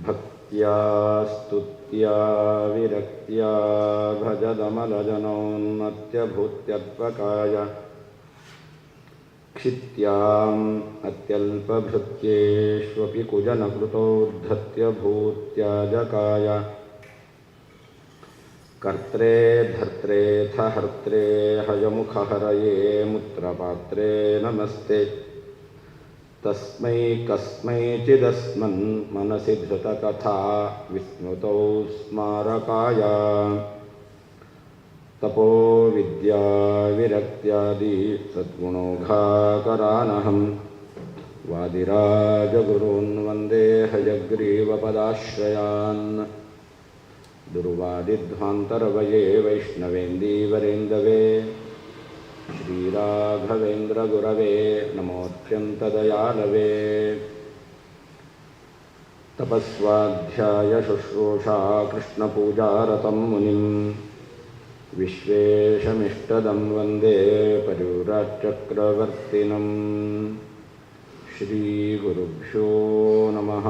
ಭಕ್ತ್ಯಾ ಸ್ತುತ್ಯಾ ವಿರಕ್ತ್ಯಾ ಭಜದಮಲಜನೋನ್ನತ್ಯಭೂತ್ಯತ್ವಕಾಯ ಕ್ಷಿತ್ಯಾಂ ಅತ್ಯಲ್ಪಭೃತ್ಯೇಷ್ವಪಿ ಕುಜನಕೃತೋದ್ಧತ್ಯಭೂತ್ಯಾಜಕಾಯ ಕರ್ತ್ರೇ ಧರ್ತ್ರೇಥ ಹರ್ತ್ರೇ ಹಯಮುಖಹರಯೇ ಮುತ್ರಪಾತ್ರೇ ನಮಸ್ತೆ ತಸ್ಮೈ ಕಸ್ಮೈಚಿದಸ್ಮನ್ ಮನಸಿ ಧೃತಕಥಾ ವಿಸ್ಮೃತೌ ಸ್ಮಾರಕಾಯ ತಪೋ ವಿದ್ಯಾ ವಿರಕ್ತ್ಯಾದಿ ಸದ್ಗುಣೌಘಾಕರಾನಹಂ ವಾದಿರಾಜಗುರೂನ್ ವಂದೇ ಹಯಗ್ರೀವಪದಾಶ್ರಯಾನ್ ದುರ್ವಾದಿಧ್ವಾಂತರವಯೇ ವೈಷ್ಣವೇಂದೀವರೇಂದವೇ ಶ್ರೀರಾಘವೇಂದ್ರಗುರವೇ ನಮೋತ್ಯಂತದಯಾಲವೇ ತಪಸ್ವಾಧ್ಯಾಯ ಶುಶ್ರೂಷಾ ಕೃಷ್ಣಪೂಜಾರತಂ ಮುನಿಂ ವಿಶ್ವೇಶಮಿಷ್ಟದಂ ವಂದೇ ಪರಿವ್ರಾಟ್ಚಕ್ರವರ್ತಿನಂ ಶ್ರೀಗುರುಭ್ಯೋ ನಮಃ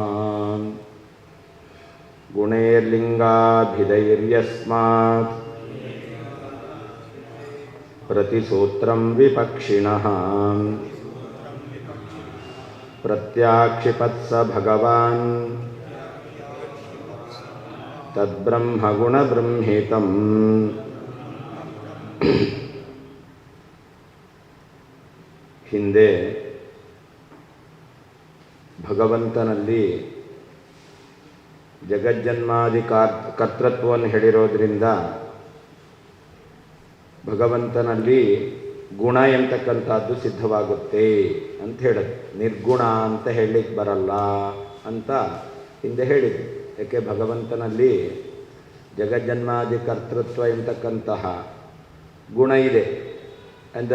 ಗುಣೈರ್ಲಿಂಗಾಭಿಧೈರ್ಯಸ್ಮಾತ್ ಪ್ರತಿಸೂತ್ರಂ ವಿಪಕ್ಷಿಣಃ ಪ್ರತ್ಯಾಕ್ಷಿಪತ್ಸ ಭಗವಾನ್ ತದ್ಬ್ರಹ್ಮಗುಣಬೃಂಹಿತಂ ಹಿಂದೆ ಭಗವಂತನಲ್ಲಿ ಜಗಜ್ಜನ್ಮಾದಿ ಕರ್ತೃತ್ವವನ್ನು ಹೇಳಿರೋದ್ರಿಂದ ಭಗವಂತನಲ್ಲಿ ಗುಣ ಎಂತಕ್ಕಂಥದ್ದು ಸಿದ್ಧವಾಗುತ್ತೆ ಅಂತ ಹೇಳೋದು. ನಿರ್ಗುಣ ಅಂತ ಹೇಳಲಿಕ್ಕೆ ಬರಲ್ಲ ಅಂತ ಹಿಂದೆ ಹೇಳಿದೆ. ಯಾಕೆ ಭಗವಂತನಲ್ಲಿ ಜಗಜ್ಜನ್ಮಾದಿ ಕರ್ತೃತ್ವ ಎಂತಕ್ಕಂತಹ ಗುಣ ಇದೆ ಅಂದ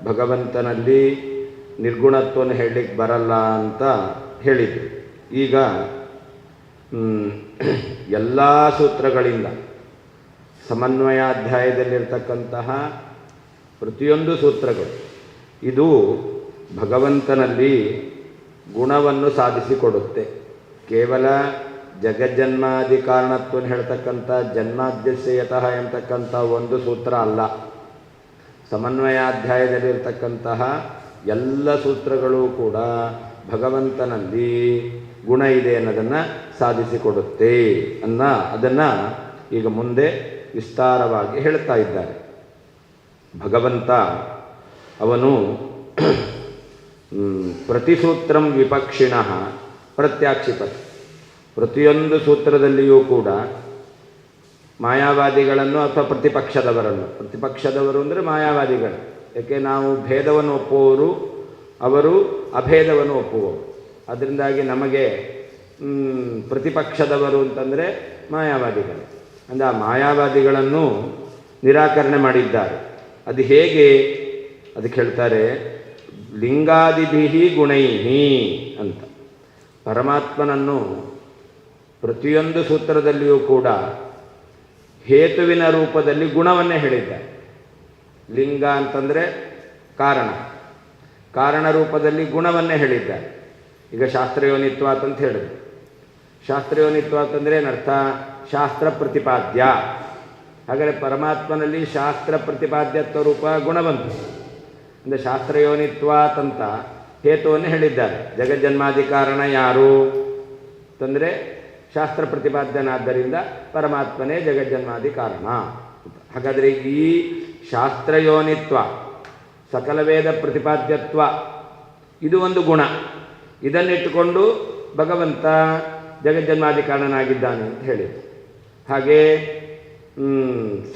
ಭಗವಂತನಲ್ಲಿ ನಿರ್ಗುಣತ್ವವನ್ನು ಹೇಳಲಿಕ್ಕೆ ಬರಲ್ಲ ಅಂತ ಹೇಳಿದ್ರು. ಈಗ ಎಲ್ಲ ಸೂತ್ರಗಳಿಂದ ಸಮನ್ವಯಾಧ್ಯಾಯದಲ್ಲಿರ್ತಕ್ಕಂತಹ ಪ್ರತಿಯೊಂದು ಸೂತ್ರಗಳು ಇದು ಭಗವಂತನಲ್ಲಿ ಗುಣವನ್ನು ಸಾಧಿಸಿಕೊಡುತ್ತೆ. ಕೇವಲ ಜಗಜ್ಜನ್ಮಾದಿ ಕಾರಣತ್ವವನ್ನು ಹೇಳ್ತಕ್ಕಂಥ ಜನ್ಮಾದ್ಯಸ್ಯಯತಃ ಎಂತಕ್ಕಂಥ ಒಂದು ಸೂತ್ರ ಅಲ್ಲ. ಸಮನ್ವಯಾಧ್ಯಾಯದಲ್ಲಿರ್ತಕ್ಕಂತಹ ಎಲ್ಲ ಸೂತ್ರಗಳು ಕೂಡ ಭಗವಂತನಲ್ಲಿ ಗುಣ ಇದೆ ಅನ್ನೋದನ್ನು ಸಾಧಿಸಿಕೊಡುತ್ತೆ ಅದನ್ನು ಈಗ ಮುಂದೆ ವಿಸ್ತಾರವಾಗಿ ಹೇಳ್ತಾ ಇದ್ದಾರೆ. ಭಗವಂತ ಅವನು ಪ್ರತಿಸೂತ್ರಂ ವಿಪಕ್ಷಿಣಃ ಪ್ರತ್ಯಾಕ್ಷಿಪತ್, ಪ್ರತಿಯೊಂದು ಸೂತ್ರದಲ್ಲಿಯೂ ಕೂಡ ಮಾಯಾವಾದಿಗಳನ್ನು ಅಥವಾ ಪ್ರತಿಪಕ್ಷದವರು ಅಂದರೆ ಮಾಯಾವಾದಿಗಳು. ಯಾಕೆ ನಾವು ಭೇದವನ್ನು ಒಪ್ಪುವವರು, ಅವರು ಅಭೇದವನ್ನು ಒಪ್ಪುವವರು. ಅದರಿಂದಾಗಿ ನಮಗೆ ಪ್ರತಿಪಕ್ಷದವರು ಅಂತಂದರೆ ಮಾಯಾವಾದಿಗಳು. ಅಂದರೆ ಆ ಮಾಯಾವಾದಿಗಳನ್ನು ನಿರಾಕರಣೆ ಮಾಡಿದ್ದಾರೆ. ಅದು ಹೇಗೆ ಅದಕ್ಕೆ ಹೇಳ್ತಾರೆ, ಲಿಂಗಾದಿಭಿಹಿ ಗುಣೈಹಿ ಅಂತ. ಪರಮಾತ್ಮನನ್ನು ಪ್ರತಿಯೊಂದು ಸೂತ್ರದಲ್ಲಿಯೂ ಕೂಡ ಹೇತುವಿನ ರೂಪದಲ್ಲಿ ಗುಣವನ್ನೇ ಹೇಳಿದ್ದಾರೆ. ಲಿಂಗ ಅಂತಂದರೆ ಕಾರಣ ರೂಪದಲ್ಲಿ ಗುಣವನ್ನೇ ಹೇಳಿದ್ದಾರೆ. ಈಗ ಶಾಸ್ತ್ರಯೋನಿತ್ವಾತ್ ಅಂತ ಹೇಳಿದ್ರು. ಶಾಸ್ತ್ರಯೋನಿತ್ವಾತ್ ಅಂದರೆ ಏನರ್ಥ? ಶಾಸ್ತ್ರ ಪ್ರತಿಪಾದ್ಯ. ಹಾಗಾದರೆ ಪರಮಾತ್ಮನಲ್ಲಿ ಶಾಸ್ತ್ರ ಪ್ರತಿಪಾದ್ಯತ್ವ ರೂಪ ಗುಣ ಬಂತು. ಅಂದರೆ ಶಾಸ್ತ್ರಯೋನಿತ್ವಾತ್ ಅಂತ ಹೇತುವನ್ನು ಹೇಳಿದ್ದಾರೆ. ಜಗಜ್ಜನ್ಮಾದಿ ಕಾರಣ ಯಾರು ಅಂತಂದರೆ ಶಾಸ್ತ್ರ ಪ್ರತಿಪಾದ್ಯನಾದ್ದರಿಂದ ಪರಮಾತ್ಮನೇ ಜಗಜ್ಜನ್ಮಾದಿ ಕಾರಣ. ಹಾಗಾದರೆ ಈ ಶಾಸ್ತ್ರಯೋನಿತ್ವ, ಸಕಲ ವೇದ ಪ್ರತಿಪಾದ್ಯತ್ವ ಇದು ಒಂದು ಗುಣ. ಇದನ್ನಿಟ್ಟುಕೊಂಡು ಭಗವಂತ ಜಗಜ್ಜನ್ಮಾದಿ ಕಾರಣನಾಗಿದ್ದಾನೆ ಅಂತ ಹೇಳಿದ್ರು. ಹಾಗೇ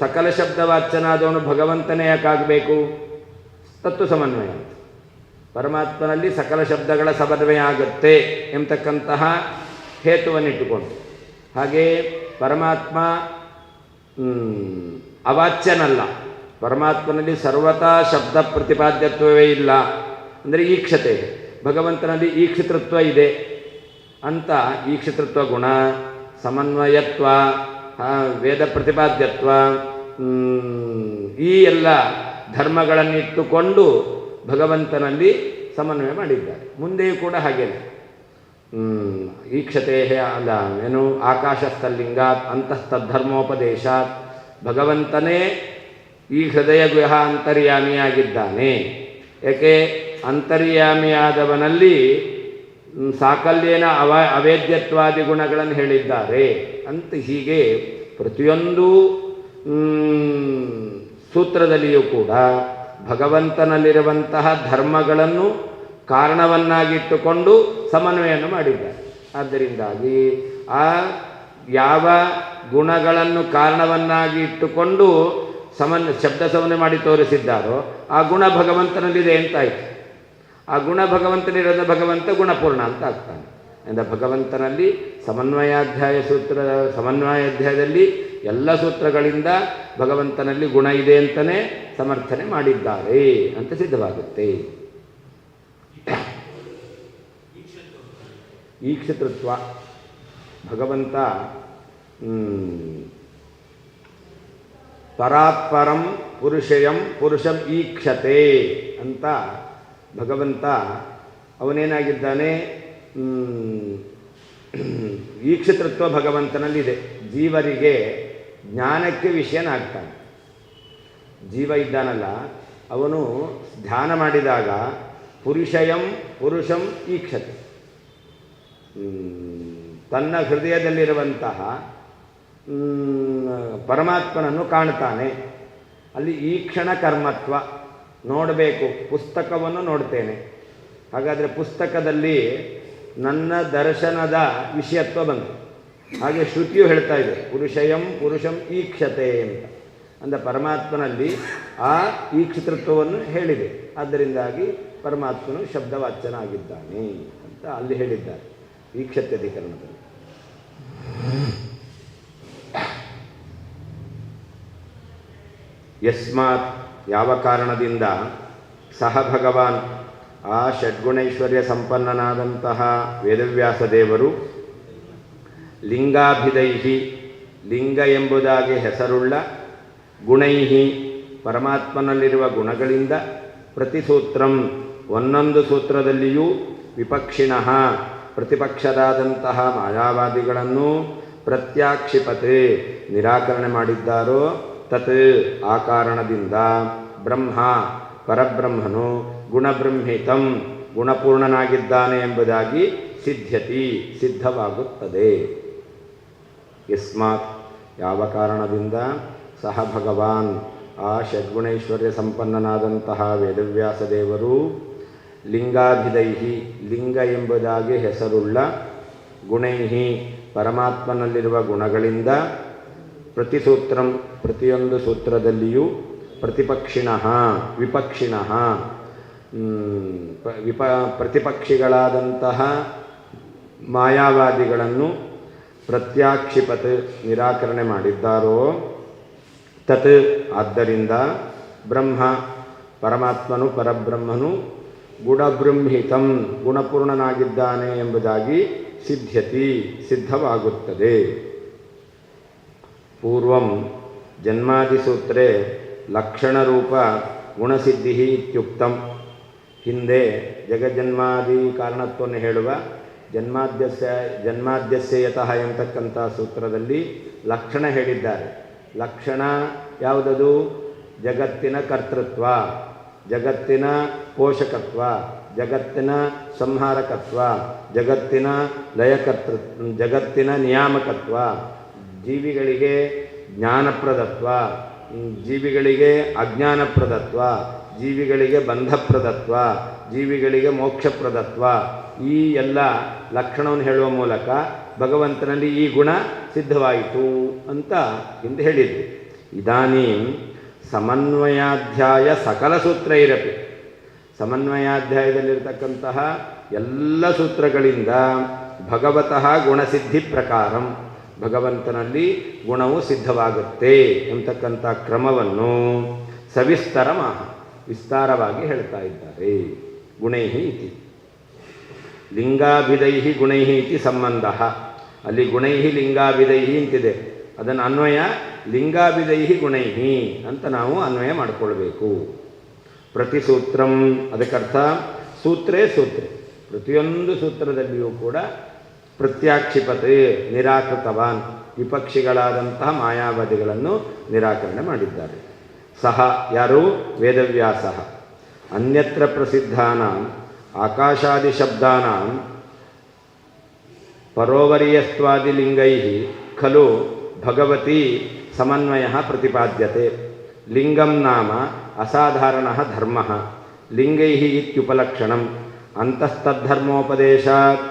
ಸಕಲ ಶಬ್ದವಾಚ್ಯನಾದವನು ಭಗವಂತನೇ ಯಾಕಾಗಬೇಕು? ತತ್ವ ಸಮನ್ವಯ ಅಂತ. ಪರಮಾತ್ಮನಲ್ಲಿ ಸಕಲ ಶಬ್ದಗಳ ಸಮನ್ವಯ ಆಗುತ್ತೆ ಎಂಬತಕ್ಕಂತಹ ಹೇತುವನ್ನಿಟ್ಟುಕೊಂಡು. ಹಾಗೇ ಪರಮಾತ್ಮ ಅವಾಚ್ಯನಲ್ಲ. ಪರಮಾತ್ಮನಲ್ಲಿ ಸರ್ವತಾ ಶಬ್ದ ಪ್ರತಿಪಾದ್ಯತ್ವವೇ ಇಲ್ಲ. ಅಂದರೆ ಈಕ್ಷತೆ ಇದೆ. ಭಗವಂತನಲ್ಲಿ ಈಕ್ಷಿತೃತ್ವ ಇದೆ ಅಂತ ಈಕ್ಷಿತೃತ್ವ ಗುಣ, ಸಮನ್ವಯತ್ವ, ವೇದ ಪ್ರತಿಪಾದ್ಯತ್ವ, ಈ ಎಲ್ಲ ಧರ್ಮಗಳನ್ನಿಟ್ಟುಕೊಂಡು ಭಗವಂತನಲ್ಲಿ ಸಮನ್ವಯ ಮಾಡಿದ್ದಾರೆ. ಮುಂದೆಯೂ ಕೂಡ ಹಾಗೇನೆ ಈಕ್ಷತೆ ಅಲ್ಲ ಏನು ಆಕಾಶಸ್ಥಲಿಂಗಾತ್ ಅಂತಸ್ತಧರ್ಮೋಪದೇಶಾತ್ ಭಗವಂತನೇ ಈ ಹೃದಯ ಗುಹ ಅಂತರ್ಯಾಮಿಯಾಗಿದ್ದಾನೆ. ಏಕೆ ಅಂತರ್ಯಾಮಿಯಾದವನಲ್ಲಿ ಸಾಕಲ್ಯೇನ ಅವೇದ್ಯತ್ವಾದಿ ಗುಣಗಳನ್ನು ಹೇಳಿದ್ದಾರೆ ಅಂತ ಹೀಗೆ ಪ್ರತಿಯೊಂದು ಸೂತ್ರದಲ್ಲಿಯೂ ಕೂಡ ಭಗವಂತನಲ್ಲಿರುವಂತಹ ಧರ್ಮಗಳನ್ನು ಕಾರಣವನ್ನಾಗಿಟ್ಟುಕೊಂಡು ಸಮನ್ವಯವನ್ನು ಮಾಡಿದ್ದಾರೆ. ಆದ್ದರಿಂದಾಗಿ ಆ ಯಾವ ಗುಣಗಳನ್ನು ಕಾರಣವನ್ನಾಗಿ ಇಟ್ಟುಕೊಂಡು ಶಬ್ದ ಸಮನ್ವಯ ಮಾಡಿ ತೋರಿಸಿದ್ದಾರೋ ಆ ಗುಣ ಭಗವಂತನಲ್ಲಿದೆ ಅಂತಾಯಿತು. ಆ ಗುಣ ಭಗವಂತನಿರೋದ ಭಗವಂತ ಗುಣಪೂರ್ಣ ಅಂತ ಆಗ್ತಾನೆ. ಅಂದರೆ ಭಗವಂತನಲ್ಲಿ ಸಮನ್ವಯಾಧ್ಯಾಯದಲ್ಲಿ ಎಲ್ಲ ಸೂತ್ರಗಳಿಂದ ಭಗವಂತನಲ್ಲಿ ಗುಣ ಇದೆ ಅಂತಲೇ ಸಮರ್ಥನೆ ಮಾಡಿದ್ದಾರೆ ಅಂತ ಸಿದ್ಧವಾಗುತ್ತೆ. ಈಕ್ಷತೃತ್ವ ಭಗವಂತ ಪರಾತ್ಪರಂ ಪುರುಷಂ ಈಕ್ಷತೆ ಅಂತ ಭಗವಂತ ಅವನೇನಾಗಿದ್ದಾನೆ, ಈಕ್ಷತೃತ್ವ ಭಗವಂತನಲ್ಲಿದೆ. ಜೀವರಿಗೆ ಜ್ಞಾನಕ್ಕೆ ವಿಷಯನಾಗ್ತಾನೆ. ಜೀವ ಇದ್ದಾನಲ್ಲ ಅವನು ಧ್ಯಾನ ಮಾಡಿದಾಗ ಪುರುಷಂ ಈಕ್ಷತೆ, ತನ್ನ ಹೃದಯದಲ್ಲಿರುವಂತಹ ಪರಮಾತ್ಮನನ್ನು ಕಾಣ್ತಾನೆ. ಅಲ್ಲಿ ಈಕ್ಷಣ ಕರ್ಮತ್ವ ನೋಡಬೇಕು. ಪುಸ್ತಕವನ್ನು ನೋಡ್ತೇನೆ, ಹಾಗಾದರೆ ಪುಸ್ತಕದಲ್ಲಿ ನನ್ನ ದರ್ಶನದ ವಿಷಯತ್ವ ಬಂತು. ಹಾಗೆ ಶ್ರುತಿಯು ಹೇಳ್ತಾ ಇದೆ ಪುರುಷಂ ಈಕ್ಷತೆ ಅಂತ. ಅಂದರೆ ಪರಮಾತ್ಮನಲ್ಲಿ ಆ ಈಕ್ಷತೃತ್ವವನ್ನು ಹೇಳಿದೆ. ಆದ್ದರಿಂದಾಗಿ ಪರಮಾತ್ಮನು ಶಬ್ದವಾಚ್ಯನಾಗಿದ್ದಾನೆ ಅಂತ ಅಲ್ಲಿ ಹೇಳಿದ್ದಾರೆ ಈಕ್ಷತ್ಯಧಿಕರಣದಲ್ಲಿ. ಯಸ್ಮಾತ್ ಯಾವ ಕಾರಣದಿಂದ ಸಹ ಭಗವಾನ್ ಆ ಷಡ್ಗುಣೈಶ್ವರ್ಯ ಸಂಪನ್ನನಾದಂತಹ ವೇದವ್ಯಾಸ ದೇವರು ಲಿಂಗಾಭಿದೈಹಿ ಲಿಂಗ ಎಂಬುದಾಗಿ ಹೆಸರುಳ್ಳ ಗುಣೈಹಿ ಪರಮಾತ್ಮನಲ್ಲಿರುವ ಗುಣಗಳಿಂದ ಪ್ರತಿಸೂತ್ರಂ ಒಂದೊಂದು ಸೂತ್ರದಲ್ಲಿಯೂ ವಿಪಕ್ಷಿಣಃ ಪ್ರತಿಪಕ್ಷರಾದಂತಹ ಮಾಯಾವಾದಿಗಳನ್ನು ಪ್ರತ್ಯಾಕ್ಷಿಪತೆ ನಿರಾಕರಣೆ ಮಾಡಿದ್ದಾರೋ ತತ್ ಆ ಕಾರಣದಿಂದ ಬ್ರಹ್ಮ ಪರಬ್ರಹ್ಮನು ಗುಣಬ್ರಹ್ಮಿತಂ ಗುಣಪೂರ್ಣನಾಗಿದ್ದಾನೆ ಎಂಬುದಾಗಿ ಸಿದ್ಧವಾಗುತ್ತದೆ. ಯಸ್ಮಾತ್ ಯಾವ ಕಾರಣದಿಂದ ಸಹ ಭಗವಾನ್ ಆ ಷಡ್ಗುಣೈಶ್ವರ್ಯ ಸಂಪನ್ನನಾದಂತಹ ವೇದವ್ಯಾಸ ದೇವರು ಲಿಂಗಾಭಿದೈಹಿ ಲಿಂಗ ಎಂಬುದಾಗಿ ಹೆಸರುಳ್ಳ ಗುಣೈಹಿ ಪರಮಾತ್ಮನಲ್ಲಿರುವ ಗುಣಗಳಿಂದ ಪ್ರತಿಸೂತ್ರಂ ಪ್ರತಿಯೊಂದು ಸೂತ್ರದಲ್ಲಿಯೂ ವಿಪಕ್ಷಿಣಃ ಪ್ರತಿಪಕ್ಷಿಗಳಾದಂತಹ ಮಾಯಾವಾದಿಗಳನ್ನು ಪ್ರತ್ಯಾಕ್ಷಿಪತ್ ನಿರಾಕರಣೆ ಮಾಡಿದ್ದಾರೋ ತತ್ ಆದ್ದರಿಂದ ಬ್ರಹ್ಮ ಪರಮಾತ್ಮನು ಪರಬ್ರಹ್ಮನು ಗುಣಬ್ರಹ್ಮಿತಂ ಗುಣಪೂರ್ಣನಾಗಿದ್ದಾನೆ ಎಂಬುದಾಗಿ ಸಿದ್ಧವಾಗುತ್ತದೆ. ಪೂರ್ವಂ ಜನ್ಮಾದಿಸೂತ್ರೇ ಲಕ್ಷಣರೂಪ ಗುಣಸಿದ್ಧಿ ಇತ್ಯುಕ್ತಂ. ಹಿಂದೆ ಜಗಜ್ಜನ್ಮಾದಿ ಕಾರಣತ್ವವನ್ನು ಹೇಳುವ ಜನ್ಮಾದ್ಯಸ್ಯ ಯತಃ ಎಂತಕ್ಕಂಥ ಸೂತ್ರದಲ್ಲಿ ಲಕ್ಷಣ ಹೇಳಿದ್ದಾರೆ. ಲಕ್ಷಣ ಯಾವುದದು? ಜಗತ್ತಿನ ಕರ್ತೃತ್ವ, ಜಗತ್ತಿನ ಪೋಷಕತ್ವ, ಜಗತ್ತಿನ ಸಂಹಾರಕತ್ವ, ಜಗತ್ತಿನ ಜಗತ್ತಿನ ನಿಯಾಮಕತ್ವ, ಜೀವಿಗಳಿಗೆ ಜ್ಞಾನಪ್ರದತ್ವ, ಜೀವಿಗಳಿಗೆ ಅಜ್ಞಾನಪ್ರದತ್ವ, ಜೀವಿಗಳಿಗೆ ಬಂಧಪ್ರದತ್ವ, ಜೀವಿಗಳಿಗೆ ಮೋಕ್ಷಪ್ರದತ್ವ, ಈ ಎಲ್ಲ ಲಕ್ಷಣವನ್ನು ಹೇಳುವ ಮೂಲಕ ಭಗವಂತನಲ್ಲಿ ಈ ಗುಣ ಸಿದ್ಧವಾಯಿತು ಅಂತ ಹಿಂದೆ ಹೇಳಿದ್ವಿ. ಇದಾನೀಂ ಸಮನ್ವಯಾಧ್ಯಾಯ ಸಕಲ ಸೂತ್ರ ಇರಪಿ, ಸಮನ್ವಯಾಧ್ಯಾಯದಲ್ಲಿರ್ತಕ್ಕಂತಹ ಎಲ್ಲ ಸೂತ್ರಗಳಿಂದ ಭಗವತಃ ಗುಣಸಿದ್ಧಿ ಪ್ರಕಾರಂ ಭಗವಂತನಲ್ಲಿ ಗುಣವು ಸಿದ್ಧವಾಗುತ್ತೆ ಎಂತಕ್ಕಂಥ ಕ್ರಮವನ್ನು ವಿಸ್ತಾರವಾಗಿ ಹೇಳ್ತಾ ಇದ್ದಾರೆ. ಗುಣೈಹಿ ಇತಿ ಲಿಂಗಾಭಿದೈಹಿ ಗುಣೈಹಿ ಇತಿ ಸಂಬಂಧ. ಅಲ್ಲಿ ಗುಣೈಹಿ ಲಿಂಗಾಭಿದೈಹಿ ಅಂತಿದೆ, ಅದನ್ನು ಅನ್ವಯ ಲಿಂಗಾಭಿದೈಹಿ ಗುಣೈಹಿ ಅಂತ ನಾವು ಅನ್ವಯ ಮಾಡಿಕೊಳ್ಬೇಕು. ಪ್ರತಿಸೂತ್ರಂ ಅದಕ್ಕರ್ಥ ಸೂತ್ರೇ ಪ್ರತಿಯೊಂದು ಸೂತ್ರದಲ್ಲಿಯೂ ಕೂಡ ಪ್ರತ್ಯಾಕ್ಷಿಪತೆ ನಿರಾಕೃತವಾನ್ ವಿಪಕ್ಷಿಗಳಾದಂತಹ ಮಾಯಾವಾದಿಗಳನ್ನು ನಿರಾಕರಣೆ ಮಾಡಿದ್ದಾರೆ. ಸಹ ಯಾರು? ವೇದವ್ಯಾಸ. ಅನ್ಯತ್ರ ಪ್ರಸಿದ್ಧಾನಾಂ ಆಕಾಶಾದಿ ಶಬ್ದಾನಾಂ ಪರೋವರಿಯಸ್ತ್ವಾದಿಲಿಂಗೈಃ ಖಲು ಭಗವತಿ ಸಮನ್ವಯಃ ಪ್ರತಿಪಾದ್ಯತೆ. ಲಿಂಗಂ ನಾಮ ಅಸಾಧಾರಣಃ ಧರ್ಮಃ ಲಿಂಗೈಃ ಇತ್ಯುಪಲಕ್ಷಣಂ ಅಂತಸ್ತದ್ಧರ್ಮೋಪದೇಶಾತ್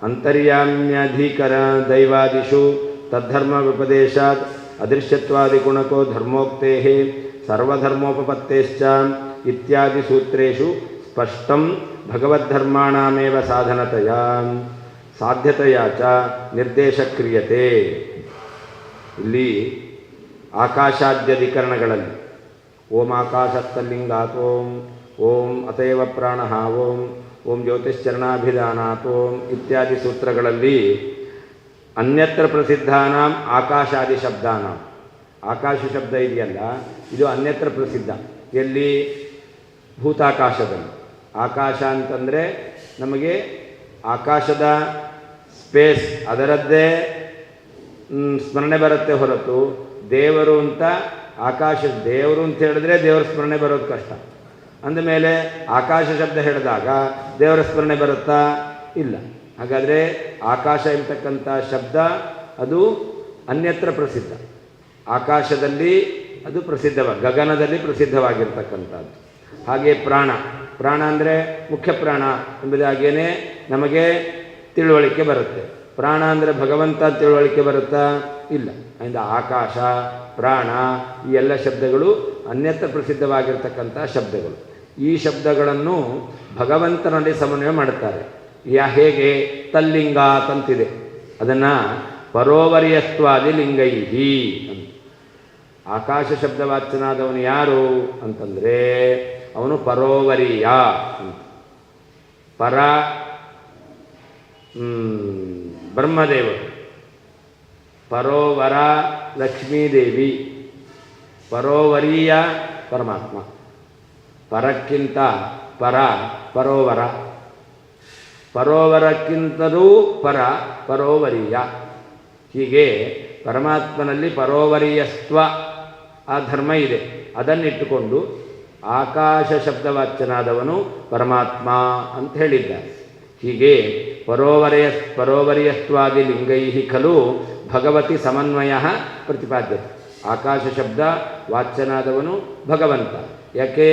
ಅಂತರ್ಯಾಮ್ಯಧಿಕರ ದೈವಾದಿಷು ತದ್ಧರ್ಮೋಪದೇಶಾತ್ ಅದೃಶ್ಯತ್ವಾದಿಗುಣಕೋ ಧರ್ಮೋಕ್ತೇಃ ಸರ್ವಧರ್ಮೋಪಪತ್ತೇಶ್ಚ ಇತ್ಯಾದಿ ಸೂತ್ರೇಷು ಸ್ಪಷ್ಟಂ ಭಗವದ್ಧರ್ಮಾಣಾಮೇವ ಸಾಧ್ಯತೆಯ ಚ ನಿರ್ದೇಶ ಕ್ರಿಯತೆ. ಇಲ್ಲಿ ಆಕಾಶಾದ್ಯಧಿಕರಣಗಳಲ್ಲಿ ಓಂ ಆಕಾಶಸ್ಥಲಿಂಗಾತ್ ಓಂ ಅತೇವ ಪ್ರಾಣಃ ಓಂ ಜ್ಯೋತಿಶ್ಚರಣಾಭಿಧಾನಾತ್ ಇತ್ಯಾದಿ ಸೂತ್ರಗಳಲ್ಲಿ ಅನ್ಯತ್ರ ಪ್ರಸಿದ್ಧಾನಾಂ ಆಕಾಶಾದಿ ಶಬ್ದಾನಾಂ, ಆಕಾಶ ಶಬ್ದ ಇದೆಯಲ್ಲ ಇದು ಅನ್ಯತ್ರ ಪ್ರಸಿದ್ಧ. ಎಲ್ಲಿ? ಭೂತಾಕಾಶದಲ್ಲಿ. ಆಕಾಶ ಅಂತಂದರೆ ನಮಗೆ ಆಕಾಶದ ಸ್ಪೇಸ್ ಅದರದ್ದೇ ಸ್ಮರಣೆ ಬರುತ್ತೆ ಹೊರತು ದೇವರು ಅಂತ ದೇವರು ಅಂತ ಹೇಳಿದ್ರೆ ದೇವರ ಸ್ಮರಣೆ ಬರೋದು ಕಷ್ಟ. ಅಂದಮೇಲೆ ಆಕಾಶ ಶಬ್ದ ಹೇಳಿದಾಗ ದೇವರ ಸ್ಮರಣೆ ಬರುತ್ತಾ? ಇಲ್ಲ. ಹಾಗಾದರೆ ಆಕಾಶ ಎಂಬತಕ್ಕಂಥ ಶಬ್ದ ಅದು ಅನ್ಯತ್ರ ಪ್ರಸಿದ್ಧ. ಆಕಾಶದಲ್ಲಿ ಅದು ಗಗನದಲ್ಲಿ ಪ್ರಸಿದ್ಧವಾಗಿರ್ತಕ್ಕಂಥದ್ದು. ಹಾಗೆ ಪ್ರಾಣ ಅಂದರೆ ಮುಖ್ಯ ಪ್ರಾಣ ಎಂಬುದಾಗಿಯೇ ನಮಗೆ ತಿಳುವಳಿಕೆ ಬರುತ್ತೆ. ಪ್ರಾಣ ಅಂದರೆ ಭಗವಂತ ತಿಳುವಳಿಕೆ ಬರುತ್ತಾ? ಇಲ್ಲ. ಆದ್ದರಿಂದ ಆಕಾಶ, ಪ್ರಾಣ ಈ ಎಲ್ಲ ಶಬ್ದಗಳು ಅನ್ಯತ್ರ ಪ್ರಸಿದ್ಧವಾಗಿರ್ತಕ್ಕಂಥ ಶಬ್ದಗಳು. ಈ ಶಬ್ದಗಳನ್ನು ಭಗವಂತನಲ್ಲಿ ಸಮನ್ವಯ ಮಾಡುತ್ತಾರೆ. ಹೇಗೆ? ತಲ್ಲಿಂಗ ತಂತಿದೆ, ಅದನ್ನು ಪರೋವರಿಯಸ್ತ್ವಾದಿ ಲಿಂಗೈಹಿ ಅಂತ. ಆಕಾಶ ಶಬ್ದವಾಚ್ಯನಾದವನು ಯಾರು ಅಂತಂದರೆ ಅವನು ಪರೋವರಿಯ ಅಂತ. ಪರ ಬ್ರಹ್ಮದೇವರು, ಪರೋವರ ಲಕ್ಷ್ಮೀದೇವಿ, ಪರೋವರಿಯ ಪರಮಾತ್ಮ. ಪರಕ್ಕಿಂತ ಪರೋವರ, ಪರೋವರಕ್ಕಿಂತಲೂ ಪರೋವರಿಯ. ಹೀಗೆ ಪರಮಾತ್ಮನಲ್ಲಿ ಪರೋವರಿಯಸ್ತ್ವ ಆ ಧರ್ಮ ಇದೆ. ಅದನ್ನಿಟ್ಟುಕೊಂಡು ಆಕಾಶ ಶಬ್ದವಾಚ್ಯನಾದವನು ಪರಮಾತ್ಮ ಅಂತ ಹೇಳಿದ್ದಾರೆ. ಹೀಗೆ ಪರೋವರಿಯಸ್ತ್ವಾದಿ ಲಿಂಗೈಃ ಖಲು ಭಗವತಿ ಸಮನ್ವಯ ಪ್ರತಿಪಾದ್ಯತೆ. ಆಕಾಶ ಶಬ್ದ ವಾಚ್ಯನಾದವನು ಭಗವಂತ. ಯಾಕೆ?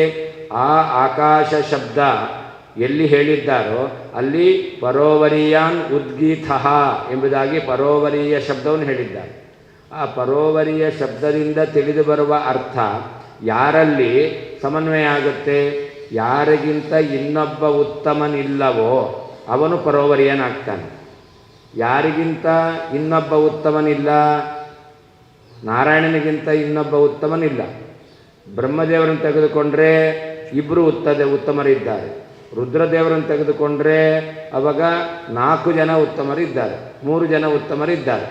ಆ ಆಕಾಶ ಶಬ್ದ ಎಲ್ಲಿ ಹೇಳಿದ್ದಾರೋ ಅಲ್ಲಿ ಪರೋವರಿಯಾನ್ ಉದ್ಗೀತಃ ಎಂಬುದಾಗಿ ಪರೋವರಿಯ ಶಬ್ದವನ್ನು ಹೇಳಿದ್ದಾರೆ. ಆ ಪರೋವರಿಯ ಶಬ್ದದಿಂದ ತಿಳಿದು ಬರುವ ಅರ್ಥ ಯಾರಲ್ಲಿ ಸಮನ್ವಯ ಆಗುತ್ತೆ? ಯಾರಿಗಿಂತ ಇನ್ನೊಬ್ಬ ಉತ್ತಮನಿಲ್ಲವೋ ಅವನು ಪರೋವರಿಯನಾಗ್ತಾನೆ. ಯಾರಿಗಿಂತ ಇನ್ನೊಬ್ಬ ಉತ್ತಮನಿಲ್ಲ? ನಾರಾಯಣನಿಗಿಂತ ಇನ್ನೊಬ್ಬ ಉತ್ತಮನಿಲ್ಲ. ಬ್ರಹ್ಮದೇವರನ್ನು ತೆಗೆದುಕೊಂಡ್ರೆ ಇಬ್ಬರು ಉತ್ತಮರಿದ್ದಾರೆ. ರುದ್ರದೇವರನ್ನು ತೆಗೆದುಕೊಂಡ್ರೆ ಅವಾಗ 4 ಜನ ಉತ್ತಮರಿದ್ದಾರೆ, 3 ಜನ ಉತ್ತಮರಿದ್ದಾರೆ.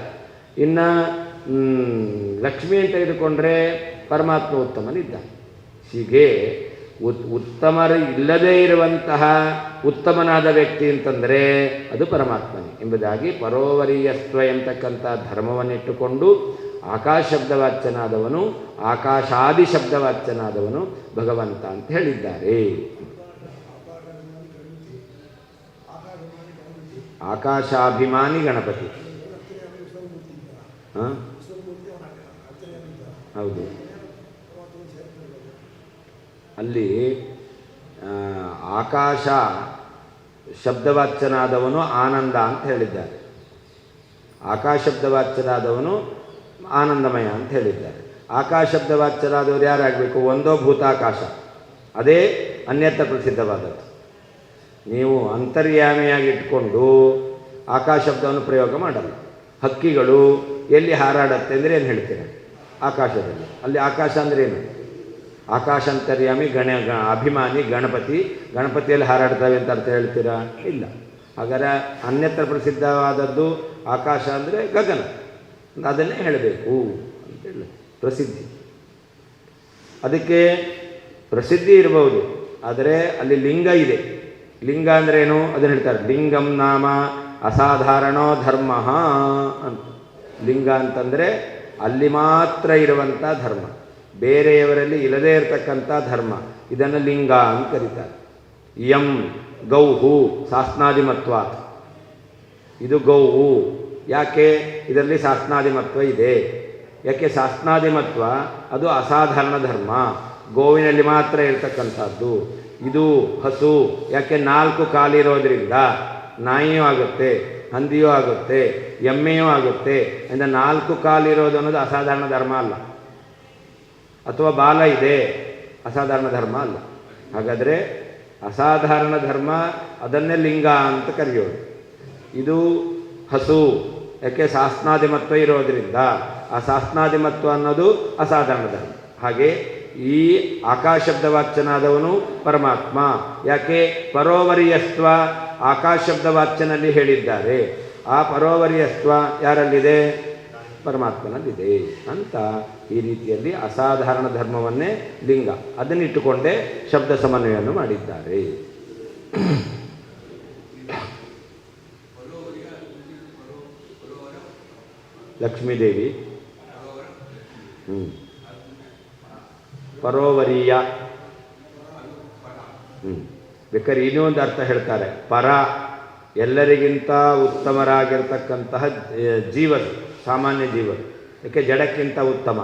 ಇನ್ನು ಲಕ್ಷ್ಮಿಯನ್ನು ತೆಗೆದುಕೊಂಡ್ರೆ ಪರಮಾತ್ಮ ಉತ್ತಮನಿದ್ದಾನೆ. ಹೀಗೆ ಉತ್ತಮರು ಇಲ್ಲದೇ ಇರುವಂತಹ ಉತ್ತಮನಾದ ವ್ಯಕ್ತಿ ಅಂತಂದರೆ ಅದು ಪರಮಾತ್ಮನೇ ಎಂಬುದಾಗಿ ಪರೋವರಿಯಸ್ತ್ವ ಎಂಬತಕ್ಕಂಥ ಧರ್ಮವನ್ನಿಟ್ಟುಕೊಂಡು ಆಕಾಶ ಶಬ್ದವಾಚ್ಯನಾದವನು, ಆಕಾಶಾದಿ ಶಬ್ದವಾಚ್ಯನಾದವನು ಭಗವಂತ ಅಂತ ಹೇಳಿದ್ದಾರೆ. ಆಕಾಶಾಭಿಮಾನಿ ಗಣಪತಿ. ಹೌದು. ಅಲ್ಲಿ ಆಕಾಶ ಶಬ್ದವಾಚ್ಯನಾದವನು ಆನಂದ ಅಂತ ಹೇಳಿದ್ದಾರೆ. ಆಕಾಶ ಶಬ್ದವಾಚ್ಯನಾದವನು ಆನಂದಮಯ ಅಂತ ಹೇಳಿದ್ದಾರೆ. ಆಕಾಶ ಶಬ್ದವಾಚ್ಯರಾದವರು ಯಾರಾಗಬೇಕು? ಒಂದೋ ಭೂತಾಕಾಶ, ಅದೇ ಅನ್ಯತ್ರ ಪ್ರಸಿದ್ಧವಾದದ್ದು. ನೀವು ಅಂತರ್ಯಾಮಿಯಾಗಿ ಇಟ್ಕೊಂಡು ಆಕಾಶ ಶಬ್ದವನ್ನು ಪ್ರಯೋಗ ಮಾಡಲ್ಲ. ಹಕ್ಕಿಗಳು ಎಲ್ಲಿ ಹಾರಾಡುತ್ತೆ ಅಂದರೆ ಏನು ಹೇಳ್ತೀರ? ಆಕಾಶದಲ್ಲಿ. ಅಲ್ಲಿ ಆಕಾಶ ಅಂದರೆ ಏನು? ಆಕಾಶಾಂತರ್ಯಾಮಿ ಅಭಿಮಾನಿ ಗಣಪತಿಯಲ್ಲಿ ಹಾರಾಡ್ತವೆ ಅಂತ ಅರ್ಥ ಹೇಳ್ತೀರಾ? ಇಲ್ಲ. ಹಾಗಾದರೆ ಅನ್ಯತ್ರ ಪ್ರಸಿದ್ಧವಾದದ್ದು ಆಕಾಶ ಅಂದರೆ ಗಗನ, ಅದನ್ನೇ ಹೇಳಬೇಕು ಅಂತೇಳಿ ಪ್ರಸಿದ್ಧಿ. ಅದಕ್ಕೆ ಪ್ರಸಿದ್ಧಿ ಇರಬಹುದು, ಆದರೆ ಅಲ್ಲಿ ಲಿಂಗ ಇದೆ. ಲಿಂಗ ಅಂದ್ರೇನು ಅದನ್ನು ಹೇಳ್ತಾರೆ. ಲಿಂಗಂ ನಾಮ ಅಸಾಧಾರಣೋ ಧರ್ಮ ಅಂತ. ಲಿಂಗ ಅಂತಂದರೆ ಅಲ್ಲಿ ಮಾತ್ರ ಇರುವಂಥ ಧರ್ಮ, ಬೇರೆಯವರಲ್ಲಿ ಇಲ್ಲದೇ ಇರತಕ್ಕಂಥ ಧರ್ಮ, ಇದನ್ನು ಲಿಂಗ ಅಂತ ಕರೀತಾರೆ. ಯಂ ಗೌಹು ಶಾಸ್ನಾದಿಮತ್ವ, ಇದು ಗೋವು. ಯಾಕೆ ಇದರಲ್ಲಿ ಶಾಸ್ನಾದಿಮತ್ವ ಇದೆ? ಯಾಕೆ ಶಾಸ್ನಾದಿಮತ್ವ ಅದು ಅಸಾಧಾರಣ ಧರ್ಮ, ಗೋವಿನಲ್ಲಿ ಮಾತ್ರ ಇರತಕ್ಕಂಥದ್ದು. ಇದು ಹಸು, ಯಾಕೆ 4 ಕಾಲಿರೋದ್ರಿಂದ ನಾಯಿಯೂ ಆಗುತ್ತೆ, ಹಂದಿಯೂ ಆಗುತ್ತೆ, ಎಮ್ಮೆಯೂ ಆಗುತ್ತೆ. ಅಂದರೆ 4 ಕಾಲಿರೋದು ಅನ್ನೋದು ಅಸಾಧಾರಣ ಧರ್ಮ ಅಲ್ಲ. ಅಥವಾ ಬಾಲ ಇದೆ, ಅಸಾಧಾರಣ ಧರ್ಮ ಅಲ್ಲ. ಹಾಗಾದರೆ ಅಸಾಧಾರಣ ಧರ್ಮ ಅದನ್ನೇ ಲಿಂಗ ಅಂತ ಕರೆಯೋದು. ಇದು ಹಸು, ಯಾಕೆ ಶಾಸ್ನಾದಿಮತ್ವ ಇರೋದರಿಂದ. ಆ ಶಾಸ್ನಾದಿಮತ್ವ ಅನ್ನೋದು ಅಸಾಧಾರಣ ಧರ್ಮ. ಹಾಗೆ ಈ ಆಕಾಶಬ್ದವಾಚ್ಯನಾದವನು ಪರಮಾತ್ಮ. ಯಾಕೆ ಪರೋವರಿಯಸ್ತ್ವ ಆಕಾಶಬ್ದವಾಚ್ಯನಲ್ಲಿ ಹೇಳಿದ್ದಾರೆ. ಆ ಪರೋವರಿಯಸ್ತ್ವ ಯಾರಲ್ಲಿದೆ? ಪರಮಾತ್ಮನಲ್ಲಿದೆ ಅಂತ. ಈ ರೀತಿಯಲ್ಲಿ ಅಸಾಧಾರಣ ಧರ್ಮವನ್ನೇ ಲಿಂಗ, ಅದನ್ನಿಟ್ಟುಕೊಂಡೇ ಶಬ್ದ ಸಮನ್ವಯವನ್ನು ಮಾಡಿದ್ದಾರೆ. ಲಕ್ಷ್ಮೀದೇವಿ ಪರೋವರೀಯ. ಬೇಕಾದ್ರೆ ಇನ್ನೊಂದು ಅರ್ಥ ಹೇಳ್ತಾರೆ, ಪರ ಎಲ್ಲರಿಗಿಂತ ಉತ್ತಮರಾಗಿರ್ತಕ್ಕಂತಹ ಜೀವರು, ಸಾಮಾನ್ಯ ಜೀವರು. ಯಾಕೆ ಜಡಕ್ಕಿಂತ ಉತ್ತಮ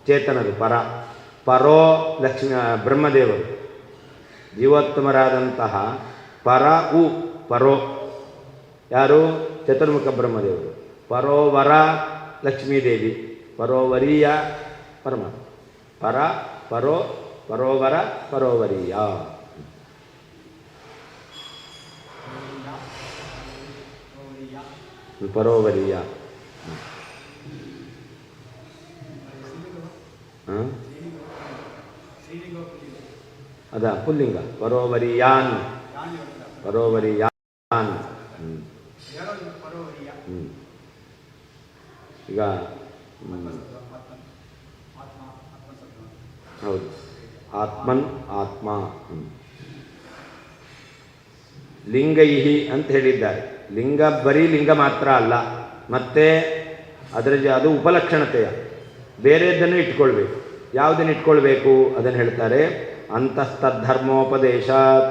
ಚೇತನರು ಪರ. ಪರೋ ಲಕ್ಷ್ಮೀ ಬ್ರಹ್ಮದೇವರು, ಜೀವೋತ್ತಮರಾದಂತಹ ಪರ ಉ ಪರೋ ಯಾರು? ಚತುರ್ಮುಖ ಬ್ರಹ್ಮದೇವರು. ಪರೋವರ ಲಕ್ಷ್ಮೀದೇವಿ, ಪರೋವರೀಯ ಪರಮಾತ್ಮ. ಪರ ಪರೋ ಪರೋವರ ಪರೋವರೀಯ. ಪರೋವರೀಯ ಅದ ಪುಲ್ಲಿಂಗ. ಪರೋವರಿಯಾನ್, ಪರೋವರಿಯಾನ್. ಈಗ ಹೌದು, ಆತ್ಮನ್ ಆತ್ಮ. ಲಿಂಗೈಹಿ ಅಂತ ಹೇಳಿದ್ದಾರೆ. ಲಿಂಗ ಬರೀ ಲಿಂಗ ಮಾತ್ರ ಅಲ್ಲ, ಮತ್ತೆ ಅದು ಉಪಲಕ್ಷಣತೆಯ ಬೇರೆದ್ದನ್ನು ಇಟ್ಕೊಳ್ಬೇಕು. ಯಾವುದನ್ನು ಇಟ್ಕೊಳ್ಬೇಕು ಅದನ್ನು ಹೇಳ್ತಾರೆ. ಅಂತಸ್ತದ್ಧರ್ಮೋಪದೇಶಾತ್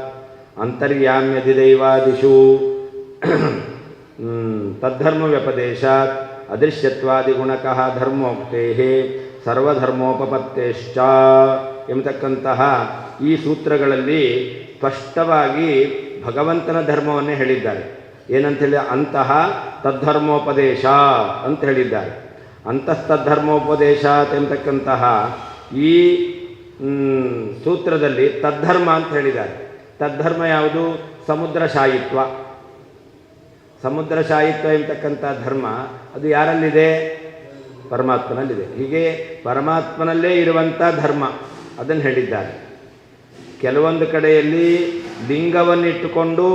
ಅಂತರ್ಯಾಮ್ಯಧಿದೈವಾದಿಷು ತದ್ಧರ್ಮ ವ್ಯಪದೇಶಾತ್ ಅದೃಶ್ಯತ್ವಾದಿಗುಣಕಃ ಧರ್ಮೋಕ್ತೇ ಸರ್ವಧರ್ಮೋಪಪತ್ತೇಶ್ಚ ಎಂಬತಕ್ಕಂತಹ ಈ ಸೂತ್ರಗಳಲ್ಲಿ ಸ್ಪಷ್ಟವಾಗಿ ಭಗವಂತನ ಧರ್ಮವನ್ನೇ ಹೇಳಿದ್ದಾರೆ. ಏನಂತೇಳಿ ಅಂತಹ ತದ್ಧರ್ಮೋಪದೇಶ ಅಂತ ಹೇಳಿದ್ದಾರೆ. ಅಂತಸ್ತದ್ಧರ್ಮೋಪದೇಶಾತ್ ಎಂಬತಕ್ಕಂತಹ ಈ ಸೂತ್ರದಲ್ಲಿ ತದ್ಧರ್ಮ ಅಂತ ಹೇಳಿದ್ದಾರೆ. ತದ್ಧರ್ಮ ಯಾವುದು? ಸಮುದ್ರಶಾಯಿತ್ವ. ಸಮುದ್ರಶಾಯಿತ್ವ ಎಂಬತಕ್ಕಂಥ ಧರ್ಮ ಅದು ಯಾರಲ್ಲಿದೆ? ಪರಮಾತ್ಮನಲ್ಲಿದೆ. ಹೀಗೆ ಪರಮಾತ್ಮನಲ್ಲೇ ಇರುವಂಥ ಧರ್ಮ ಅದನ್ನು ಹೇಳಿದ್ದಾರೆ. ಕೆಲವೊಂದು ಕಡೆಯಲ್ಲಿ ಲಿಂಗವನ್ನಿಟ್ಟುಕೊಂಡು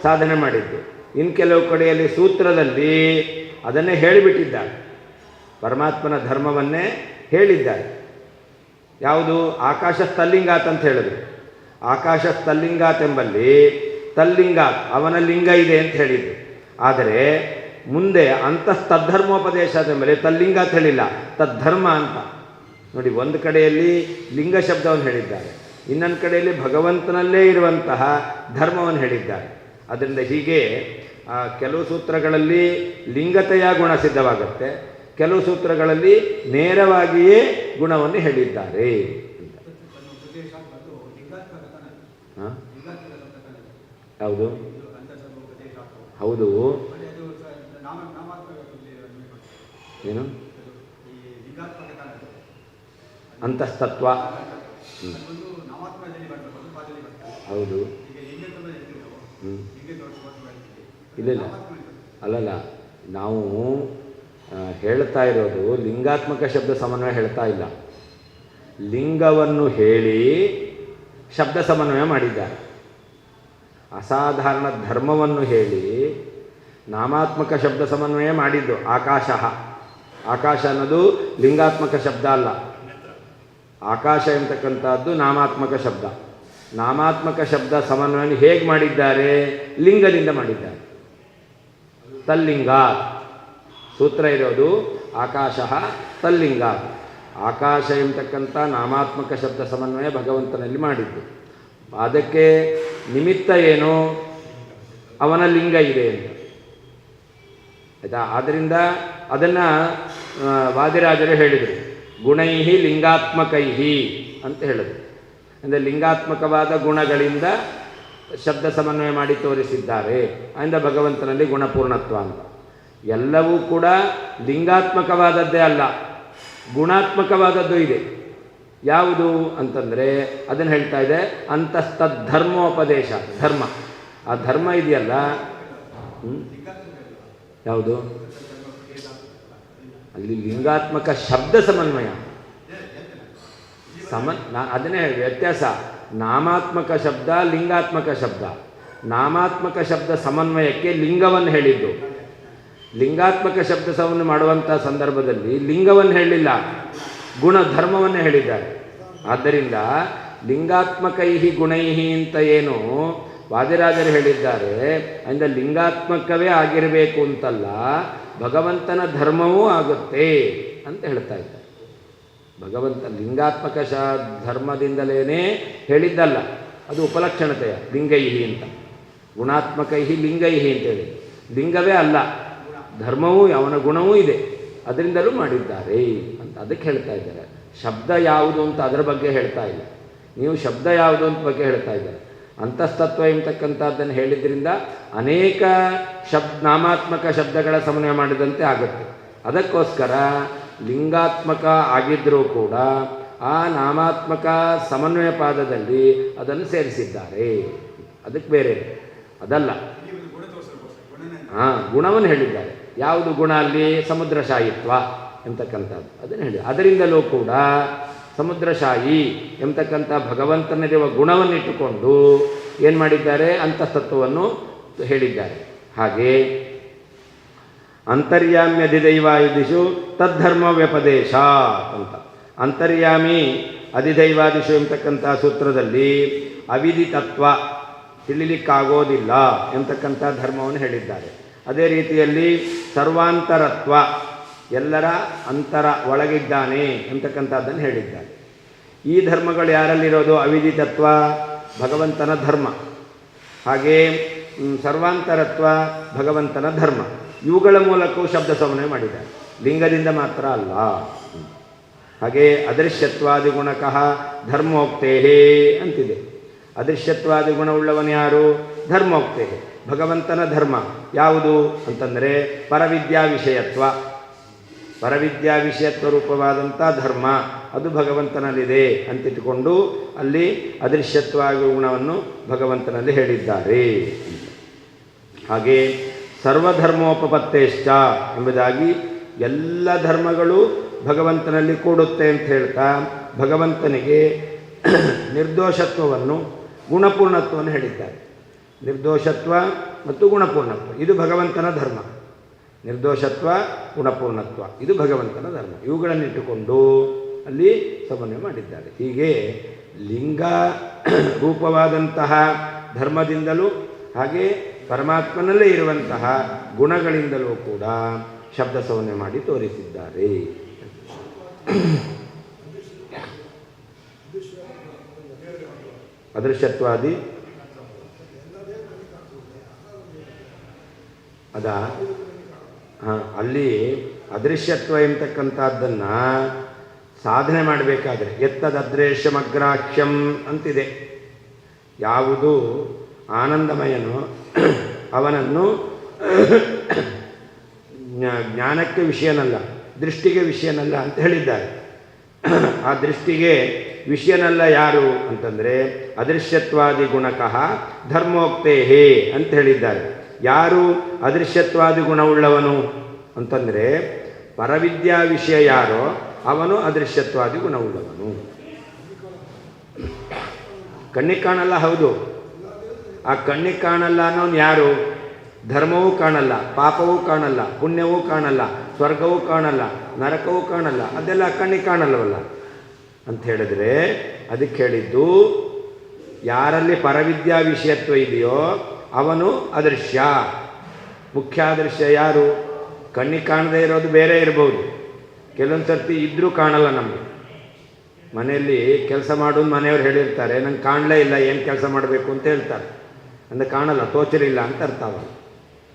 ಸಾಧನೆ ಮಾಡಿದ್ದು, ಇನ್ನು ಕೆಲವು ಕಡೆಯಲ್ಲಿ ಸೂತ್ರದಲ್ಲಿ ಅದನ್ನೇ ಹೇಳಿಬಿಟ್ಟಿದ್ದಾರೆ. ಪರಮಾತ್ಮನ ಧರ್ಮವನ್ನೇ ಹೇಳಿದ್ದಾರೆ. ಯಾವುದು? ಆಕಾಶ ತಲ್ಲಿಂಗಾತ್ ಅಂತ ಹೇಳಿದ್ರು. ಆಕಾಶ ತಲ್ಲಿಂಗಾತ್ ಎಂಬಲ್ಲಿ ತಲ್ಲಿಂಗಾತ್ ಅವನ ಲಿಂಗ ಇದೆ ಅಂತ ಹೇಳಿದ್ರು. ಆದರೆ ಮುಂದೆ ಅಂತಸ್ತದ್ಧರ್ಮೋಪದೇಶ ಎಂಬಲ್ಲಿ ತಲ್ಲಿಂಗಾತ್ ಹೇಳಿಲ್ಲ, ತದ್ಧರ್ಮ ಅಂತ. ನೋಡಿ, ಒಂದು ಕಡೆಯಲ್ಲಿ ಲಿಂಗ ಶಬ್ದವನ್ನು ಹೇಳಿದ್ದಾರೆ, ಇನ್ನೊಂದು ಕಡೆಯಲ್ಲಿ ಭಗವಂತನಲ್ಲೇ ಇರುವಂತಹ ಧರ್ಮವನ್ನು ಹೇಳಿದ್ದಾರೆ. ಅದರಿಂದ ಹೀಗೆ ಕೆಲವು ಸೂತ್ರಗಳಲ್ಲಿ ಲಿಂಗತೆಯ ಗುಣ ಸಿದ್ಧವಾಗುತ್ತೆ, ಕೆಲವು ಸೂತ್ರಗಳಲ್ಲಿ ನೇರವಾಗಿಯೇ ಗುಣವನ್ನು ಹೇಳಿದ್ದಾರೆ. ಹೌದು ಹೌದು. ಏನು ಅಂತಸ್ತತ್ವ? ಹೌದು. ಇಲ್ಲ ಅಲ್ಲಲ್ಲ, ನಾವು ಹೇಳ್ತಾ ಇರೋದು ಲಿಂಗಾತ್ಮಕ ಶಬ್ದ ಸಮನ್ವಯ ಹೇಳ್ತಾ ಇಲ್ಲ. ಲಿಂಗವನ್ನು ಹೇಳಿ ಶಬ್ದ ಸಮನ್ವಯ ಮಾಡಿದ್ದಾರೆ. ಅಸಾಧಾರಣ ಧರ್ಮವನ್ನು ಹೇಳಿ ನಾಮಾತ್ಮಕ ಶಬ್ದ ಸಮನ್ವಯ ಮಾಡಿದ್ದು. ಆಕಾಶ ಅನ್ನೋದು ಲಿಂಗಾತ್ಮಕ ಶಬ್ದ ಅಲ್ಲ. ಆಕಾಶ ಎಂಬತಕ್ಕಂಥದ್ದು ನಾಮಾತ್ಮಕ ಶಬ್ದ. ನಾಮಾತ್ಮಕ ಶಬ್ದ ಸಮನ್ವಯವನ್ನು ಹೇಗೆ ಮಾಡಿದ್ದಾರೆ? ಲಿಂಗದಿಂದ ಮಾಡಿದ್ದಾರೆ. ತಲ್ಲಿಂಗ ಸೂತ್ರ ಇರೋದು ಆಕಾಶ ತಲ್ಲಿಂಗ. ಆಕಾಶ ಎಂಬತಕ್ಕಂಥ ನಾಮಾತ್ಮಕ ಶಬ್ದ ಸಮನ್ವಯ ಭಗವಂತನಲ್ಲಿ ಮಾಡಿದ್ದು. ಅದಕ್ಕೆ ನಿಮಿತ್ತ ಏನು? ಅವನ ಲಿಂಗ ಇದೆ ಅಂತ. ಆಯಿತಾ? ಆದ್ದರಿಂದ ಅದನ್ನು ವಾದಿರಾಜರು ಹೇಳಿದರು, ಗುಣೈಹಿ ಲಿಂಗಾತ್ಮಕೈಹಿ ಅಂತ ಹೇಳಿದರು. ಅಂದರೆ ಲಿಂಗಾತ್ಮಕವಾದ ಗುಣಗಳಿಂದ ಶಬ್ದ ಸಮನ್ವಯ ಮಾಡಿ ತೋರಿಸಿದ್ದಾರೆ. ಆದ್ದರಿಂದ ಭಗವಂತನಲ್ಲಿ ಗುಣಪೂರ್ಣತ್ವ ಅಂತ. ಎಲ್ಲವೂ ಕೂಡ ಲಿಂಗಾತ್ಮಕವಾದದ್ದೇ ಅಲ್ಲ, ಗುಣಾತ್ಮಕವಾದದ್ದು ಇದೆ. ಯಾವುದು ಅಂತಂದರೆ ಅದನ್ನು ಹೇಳ್ತಾ ಇದೆ ಅಂತಸ್ತದ್ಧರ್ಮೋಪದೇಶ. ಧರ್ಮ, ಆ ಧರ್ಮ ಇದೆಯಲ್ಲ, ಯಾವುದು? ಅಲ್ಲಿ ಲಿಂಗಾತ್ಮಕ ಶಬ್ದ ಸಮನ್ವಯ ಅದನ್ನೇ ವ್ಯತ್ಯಾಸ. ನಾಮಾತ್ಮಕ ಶಬ್ದ, ಲಿಂಗಾತ್ಮಕ ಶಬ್ದ. ನಾಮಾತ್ಮಕ ಶಬ್ದ ಸಮನ್ವಯಕ್ಕೆ ಲಿಂಗವನ್ನು ಹೇಳಿದ್ದು. ಲಿಂಗಾತ್ಮಕ ಶಬ್ದ ಸಮನ್ವಯ ಮಾಡುವಂಥ ಸಂದರ್ಭದಲ್ಲಿ ಲಿಂಗವನ್ನು ಹೇಳಿಲ್ಲ, ಗುಣ ಧರ್ಮವನ್ನು ಹೇಳಿದ್ದಾರೆ. ಆದ್ದರಿಂದ ಲಿಂಗಾತ್ಮಕೈಹಿ ಗುಣೈಹಿ ಅಂತ ಏನು ವಾದಿರಾಜರು ಹೇಳಿದ್ದಾರೆ, ಅಂದರೆ ಲಿಂಗಾತ್ಮಕವೇ ಆಗಿರಬೇಕು ಅಂತಲ್ಲ, ಭಗವಂತನ ಧರ್ಮವೂ ಆಗುತ್ತೆ ಅಂತ ಹೇಳ್ತಾ ಇದ್ದಾರೆ. ಭಗವಂತ ಲಿಂಗಾತ್ಮಕ ಧರ್ಮದಿಂದಲೇ ಹೇಳಿದ್ದಲ್ಲ, ಅದು ಉಪಲಕ್ಷಣತೆಯ ಲಿಂಗೈಹಿ ಅಂತ. ಗುಣಾತ್ಮಕೈಹಿ ಲಿಂಗೈಹಿ ಅಂತೇಳಿ ಲಿಂಗವೇ ಅಲ್ಲ, ಧರ್ಮವೂ ಅವನ ಗುಣವೂ ಇದೆ, ಅದರಿಂದಲೂ ಮಾಡಿದ್ದಾರೆ ಅಂತ ಅದಕ್ಕೆ ಹೇಳ್ತಾ ಇದ್ದಾರೆ. ಶಬ್ದ ಯಾವುದು ಅಂತ ಅದರ ಬಗ್ಗೆ ಹೇಳ್ತಾ ಇಲ್ಲ, ನೀವು ಶಬ್ದ ಯಾವುದು ಅಂತ ಬಗ್ಗೆ ಹೇಳ್ತಾ ಇದ್ದಾರೆ. ಅಂತಸ್ತತ್ವ ಎಂಬತಕ್ಕಂಥದ್ದನ್ನು ಹೇಳಿದ್ರಿಂದ ಅನೇಕ ನಾಮಾತ್ಮಕ ಶಬ್ದಗಳ ಸಮನ್ವಯ ಮಾಡಿದಂತೆ ಆಗುತ್ತೆ. ಅದಕ್ಕೋಸ್ಕರ ಲಿಂಗಾತ್ಮಕ ಆಗಿದ್ದರೂ ಕೂಡ ಆ ನಾಮಾತ್ಮಕ ಸಮನ್ವಯ ಪಾದದಲ್ಲಿ ಅದನ್ನು ಸೇರಿಸಿದ್ದಾರೆ. ಅದಕ್ಕೆ ಬೇರೆ ಅದಲ್ಲ. ಗುಣವನ್ನು ಹೇಳಿದ್ದಾರೆ. ಯಾವುದು ಗುಣ ಅಲ್ಲಿ? ಸಮುದ್ರಶಾಯಿತ್ವ ಎಂಬತಕ್ಕಂಥದ್ದು ಅದನ್ನು ಹೇಳಿ. ಅದರಿಂದಲೂ ಕೂಡ ಸಮುದ್ರಶಾಯಿ ಎಂಬತಕ್ಕಂಥ ಭಗವಂತನಿರುವ ಗುಣವನ್ನಿಟ್ಟುಕೊಂಡು ಏನು ಮಾಡಿದ್ದಾರೆ? ಅಂತಸ್ತತ್ವವನ್ನು ಹೇಳಿದ್ದಾರೆ. ಹಾಗೆ ಅಂತರ್ಯಾಮ್ಯಧಿದೈವಾದಿಷು ತದ್ಧರ್ಮ ವ್ಯಪದೇಶ ಅಂತ. ಅಂತರ್ಯಾಮಿ ಅಧಿದೈವಾದಿಷು ಎಂಬತಕ್ಕಂಥ ಸೂತ್ರದಲ್ಲಿ ಅವಿದಿತತ್ವ, ತಿಳಿಲಿಕ್ಕಾಗೋದಿಲ್ಲ ಎಂಬತಕ್ಕಂಥ ಧರ್ಮವನ್ನು ಹೇಳಿದ್ದಾರೆ. ಅದೇ ರೀತಿಯಲ್ಲಿ ಸರ್ವಾಂತರತ್ವ, ಎಲ್ಲರ ಅಂತರ ಒಳಗಿದ್ದಾನೆ ಎಂಬತಕ್ಕಂಥದ್ದನ್ನು ಹೇಳಿದ್ದಾರೆ. ಈ ಧರ್ಮಗಳು ಯಾರಲ್ಲಿರೋದು? ಅವಿದಿತತ್ವ ಭಗವಂತನ ಧರ್ಮ, ಹಾಗೇ ಸರ್ವಾಂತರತ್ವ ಭಗವಂತನ ಧರ್ಮ. ಇವುಗಳ ಮೂಲಕವೂ ಶಬ್ದ ಸಮನ್ವಯ ಮಾಡಿದ್ದಾರೆ, ಲಿಂಗದಿಂದ ಮಾತ್ರ ಅಲ್ಲ. ಹಾಗೆ ಅದೃಶ್ಯತ್ವಾದಿ ಗುಣಕಃ ಧರ್ಮೋಕ್ತೇಹೇ ಅಂತಿದೆ. ಅದೃಶ್ಯತ್ವಾದಿ ಗುಣವುಳ್ಳವನು ಯಾರು? ಧರ್ಮೋಕ್ತೇ, ಭಗವಂತನ ಧರ್ಮ. ಯಾವುದು ಅಂತಂದರೆ ಪರವಿದ್ಯಾ ವಿಷಯತ್ವ. ಪರವಿದ್ಯಾ ವಿಷಯತ್ವ ರೂಪವಾದಂಥ ಧರ್ಮ ಅದು ಭಗವಂತನಲ್ಲಿದೆ ಅಂತಿಟ್ಟುಕೊಂಡು ಅಲ್ಲಿ ಅದೃಶ್ಯತ್ವಾದಿ ಗುಣವನ್ನು ಭಗವಂತನಲ್ಲಿ ಹೇಳಿದ್ದಾರೆ. ಹಾಗೆ ಸರ್ವಧರ್ಮೋಪಪತ್ತೇಶ್ಚ ಎಂಬುದಾಗಿ ಎಲ್ಲ ಧರ್ಮಗಳು ಭಗವಂತನಲ್ಲಿ ಕೂಡುತ್ತೆ ಅಂತ ಹೇಳ್ತಾ ಭಗವಂತನಿಗೆ ನಿರ್ದೋಷತ್ವವನ್ನು ಗುಣಪೂರ್ಣತ್ವವನ್ನು ಹೇಳಿದ್ದಾರೆ. ನಿರ್ದೋಷತ್ವ ಮತ್ತು ಗುಣಪೂರ್ಣತ್ವ ಇದು ಭಗವಂತನ ಧರ್ಮ. ನಿರ್ದೋಷತ್ವ, ಗುಣಪೂರ್ಣತ್ವ ಇದು ಭಗವಂತನ ಧರ್ಮ. ಇವುಗಳನ್ನಿಟ್ಟುಕೊಂಡು ಅಲ್ಲಿ ಸಮನ್ವಯ ಮಾಡಿದ್ದಾರೆ. ಹೀಗೆ ಲಿಂಗ ರೂಪವಾದಂತಹ ಧರ್ಮದಿಂದಲೂ ಹಾಗೆ ಪರಮಾತ್ಮನಲ್ಲೇ ಇರುವಂತಹ ಗುಣಗಳಿಂದಲೂ ಕೂಡ ಶಬ್ದ ಸಮನ್ವಯ ಮಾಡಿ ತೋರಿಸಿದ್ದಾರೆ. ಅದೃಶ್ಯತ್ವಾದಿ ಅಲ್ಲಿ ಅದೃಶ್ಯತ್ವ ಎಂಬತಕ್ಕಂಥದ್ದನ್ನು ಸಾಧನೆ ಮಾಡಬೇಕಾದ್ರೆ ಎತ್ತದದೃಶ್ಯಮಗ್ರಾಹ್ಯಂ ಅಂತಿದೆ. ಯಾವುದು ಆನಂದಮಯನೋ ಅವನನ್ನು ಜ್ಞಾನಕ್ಕೆ ವಿಷಯನಲ್ಲ, ದೃಷ್ಟಿಗೆ ವಿಷಯನಲ್ಲ ಅಂತ ಹೇಳಿದ್ದಾರೆ. ಆ ದೃಷ್ಟಿಗೆ ವಿಷಯನಲ್ಲ ಯಾರು ಅಂತಂದರೆ ಅದೃಶ್ಯತ್ವಾದಿ ಗುಣಕಃ ಧರ್ಮೋಕ್ತೇಹೇ ಅಂತ ಹೇಳಿದ್ದಾರೆ. ಯಾರು ಅದೃಶ್ಯತ್ವಾದಿ ಗುಣವುಳ್ಳವನು ಅಂತಂದರೆ ಪರವಿದ್ಯಾ ವಿಷಯ ಯಾರೋ ಅವನು ಅದೃಶ್ಯತ್ವಾದಿ ಗುಣವುಳ್ಳವನು. ಕಣ್ಣಿಗೆ ಕಾಣಲ್ಲ, ಹೌದು. ಆ ಕಣ್ಣಿಗೆ ಕಾಣಲ್ಲ ಅನ್ನೋನು ಯಾರು? ಧರ್ಮವೂ ಕಾಣಲ್ಲ, ಪಾಪವೂ ಕಾಣಲ್ಲ, ಪುಣ್ಯವೂ ಕಾಣಲ್ಲ, ಸ್ವರ್ಗವೂ ಕಾಣಲ್ಲ, ನರಕವೂ ಕಾಣಲ್ಲ, ಅದೆಲ್ಲ ಕಣ್ಣಿಗೆ ಕಾಣಲ್ಲವಲ್ಲ ಅಂತ ಹೇಳಿದ್ರೆ ಅದಕ್ಕೆ ಹೇಳಿದ್ದು ಯಾರಲ್ಲಿ ಪರವಿದ್ಯಾ ವಿಷಯತ್ವ ಇದೆಯೋ ಅವನು ಅದೃಶ್ಯ. ಮುಖ್ಯ ಅದೃಶ್ಯ ಯಾರು? ಕಣ್ಣಿಗೆ ಕಾಣದೇ ಇರೋದು ಬೇರೆ ಇರ್ಬೋದು, ಕೆಲವೊಂದು ಸರ್ತಿ ಇದ್ದರೂ ಕಾಣಲ್ಲ. ನಮಗೆ ಮನೆಯಲ್ಲಿ ಕೆಲಸ ಮಾಡೋದು ಮನೆಯವ್ರು ಹೇಳಿರ್ತಾರೆ, ನಂಗೆ ಕಾಣಲೇ ಇಲ್ಲ, ಏನು ಕೆಲಸ ಮಾಡಬೇಕು ಅಂತ ಹೇಳ್ತಾರೆ. ಅಂದರೆ ಕಾಣಲ್ಲ, ತೋಚರಿಲ್ಲ ಅಂತ ಅರ್ಥ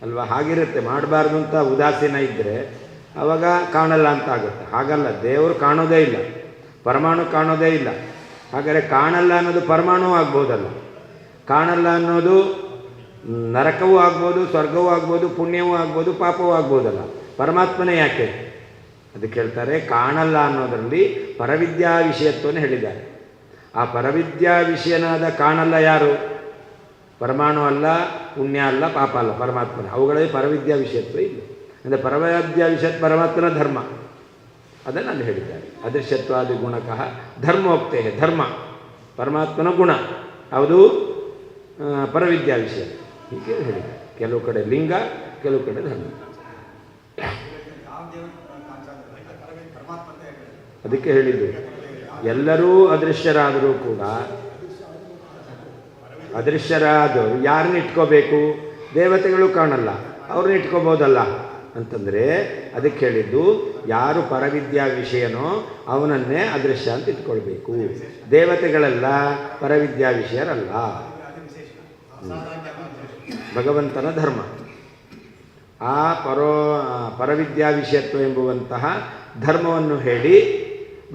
ಅಲ್ವಾ? ಹಾಗಿರುತ್ತೆ. ಮಾಡಬಾರ್ದು ಅಂತ ಉದಾಸೀನ ಇದ್ದರೆ ಆವಾಗ ಕಾಣಲ್ಲ ಅಂತ ಆಗುತ್ತೆ. ಹಾಗಲ್ಲ, ದೇವರು ಕಾಣೋದೇ ಇಲ್ಲ, ಪರಮಾಣು ಕಾಣೋದೇ ಇಲ್ಲ. ಹಾಗಾದರೆ ಕಾಣಲ್ಲ ಅನ್ನೋದು ಪರಮಾಣು ಆಗ್ಬೋದಲ್ಲ, ಕಾಣಲ್ಲ ಅನ್ನೋದು ನರಕವೂ ಆಗ್ಬೋದು, ಸ್ವರ್ಗವೂ ಆಗ್ಬೋದು, ಪುಣ್ಯವೂ ಆಗ್ಬೋದು, ಪಾಪವೂ ಆಗ್ಬೋದಲ್ಲ. ಪರಮಾತ್ಮನೇ ಯಾಕೆ? ಅದಕ್ಕೆ ಹೇಳ್ತಾರೆ ಕಾಣಲ್ಲ ಅನ್ನೋದರಲ್ಲಿ ಪರವಿದ್ಯಾ ವಿಷಯತ್ವವನ್ನು ಹೇಳಿದ್ದಾರೆ. ಆ ಪರವಿದ್ಯಾ ವಿಷಯನಾದ ಕಾಣಲ್ಲ ಯಾರು? ಪರಮಾಣು ಅಲ್ಲ, ಪುಣ್ಯ ಅಲ್ಲ, ಪಾಪ ಅಲ್ಲ, ಪರಮಾತ್ಮನ. ಅವುಗಳಲ್ಲಿ ಪರವಿದ್ಯಾ ವಿಷಯತ್ವ ಇಲ್ಲ. ಅಂದರೆ ಪರವಿದ್ಯಾ ವಿಷಯ ಪರಮಾತ್ಮನ ಧರ್ಮ, ಅದನ್ನು ಅಲ್ಲಿ ಹೇಳಿದ್ದಾರೆ. ಅದೃಶ್ಯತ್ವಾದಿ ಗುಣಕಃ ಧರ್ಮೋಕ್ತೇ. ಧರ್ಮ ಪರಮಾತ್ಮನ ಗುಣ, ಯಾವುದು? ಪರವಿದ್ಯಾ ವಿಷಯ. ಹೀಗೆ ಹೇಳಿದ್ದಾರೆ. ಕೆಲವು ಕಡೆ ಲಿಂಗ, ಕೆಲವು ಕಡೆ ಧರ್ಮ. ಅದಕ್ಕೆ ಹೇಳಿದ್ದು ಎಲ್ಲರೂ ಅದೃಶ್ಯರಾದರೂ ಕೂಡ ಅದೃಶ್ಯರಾದವರು ಯಾರನ್ನ ಇಟ್ಕೋಬೇಕು? ದೇವತೆಗಳು ಕಾಣಲ್ಲ, ಅವ್ರನ್ನ ಇಟ್ಕೋಬೋದಲ್ಲ ಅಂತಂದರೆ ಅದಕ್ಕೆ ಹೇಳಿದ್ದು ಯಾರು ಪರವಿದ್ಯಾ ವಿಷಯನೋ ಅವನನ್ನೇ ಅದೃಶ್ಯ ಅಂತ ಇಟ್ಕೊಳ್ಬೇಕು. ದೇವತೆಗಳೆಲ್ಲ ಪರವಿದ್ಯಾ ವಿಷಯರಲ್ಲ. ಭಗವಂತನ ಧರ್ಮ ಆ ಪರವಿದ್ಯಾ ವಿಷಯತ್ವ ಎಂಬುವಂತಹ ಧರ್ಮವನ್ನು ಹೇಳಿ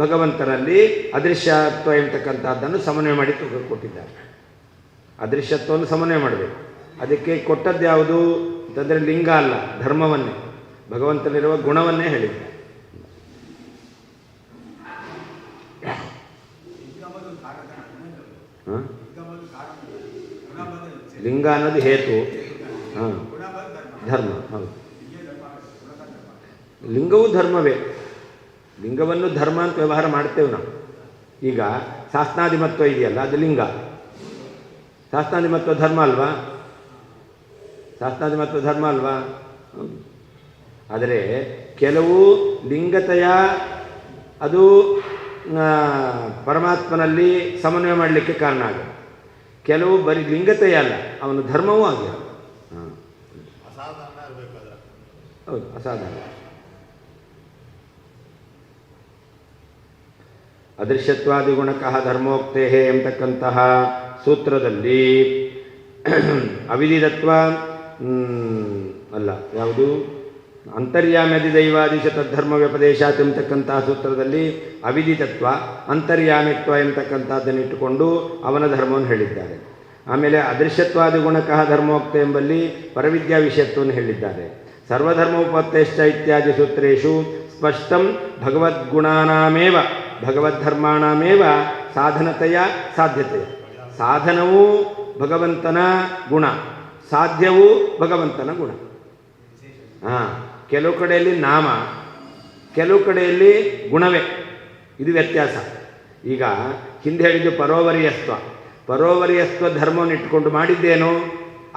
ಭಗವಂತನಲ್ಲಿ ಅದೃಶ್ಯತ್ವ ಎಂಬತಕ್ಕಂಥದ್ದನ್ನು ಸಮನ್ವಯ ಮಾಡಿ ಕೊಟ್ಟಿದ್ದಾರೆ. ಅದೃಶ್ಯತ್ವವನ್ನು ಸಮನ್ವಯ ಮಾಡಬೇಕು. ಅದಕ್ಕೆ ಕೊಟ್ಟದ್ದು ಯಾವುದು ಅಂತಂದರೆ ಲಿಂಗ ಅಲ್ಲ, ಧರ್ಮವನ್ನೇ, ಭಗವಂತನಿರುವ ಗುಣವನ್ನೇ ಹೇಳಿದ್ದಾರೆ. ಲಿಂಗ ಅನ್ನೋದು ಹೇತು, ಧರ್ಮ. ಹೌದು, ಲಿಂಗವೂ ಧರ್ಮವೇ. ಲಿಂಗವನ್ನು ಧರ್ಮ ಅಂತ ವ್ಯವಹಾರ ಮಾಡ್ತೇವೆ ನಾವು. ಈಗ ಶಾಸ್ತ್ರಾಧಿಮತ್ವ ಇದೆಯಲ್ಲ, ಅದು ಲಿಂಗ. ಶಾಸ್ತ್ರಾಧಿಮತ್ವ ಧರ್ಮ ಅಲ್ವಾ? ಶಾಸ್ತ್ರಾಧಿಮತ್ವ ಧರ್ಮ ಅಲ್ವಾ? ಆದರೆ ಕೆಲವು ಲಿಂಗತೆಯ ಅದು ಪರಮಾತ್ಮನಲ್ಲಿ ಸಮನ್ವಯ ಮಾಡಲಿಕ್ಕೆ ಕಾರಣ ಆಗುತ್ತೆ. ಕೆಲವು ಬರೀ ಲಿಂಗತೆಯ ಅಲ್ಲ, ಅವನು ಧರ್ಮವೂ ಆಗಿದೆ. ಹೌದು, ಅಸಾಧಾರಣ. ಅದೃಶ್ಯತ್ವಾದಿ ಗುಣಕಃ ಧರ್ಮೋಕ್ತೇ ಎಂಬತಕ್ಕಂತಹ ಸೂತ್ರದಲ್ಲಿ ಅವಿದಿತತ್ವ ಅಲ್ಲ, ಯಾವುದು? ಅಂತರ್ಯಾಮ್ಯದಿ ದೈವಾದಿಶ ತದ್ಧರ್ಮ ವ್ಯಪದೇಶಾತ್ ಎಂಬತಕ್ಕಂತಹ ಸೂತ್ರದಲ್ಲಿ ಅವಿದಿತತ್ವ, ಅಂತರ್ಯಾಮಿತ್ವ ಎಂಬತಕ್ಕಂಥದ್ದನ್ನು ಇಟ್ಟುಕೊಂಡು ಅವನ ಧರ್ಮವನ್ನು ಹೇಳಿದ್ದಾರೆ. ಆಮೇಲೆ ಅದೃಶ್ಯತ್ವಾದಿ ಗುಣಕಃ ಧರ್ಮೋಕ್ತ ಎಂಬಲ್ಲಿ ಪರವಿದ್ಯಾ ವಿಷಯತ್ವವನ್ನು ಹೇಳಿದ್ದಾರೆ. ಸರ್ವಧರ್ಮೋಪತ್ತೇಶ್ಚ ಇತ್ಯಾದಿ ಸೂತ್ರೇಷು ಸ್ಪಷ್ಟಂ ಭಗವದ್ಗುಣಾನಾಮೇವ ಭಗವದ್ಧರ್ಮಾಣಾಮೇವ ಸಾಧನತೆಯ ಸಾಧ್ಯತೆಯ. ಸಾಧನವೂ ಭಗವಂತನ ಗುಣ, ಸಾಧ್ಯವೂ ಭಗವಂತನ ಗುಣ. ಕೆಲವು ಕಡೆಯಲ್ಲಿ ನಾಮ, ಕೆಲವು ಕಡೆಯಲ್ಲಿ ಗುಣವೇ. ಇದು ವ್ಯತ್ಯಾಸ. ಈಗ ಹಿಂದೆ ಹೇಳಿದ್ದು ಪರೋವರಿಯಸ್ತ್ವ. ಪರೋವರಿಯಸ್ತ್ವ ಧರ್ಮವನ್ನು ಇಟ್ಟುಕೊಂಡು ಮಾಡಿದ್ದೇನು?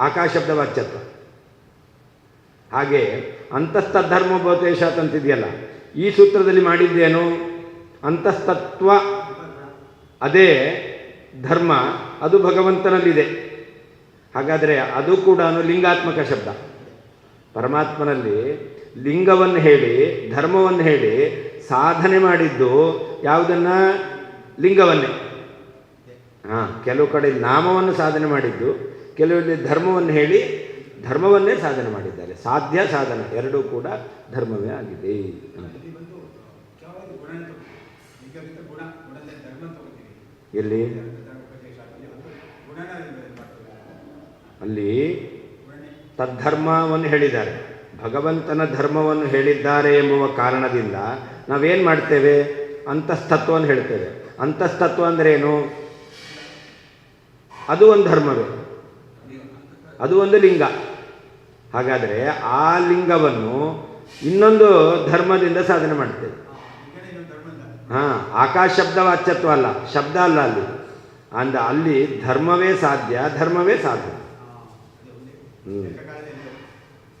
ಆಕಾಶಬ್ದ ವಾಚ್ಯತ್ವ. ಹಾಗೆ ಅಂತಸ್ತಧರ್ಮೋಪದೇಶಾತ್ ಅಂತಿದೆಯಲ್ಲ, ಈ ಸೂತ್ರದಲ್ಲಿ ಮಾಡಿದ್ದೇನು? ಅಂತಸ್ತತ್ವ, ಅದೇ ಧರ್ಮ, ಅದು ಭಗವಂತನಲ್ಲಿದೆ. ಹಾಗಾದರೆ ಅದು ಕೂಡ ಲಿಂಗಾತ್ಮಕ ಶಬ್ದ. ಪರಮಾತ್ಮನಲ್ಲಿ ಲಿಂಗವನ್ನು ಹೇಳಿ ಧರ್ಮವನ್ನು ಹೇಳಿ ಸಾಧನೆ ಮಾಡಿದ್ದು ಯಾವುದನ್ನು? ಲಿಂಗವನ್ನೇ. ಕೆಲವು ಕಡೆ ನಾಮವನ್ನು ಸಾಧನೆ ಮಾಡಿದ್ದು, ಕೆಲವರಲ್ಲಿ ಧರ್ಮವನ್ನು ಹೇಳಿ ಧರ್ಮವನ್ನೇ ಸಾಧನೆ ಮಾಡಿದ್ದಾರೆ. ಸಾಧ್ಯ ಸಾಧನ ಎರಡೂ ಕೂಡ ಧರ್ಮವೇ ಆಗಿದೆ. ಎಲ್ಲಿ? ಅಲ್ಲಿ ತದ್ಧರ್ಮವನ್ನು ಹೇಳಿದ್ದಾರೆ, ಭಗವಂತನ ಧರ್ಮವನ್ನು ಹೇಳಿದ್ದಾರೆ ಎಂಬುವ ಕಾರಣದಿಂದ ನಾವೇನು ಮಾಡ್ತೇವೆ? ಅಂತಸ್ತತ್ವವನ್ನು ಹೇಳ್ತೇವೆ. ಅಂತಸ್ತತ್ವ ಅಂದ್ರೇನು? ಅದು ಒಂದು ಧರ್ಮವೇ, ಅದು ಒಂದು ಲಿಂಗ. ಹಾಗಾದರೆ ಆ ಲಿಂಗವನ್ನು ಇನ್ನೊಂದು ಧರ್ಮದಿಂದ ಸಾಧನೆ ಮಾಡ್ತೇವೆ. ಆಕಾಶ ಶಬ್ದ ವಾಚ್ಯತ್ವ ಅಲ್ಲ, ಶಬ್ದ ಅಲ್ಲ ಅಲ್ಲಿ. ಅಲ್ಲಿ ಧರ್ಮವೇ ಸಾಧ್ಯ, ಧರ್ಮವೇ ಸಾಧನ.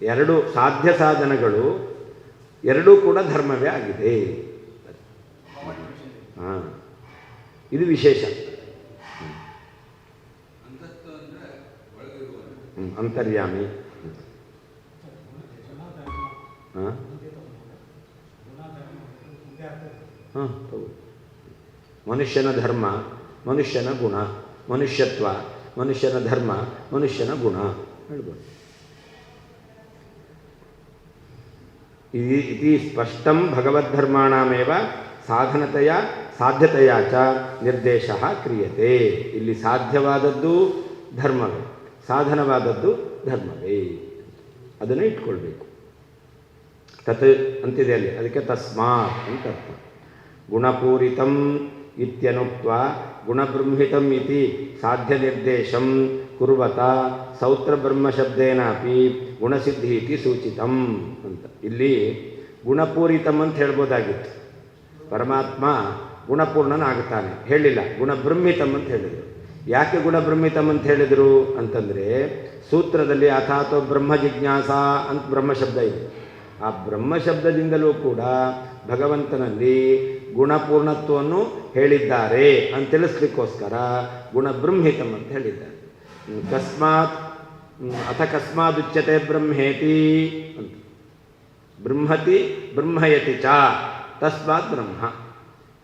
ಎರಡು ಸಾಧ್ಯ ಸಾಧನಗಳು ಎರಡೂ ಕೂಡ ಧರ್ಮವೇ ಆಗಿದೆ. ಇದು ವಿಶೇಷ. ಅಂತರ್ಯಾಮಿ. ಹಾಂ ಹಾಂ ಮನುಷ್ಯನ ಧರ್ಮ, ಮನುಷ್ಯನ ಗುಣ, ಮನುಷ್ಯತ್ವ, ಮನುಷ್ಯನ ಧರ್ಮ, ಮನುಷ್ಯನ ಗುಣ ಹೇಳ್ಬೋದು. ಇತಿ ಸ್ಪಷ್ಟಂ ಭಗವದ್ಧರ್ಮಾಣಮೇವ ಸಾಧನತೆಯ ಸಾಧ್ಯತೆಯ ಚ ನಿರ್ದೇಶ ಕ್ರಿಯತೆ. ಇಲ್ಲಿ ಸಾಧ್ಯವಾದದ್ದು ಧರ್ಮವೇ, ಸಾಧನವಾದದ್ದು ಧರ್ಮವೇ, ಅದನ್ನು ಇಟ್ಕೊಳ್ಬೇಕು. ತತ್ ಅಂತಿದೆ ಅಲ್ಲಿ, ಅದಕ್ಕೆ ತಸ್ಮಾತ್ ಅಂತ ಅರ್ಥ. ಗುಣಪೂರಿತಂ ಇತ್ಯನುಕ್ತ ಗುಣಬೃಂಹಿತಂ ಇತಿ ಸಾಧ್ಯ ನಿರ್ದೇಶಂ ಕುರ್ವತ ಸೌತ್ರ ಬ್ರಹ್ಮಶಬ್ದೇನಾಪಿ ಗುಣಸಿದ್ಧಿ ಇತಿ ಸೂಚಿತಂ ಅಂತ. ಇಲ್ಲಿ ಗುಣಪೂರಿತಂ ಅಂತ ಹೇಳ್ಬೋದಾಗಿತ್ತು. ಪರಮಾತ್ಮ ಗುಣಪೂರ್ಣನಾಗುತ್ತಾನೆ ಹೇಳಿಲ್ಲ, ಗುಣಬ್ರಹ್ಮಿತಂ ಅಂತ ಹೇಳಿದರು. ಯಾಕೆ ಗುಣಬ್ರಹ್ಮಿತಂ ಅಂತ ಹೇಳಿದರು ಅಂತಂದರೆ, ಸೂತ್ರದಲ್ಲಿ ಅಥಾತೋ ಬ್ರಹ್ಮ ಜಿಜ್ಞಾಸ ಅಂತ ಬ್ರಹ್ಮಶಬ್ದ ಇದೆ. ಆ ಬ್ರಹ್ಮಶಬ್ದದಿಂದಲೂ ಕೂಡ ಭಗವಂತನಲ್ಲಿ ಗುಣಪೂರ್ಣತ್ವವನ್ನು ಹೇಳಿದ್ದಾರೆ ಅಂತ ತಿಳಿಸ್ಲಿಕ್ಕೋಸ್ಕರ ಗುಣಬ್ರಹ್ಮಿತಂ ಅಂತ ಹೇಳಿದ್ದಾರೆ. ಕಸ್ಮಾತ್ ಅಥ ಕಸ್ಮಾದುಚ್ಯತೆ ಬ್ರಹ್ಮೇತಿ ಅಂತ. ಬ್ರಹ್ಮತಿ ಬ್ರಹ್ಮಯತಿ ಚ ತಸ್ಮಾತ್ ಬ್ರಹ್ಮ.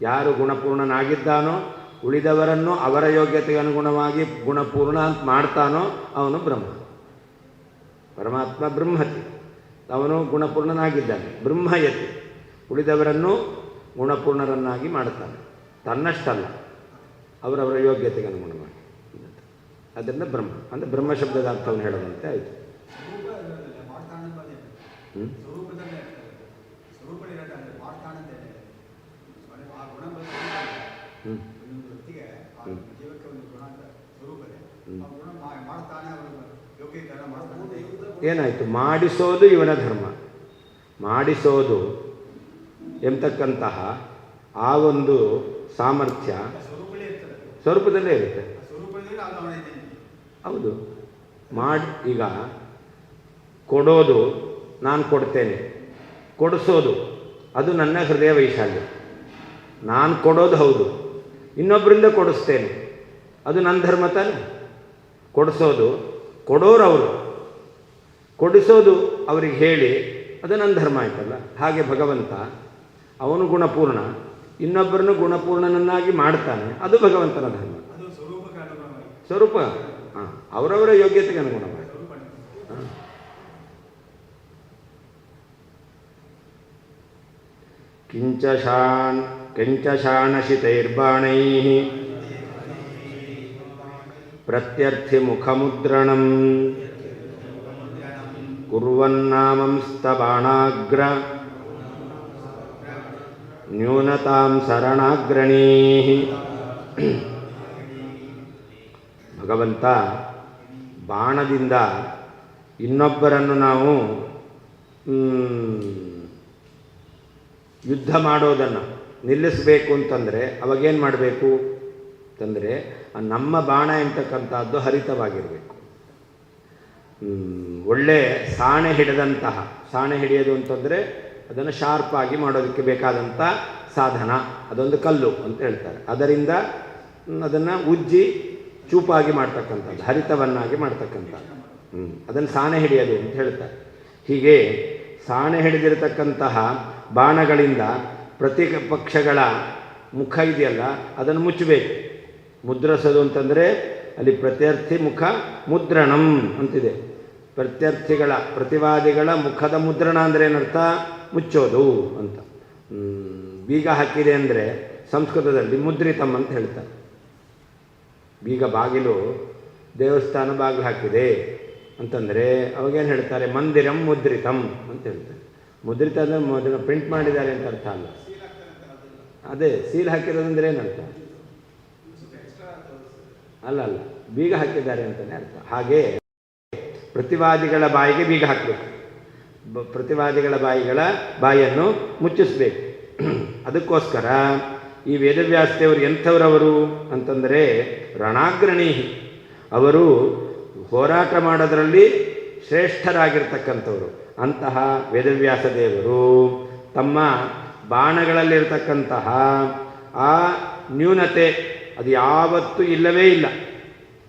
ಯಾರು ಗುಣಪೂರ್ಣನಾಗಿದ್ದಾನೋ, ಉಳಿದವರನ್ನು ಅವರ ಯೋಗ್ಯತೆಗೆ ಅನುಗುಣವಾಗಿ ಗುಣಪೂರ್ಣ ಅಂತ ಮಾಡ್ತಾನೋ ಅವನು ಬ್ರಹ್ಮ. ಪರಮಾತ್ಮ ಬ್ರಹ್ಮತಿ, ಅವನು ಗುಣಪೂರ್ಣನಾಗಿದ್ದಾನೆ. ಬ್ರಹ್ಮಯತಿ, ಉಳಿದವರನ್ನು ಗುಣಪೂರ್ಣರನ್ನಾಗಿ ಮಾಡ್ತಾನೆ, ತನ್ನಷ್ಟಲ್ಲ, ಅವರವರ ಯೋಗ್ಯತೆಗೆ ಅನುಗುಣವಾಗಿ. ಅದರಿಂದ ಬ್ರಹ್ಮ ಅಂದರೆ ಬ್ರಹ್ಮಶಬ್ದದ ಅರ್ಥವನ್ನು ಹೇಳೋದಂತೆ ಆಯಿತು. ಏನಾಯಿತು? ಮಾಡಿಸೋದು ಇವನ ಧರ್ಮ. ಮಾಡಿಸೋದು ಎಂಬತಕ್ಕಂತಹ ಆ ಒಂದು ಸಾಮರ್ಥ್ಯ ಸ್ವರೂಪದಲ್ಲೇ ಇರುತ್ತೆ. ಹೌದು. ಈಗ ಕೊಡೋದು ನಾನು ಕೊಡ್ತೇನೆ, ಕೊಡಿಸೋದು ಅದು ನನ್ನ ಹೃದಯ ವೈಶಾಲ್ಯ. ನಾನು ಕೊಡೋದು ಹೌದು, ಇನ್ನೊಬ್ಬರಿಂದ ಕೊಡಿಸ್ತೇನೆ, ಅದು ನನ್ನ ಧರ್ಮ ತಾನೆ. ಕೊಡಿಸೋದು ಕೊಡೋರು ಅವರು, ಕೊಡಿಸೋದು ಅವರಿಗೆ ಹೇಳಿ ಅದು ನನ್ನ ಧರ್ಮ ಆಯ್ತಲ್ಲ. ಹಾಗೆ ಭಗವಂತ ಅವನು ಗುಣಪೂರ್ಣ, ಇನ್ನೊಬ್ಬರನ್ನು ಗುಣಪೂರ್ಣನನ್ನಾಗಿ ಮಾಡ್ತಾನೆ, ಅದು ಭಗವಂತನ ಧರ್ಮ. ಸ್ವರೂಪ ಹಾಂ, ಅವರವರ ಯೋಗ್ಯತೆಗೆ ಅನುಗುಣವಾಗಿ. ಕಿಂಚಶಾಣಶಿತೈರ್ಬಾಣೈಃ ಪ್ರತ್ಯರ್ಥಿಮುಖಮುದ್ರಣಂ ಕುರ್ವನ್ನಾಮಂಸ್ತಬಾಣಾಗ್ರ ನ್ಯೂನತಾಂ ಶರಣಾಗ್ರಣೀಃ. ಭಗವಂತ ಬಾಣದಿಂದ ಇನ್ನೊಬ್ಬರನ್ನು ನಾವು ಯುದ್ಧ ಮಾಡೋದನ್ನು ನಿಲ್ಲಿಸಬೇಕು ಅಂತಂದರೆ ಅವಾಗೇನು ಮಾಡಬೇಕು ಅಂತಂದರೆ, ನಮ್ಮ ಬಾಣ ಎಂತಕ್ಕಂಥದ್ದು ಹರಿತವಾಗಿರಬೇಕು. ಒಳ್ಳೆ ಸಾಣೆ ಹಿಡಿದಂತಹ, ಸಾಣೆ ಹಿಡಿಯೋದು ಅಂತಂದರೆ ಅದನ್ನು ಶಾರ್ಪಾಗಿ ಮಾಡೋದಕ್ಕೆ ಬೇಕಾದಂಥ ಸಾಧನ, ಅದೊಂದು ಕಲ್ಲು ಅಂತ ಹೇಳ್ತಾರೆ. ಅದರಿಂದ ಅದನ್ನು ಉಜ್ಜಿ ಚೂಪಾಗಿ ಮಾಡ್ತಕ್ಕಂಥದ್ದು, ಹರಿತವನ್ನಾಗಿ ಮಾಡ್ತಕ್ಕಂಥದ್ದು, ಅದನ್ನು ಸಾಣೆ ಹಿಡಿಯೋದು ಅಂತ ಹೇಳ್ತಾರೆ. ಹೀಗೆ ಸಾಣೆ ಹಿಡಿದಿರತಕ್ಕಂತಹ ಬಾಣಗಳಿಂದ ಪ್ರತಿಪಕ್ಷಗಳ ಮುಖ ಇದೆಯಲ್ಲ ಅದನ್ನು ಮುಚ್ಚಬೇಕು. ಮುದ್ರಸೋದು ಅಂತಂದರೆ ಅಲ್ಲಿ ಪ್ರತ್ಯರ್ಥಿ ಮುಖ ಮುದ್ರಣಂ ಅಂತಿದೆ. ಪ್ರತ್ಯರ್ಥಿಗಳ, ಪ್ರತಿವಾದಿಗಳ ಮುಖದ ಮುದ್ರಣ ಅಂದರೆ ಏನರ್ಥ? ಮುಚ್ಚೋದು ಅಂತ. ಬೀಗ ಹಾಕಿದೆ ಅಂದರೆ ಸಂಸ್ಕೃತದಲ್ಲಿ ಮುದ್ರಿತಂ ಅಂತ ಹೇಳ್ತಾರೆ. ಬೀಗ ಬಾಗಿಲು, ದೇವಸ್ಥಾನ ಬಾಗಿಲು ಹಾಕಿದೆ ಅಂತಂದರೆ ಅವಾಗೇನು ಹೇಳ್ತಾರೆ? ಮಂದಿರಂ ಮುದ್ರಿತಂ ಅಂತ ಹೇಳ್ತಾರೆ. ಮುದ್ರಿತ ಅಂದರೆ ಅದನ್ನು ಪ್ರಿಂಟ್ ಮಾಡಿದ್ದಾರೆ ಅಂತ ಅರ್ಥ ಅಲ್ಲ. ಅದೇ ಸೀಲ್ ಹಾಕಿರೋದಂದ್ರೆ ಏನರ್ಥ? ಅಲ್ಲ, ಬೀಗ ಹಾಕಿದ್ದಾರೆ ಅಂತಲೇ ಅರ್ಥ. ಹಾಗೆ ಪ್ರತಿವಾದಿಗಳ ಬಾಯಿಗೆ ಬೀಗ ಹಾಕಬೇಕು, ಪ್ರತಿವಾದಿಗಳ ಬಾಯಿಯನ್ನು ಮುಚ್ಚಿಸ್ಬೇಕು. ಅದಕ್ಕೋಸ್ಕರ ಈ ವೇದವ್ಯಾಸದೇವರು ಎಂಥವರವರು ಅಂತಂದರೆ ರಣಾಗ್ರಣಿ. ಅವರು ಹೋರಾಟ ಮಾಡೋದರಲ್ಲಿ ಶ್ರೇಷ್ಠರಾಗಿರ್ತಕ್ಕಂಥವರು. ಅಂತಹ ವೇದವ್ಯಾಸ ದೇವರು ತಮ್ಮ ಬಾಣಗಳಲ್ಲಿರ್ತಕ್ಕಂತಹ ಆ ನ್ಯೂನತೆ ಅದು ಯಾವತ್ತೂ ಇಲ್ಲವೇ ಇಲ್ಲ.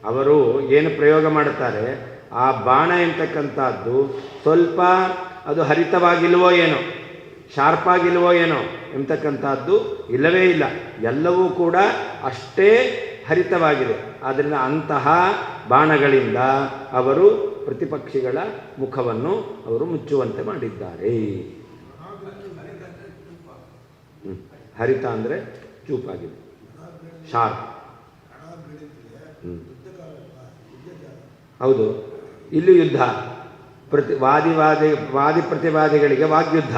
ಅವರು ಏನು ಪ್ರಯೋಗ ಮಾಡುತ್ತಾರೆ ಆ ಬಾಣ ಎಂತಕ್ಕಂಥದ್ದು ಸ್ವಲ್ಪ ಅದು ಹರಿತವಾಗಿಲ್ವೋ ಏನೋ, ಶಾರ್ಪಾಗಿಲ್ವೋ ಏನೋ ಎಂತಕ್ಕಂಥದ್ದು ಇಲ್ಲವೇ ಇಲ್ಲ, ಎಲ್ಲವೂ ಕೂಡ ಅಷ್ಟೇ ಹರಿತವಾಗಿದೆ. ಆದ್ದರಿಂದ ಅಂತಹ ಬಾಣಗಳಿಂದ ಅವರು ಪ್ರತಿಪಕ್ಷಿಗಳ ಮುಖವನ್ನು ಅವರು ಮುಚ್ಚುವಂತೆ ಮಾಡಿದ್ದಾರೆ. ಹರಿತ ಅಂದರೆ ಚೂಪಾಗಿದೆ, ಶಾರ್ಪ್. ಹೌದು, ಇಲ್ಲಿ ಯುದ್ಧ, ವಾದಿ ಪ್ರತಿವಾದಿಗಳಿಗೆ ವಾಗ್ಯುದ್ಧ,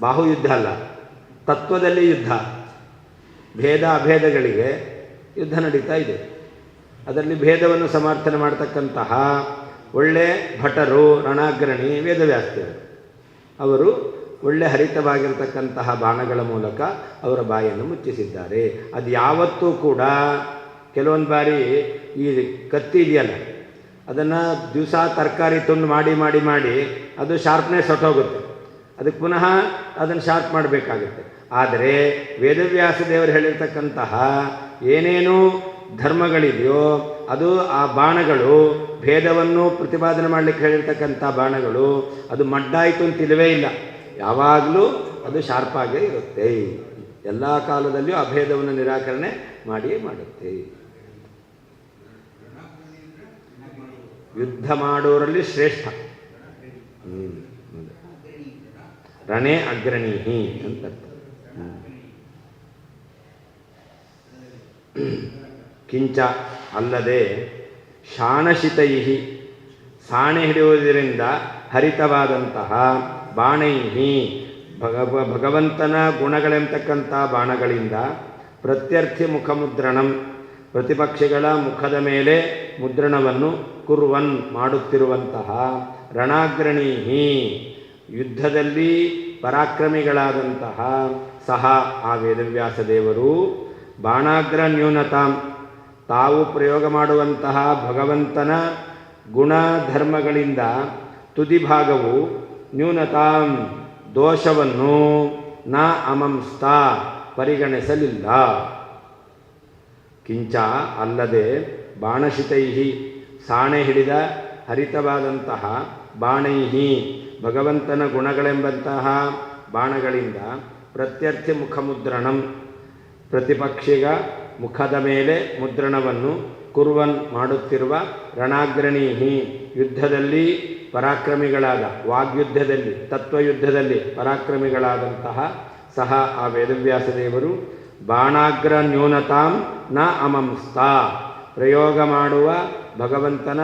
ಬಾಹುಯುದ್ಧ ಅಲ್ಲ, ತತ್ವದಲ್ಲಿ ಯುದ್ಧ. ಭೇದ ಅಭೇದಗಳಿಗೆ ಯುದ್ಧ ನಡೀತಾ ಇದೆ. ಅದರಲ್ಲಿ ಭೇದವನ್ನು ಸಮರ್ಥನೆ ಮಾಡತಕ್ಕಂತಹ ಒಳ್ಳೆ ಭಟರು, ರಣಾಗ್ರಣಿ ವೇದವ್ಯಾಸರು, ಅವರು ಒಳ್ಳೆ ಹರಿತವಾಗಿರತಕ್ಕಂತಹ ಬಾಣಗಳ ಮೂಲಕ ಅವರ ಬಾಯನ್ನು ಮುಚ್ಚಿಸಿದ್ದಾರೆ. ಅದು ಯಾವತ್ತೂ ಕೂಡ ಕೆಲವೊಂದು ಬಾರಿ ಈ ಕತ್ತಿ ಇದೆಯಲ್ಲ, ಅದನ್ನು ದಿವಸ ತರಕಾರಿ ತುಂಡು ಮಾಡಿ ಮಾಡಿ ಮಾಡಿ ಅದು ಶಾರ್ಪ್ನೆಸ್ ಹೊಟ್ಟೋಗುತ್ತೆ, ಅದಕ್ಕೆ ಪುನಃ ಅದನ್ನು ಶಾರ್ಪ್ ಮಾಡಬೇಕಾಗುತ್ತೆ. ಆದರೆ ವೇದವ್ಯಾಸ ದೇವರು ಹೇಳಿರ್ತಕ್ಕಂತಹ ಏನೇನು ಧರ್ಮಗಳಿದೆಯೋ ಅದು ಆ ಬಾಣಗಳು, ಭೇದವನ್ನು ಪ್ರತಿಪಾದನೆ ಮಾಡಲಿಕ್ಕೆ ಹೇಳಿರ್ತಕ್ಕಂಥ ಬಾಣಗಳು, ಅದು ಮಡ್ಡಾಯಿತು ಅಂತಿಲ್ಲವೇ ಇಲ್ಲ, ಯಾವಾಗಲೂ ಅದು ಶಾರ್ಪಾಗೇ ಇರುತ್ತೆ. ಎಲ್ಲ ಕಾಲದಲ್ಲಿಯೂ ಅಭೇದವನ್ನು ನಿರಾಕರಣೆ ಮಾಡಿಯೇ ಮಾಡುತ್ತೆ. ಯುದ್ಧ ಮಾಡೋರಲ್ಲಿ ಶ್ರೇಷ್ಠ. ರಣೇ ಅಗ್ರಣೀಹಿ ಅಂತ. ಕಿಂಚ ಅಲ್ಲದೆ ಶಾಣಶಿತೈಹಿ ಸಾಣೆ ಹಿಡಿಯುವುದರಿಂದ ಹರಿತವಾದಂತಹ ಬಾಣೈಹಿ ಭಗವಂತನ ಗುಣಗಳೆಂತಕ್ಕಂಥ ಬಾಣಗಳಿಂದ ಪ್ರತ್ಯರ್ಥಿ ಮುಖಮುದ್ರಣಂ ಪ್ರತಿಪಕ್ಷಿಗಳ ಮುಖದ ಮೇಲೆ ಮುದ್ರಣವನ್ನು ಕುರ್ವನ್ ಮಾಡುತ್ತಿರುವಂತಹ ರಣಾಗ್ರಣೀಹಿ ಯುದ್ಧದಲ್ಲಿ ಪರಾಕ್ರಮಿಗಳಾದಂತಹ ಸಹ ಆ ವೇದವ್ಯಾಸ ದೇವರು ಬಾಣಾಗ್ರ ನ್ಯೂನತಾಂ ತಾವು ಪ್ರಯೋಗ ಮಾಡುವಂತಹ ಭಗವಂತನ ಗುಣಧರ್ಮಗಳಿಂದ ತುದಿಭಾಗವು ನ್ಯೂನತಾಂ ದೋಷವನ್ನು ನ ಅಮಂಸ್ತ ಪರಿಗಣಿಸಲಿಲ್ಲ. ಕಿಂಚ ಅಲ್ಲದೆ ಬಾಣಶಿತೈಹಿ ಸಾಣೆ ಹಿಡಿದ ಹರಿತವಾದಂತಹ ಬಾಣೈಹಿ ಭಗವಂತನ ಗುಣಗಳೆಂಬಂತಹ ಬಾಣಗಳಿಂದ ಪ್ರತ್ಯರ್ಥಿ ಮುಖಮುದ್ರಣಂ ಪ್ರತಿಪಕ್ಷಿಗ ಮುಖದ ಮೇಲೆ ಮುದ್ರಣವನ್ನು ಕುರ್ವನ್ ಮಾಡುತ್ತಿರುವ ರಣಾಗ್ರಣೀಹಿ ಯುದ್ಧದಲ್ಲಿ ಪರಾಕ್ರಮಿಗಳಾದ ವಾಗ್ಯುದ್ಧದಲ್ಲಿ ತತ್ವಯುದ್ಧದಲ್ಲಿ ಪರಾಕ್ರಮಿಗಳಾದಂತಹ ಸಹ ಆ ವೇದವ್ಯಾಸ ದೇವರು ಬಾಣಾಗ್ರ ನ್ಯೂನತಾಂ ನ ಅಮಂಸ್ತ ಪ್ರಯೋಗ ಮಾಡುವ ಭಗವಂತನ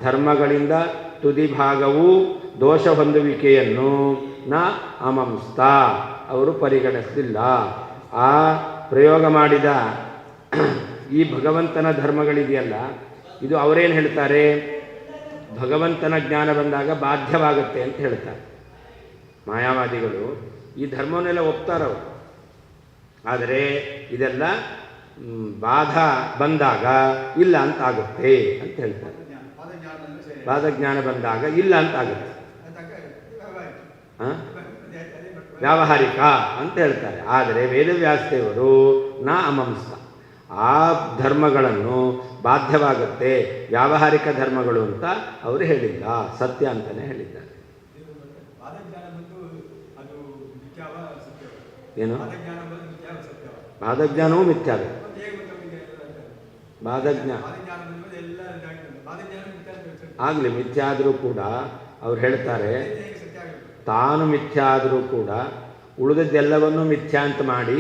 ಧರ್ಮಗಳಿಂದ ತುದಿಭಾಗವೂ ದೋಷ ಹೊಂದುವಿಕೆಯನ್ನು ನ ಅಮಂಸ್ತ ಅವರು ಪರಿಗಣಿಸಲಿಲ್ಲ. ಆ ಪ್ರಯೋಗ ಮಾಡಿದ ಈ ಭಗವಂತನ ಧರ್ಮಗಳಿದೆಯಲ್ಲ, ಇದು ಅವರೇನು ಹೇಳ್ತಾರೆ, ಭಗವಂತನ ಜ್ಞಾನ ಬಂದಾಗ ಬಾಧ್ಯವಾಗುತ್ತೆ ಅಂತ ಹೇಳ್ತಾರೆ. ಮಾಯಾವಾದಿಗಳು ಈ ಧರ್ಮವನ್ನೆಲ್ಲ ಒಪ್ತಾರವರು, ಆದರೆ ಇದೆಲ್ಲ ಬಾಧ ಬಂದಾಗ ಇಲ್ಲ ಅಂತ ಆಗುತ್ತೆ ಅಂತ ಹೇಳ್ತಾರೆ. ಬಾಧಜ್ಞಾನ ಬಂದಾಗ ಇಲ್ಲ ಅಂತ ಆಗುತ್ತೆ, ವ್ಯಾವಹಾರಿಕ ಅಂತ ಹೇಳ್ತಾರೆ. ಆದರೆ ವೇದವ್ಯಾಸದೇವರು ನಾ ಅಮಂಸ ಆ ಧರ್ಮಗಳನ್ನು ಬಾಧ್ಯವಾಗುತ್ತೆ, ವ್ಯಾವಹಾರಿಕ ಧರ್ಮಗಳು ಅಂತ ಅವರು ಹೇಳಿಲ್ಲ, ಸತ್ಯ ಅಂತಲೇ ಹೇಳಿದ್ದಾರೆ. ಏನು ಬಾಧಜ್ಞಾನವೂ ಮಿಥ್ಯಾವೆ, ಬಾಧಜ್ಞಾನ ಆಗಲಿ ಮಿಥ್ಯ ಆದರೂ ಕೂಡ ಅವ್ರು ಹೇಳ್ತಾರೆ, ತಾನು ಮಿಥ್ಯ ಆದರೂ ಕೂಡ ಉಳಿದದ್ದೆಲ್ಲವನ್ನೂ ಮಿಥ್ಯ ಅಂತ ಮಾಡಿ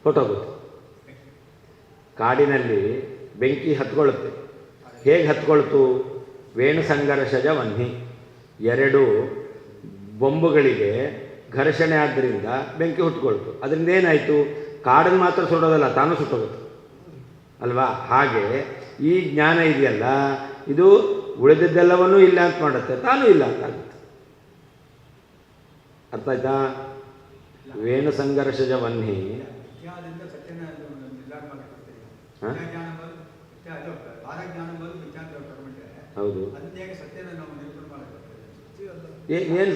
ಹೊಟ್ಟೋಗುತ್ತೆ. ಕಾಡಿನಲ್ಲಿ ಬೆಂಕಿ ಹತ್ಕೊಳ್ಳುತ್ತೆ, ಹೇಗೆ ಹತ್ಕೊಳ್ತು? ವೇಣು ಸಂಘರ್ಷಜ ವನ್ಹಿ, ಎರಡು ಬೊಂಬುಗಳಿಗೆ ಘರ್ಷಣೆ ಆದ್ದರಿಂದ ಬೆಂಕಿ ಹುಟ್ಕೊಳ್ತು. ಅದರಿಂದ ಏನಾಯಿತು? ಕಾಡನ್ನು ಮಾತ್ರ ಸುಡೋದಲ್ಲ, ತಾನು ಸುಟ್ಟೋಗುತ್ತೆ ಅಲ್ವಾ? ಹಾಗೆ ಈ ಜ್ಞಾನ ಇದೆಯಲ್ಲ, ಇದು ಉಳಿದದ್ದೆಲ್ಲವನ್ನೂ ಇಲ್ಲ ಅಂತ ಮಾಡುತ್ತೆ, ತಾನೂ ಇಲ್ಲ ಅಂತ ಆಗುತ್ತೆ. ಅರ್ಥ ಆಯ್ತಾ? ವೇಣು ಸಂಘರ್ಷಜ ವನ್ಹಿ ಹೌದು. ಏನು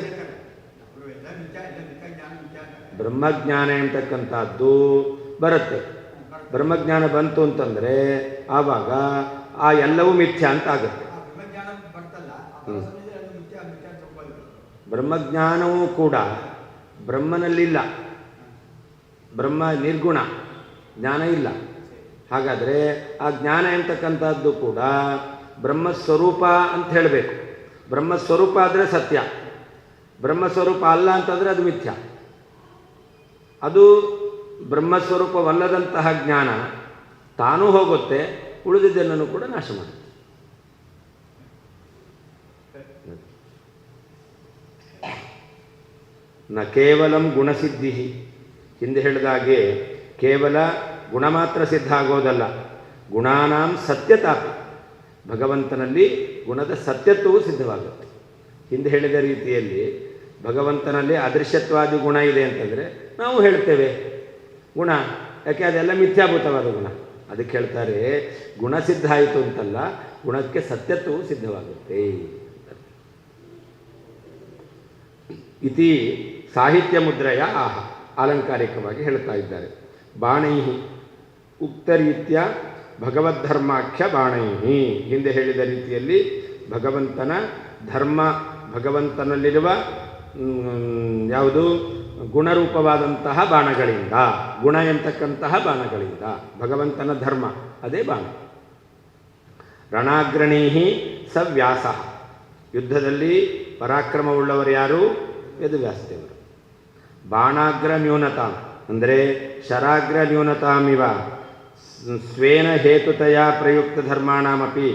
ಬ್ರಹ್ಮಜ್ಞಾನ ಎಂತಕ್ಕಂಥದ್ದು ಬರುತ್ತೆ. ಬ್ರಹ್ಮಜ್ಞಾನ ಬಂತು ಅಂತಂದರೆ ಆವಾಗ ಆ ಎಲ್ಲವೂ ಮಿಥ್ಯ ಅಂತ ಆಗುತ್ತೆ. ಬ್ರಹ್ಮಜ್ಞಾನವೂ ಕೂಡ ಬ್ರಹ್ಮನಲ್ಲಿಲ್ಲ. ಬ್ರಹ್ಮ ನಿರ್ಗುಣ, ಜ್ಞಾನ ಇಲ್ಲ. ಹಾಗಾದರೆ ಆ ಜ್ಞಾನ ಎಂತಕ್ಕಂಥದ್ದು ಕೂಡ ಬ್ರಹ್ಮಸ್ವರೂಪ ಅಂತ ಹೇಳಬೇಕು. ಬ್ರಹ್ಮಸ್ವರೂಪ ಆದರೆ ಸತ್ಯ, ಬ್ರಹ್ಮಸ್ವರೂಪ ಅಲ್ಲ ಅಂತಂದರೆ ಅದು ಮಿಥ್ಯ. ಅದು ಬ್ರಹ್ಮಸ್ವರೂಪವಲ್ಲದಂತಹ ಜ್ಞಾನ ತಾನೂ ಹೋಗುತ್ತೆ, ಉಳಿದಿದ್ದನ್ನು ಕೂಡ ನಾಶ ಮಾಡುತ್ತೆ. ನ ಕೇವಲಂ ಗುಣಸಿದ್ಧಿ, ಹಿಂದೆ ಹೇಳಿದಾಗೆ ಕೇವಲ ಗುಣ ಮಾತ್ರ ಸಿದ್ಧ ಆಗೋದಲ್ಲ, ಗುಣಾನಾಂ ಸತ್ಯತಾಪಿ, ಭಗವಂತನಲ್ಲಿ ಗುಣದ ಸತ್ಯತ್ವವು ಸಿದ್ಧವಾಗುತ್ತೆ. ಹಿಂದೆ ಹೇಳಿದ ರೀತಿಯಲ್ಲಿ ಭಗವಂತನಲ್ಲಿ ಅದೃಶ್ಯತ್ವಾದಿ ಗುಣ ಇದೆ ಅಂತಂದರೆ ನಾವು ಹೇಳ್ತೇವೆ ಗುಣ, ಯಾಕೆ ಅದೆಲ್ಲ ಮಿಥ್ಯಾಭೂತವಾದ ಗುಣ. ಅದಕ್ಕೆ ಹೇಳ್ತಾರೆ ಗುಣ ಸಿದ್ಧ ಆಯಿತು ಅಂತಲ್ಲ, ಗುಣಕ್ಕೆ ಸತ್ಯತ್ವವು ಸಿದ್ಧವಾಗುತ್ತೆ. ಇತಿ ಸಾಹಿತ್ಯ ಮುದ್ರೆಯ ಆಲಂಕಾರಿಕವಾಗಿ ಹೇಳ್ತಾ ಇದ್ದಾರೆ. ಬಾಣೈಹಿ ಉಕ್ತರೀತ್ಯ ಭಗವದ್ಧರ್ಮಾಖ್ಯ ಬಾಣೈಹಿ, ಹಿಂದೆ ಹೇಳಿದ ರೀತಿಯಲ್ಲಿ ಭಗವಂತನ ಧರ್ಮ, ಭಗವಂತನಲ್ಲಿರುವ ಯಾವುದು ಗುಣರೂಪವಾದಂತಹ ಬಾಣಗಳಿಂದ, ಗುಣ ಎಂತಕ್ಕಂತಹ ಬಾಣಗಳಿಂದ ಭಗವಂತನ ಧರ್ಮ ಅದೇ ಬಾಣ. ರಣಾಗ್ರಣೀಹಿ ಸ ವ್ಯಾಸ, ಯುದ್ಧದಲ್ಲಿ ಪರಾಕ್ರಮವುಳ್ಳವರು ಯಾರು? ವೇದವ್ಯಾಸದೇವರು. ಬಾಣಾಗ್ರ ನ್ಯೂನತಾಂ ಅಂದರೆ ಶರಾಗ್ರ ನ್ಯೂನತಾಮಿವ ಸ್ವೇನ ಹೇತುತಯ ಪ್ರಯುಕ್ತ ಧರ್ಮಾಣಮಪಿ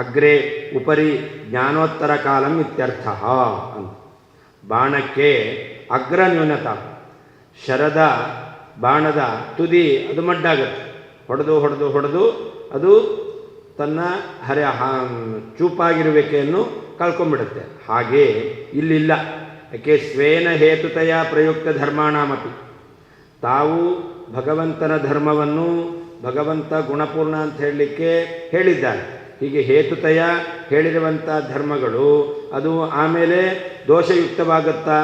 ಅಗ್ರೆ ಉಪರಿ ಜ್ಞಾನೋತ್ತರ ಕಾಲಂ ಇತ್ಯರ್ಥ ಅಂತ. ಬಾಣಕ್ಕೆ ಅಗ್ರ ನ್ಯೂನತ, ಶರದ ಬಾಣದ ತುದಿ ಅದು ಮಡ್ಡಾಗುತ್ತೆ, ಹೊಡೆದು ಹೊಡೆದು ಹೊಡೆದು ಅದು ತನ್ನ ಚೂಪಾಗಿರುವಿಕೆಯನ್ನು ಕಳ್ಕೊಂಡ್ಬಿಡುತ್ತೆ. ಹಾಗೆ ಇಲ್ಲಿಲ್ಲ. ಯಾಕೆ? ಸ್ವೇನ ಹೇತುತಯ ಪ್ರಯುಕ್ತ ಧರ್ಮಾಣಮಪಿ, ತಾವು ಭಗವಂತನ ಧರ್ಮವನ್ನು ಭಗವಂತ ಗುಣಪೂರ್ಣ ಅಂತ ಹೇಳಲಿಕ್ಕೆ ಹೇಳಿದ್ದಾರೆ. ಹೀಗೆ ಹೇತುತಯ ಹೇಳಿರುವಂಥ ಧರ್ಮಗಳು ಅದು ಆಮೇಲೆ ದೋಷಯುಕ್ತವಾಗುತ್ತಾ,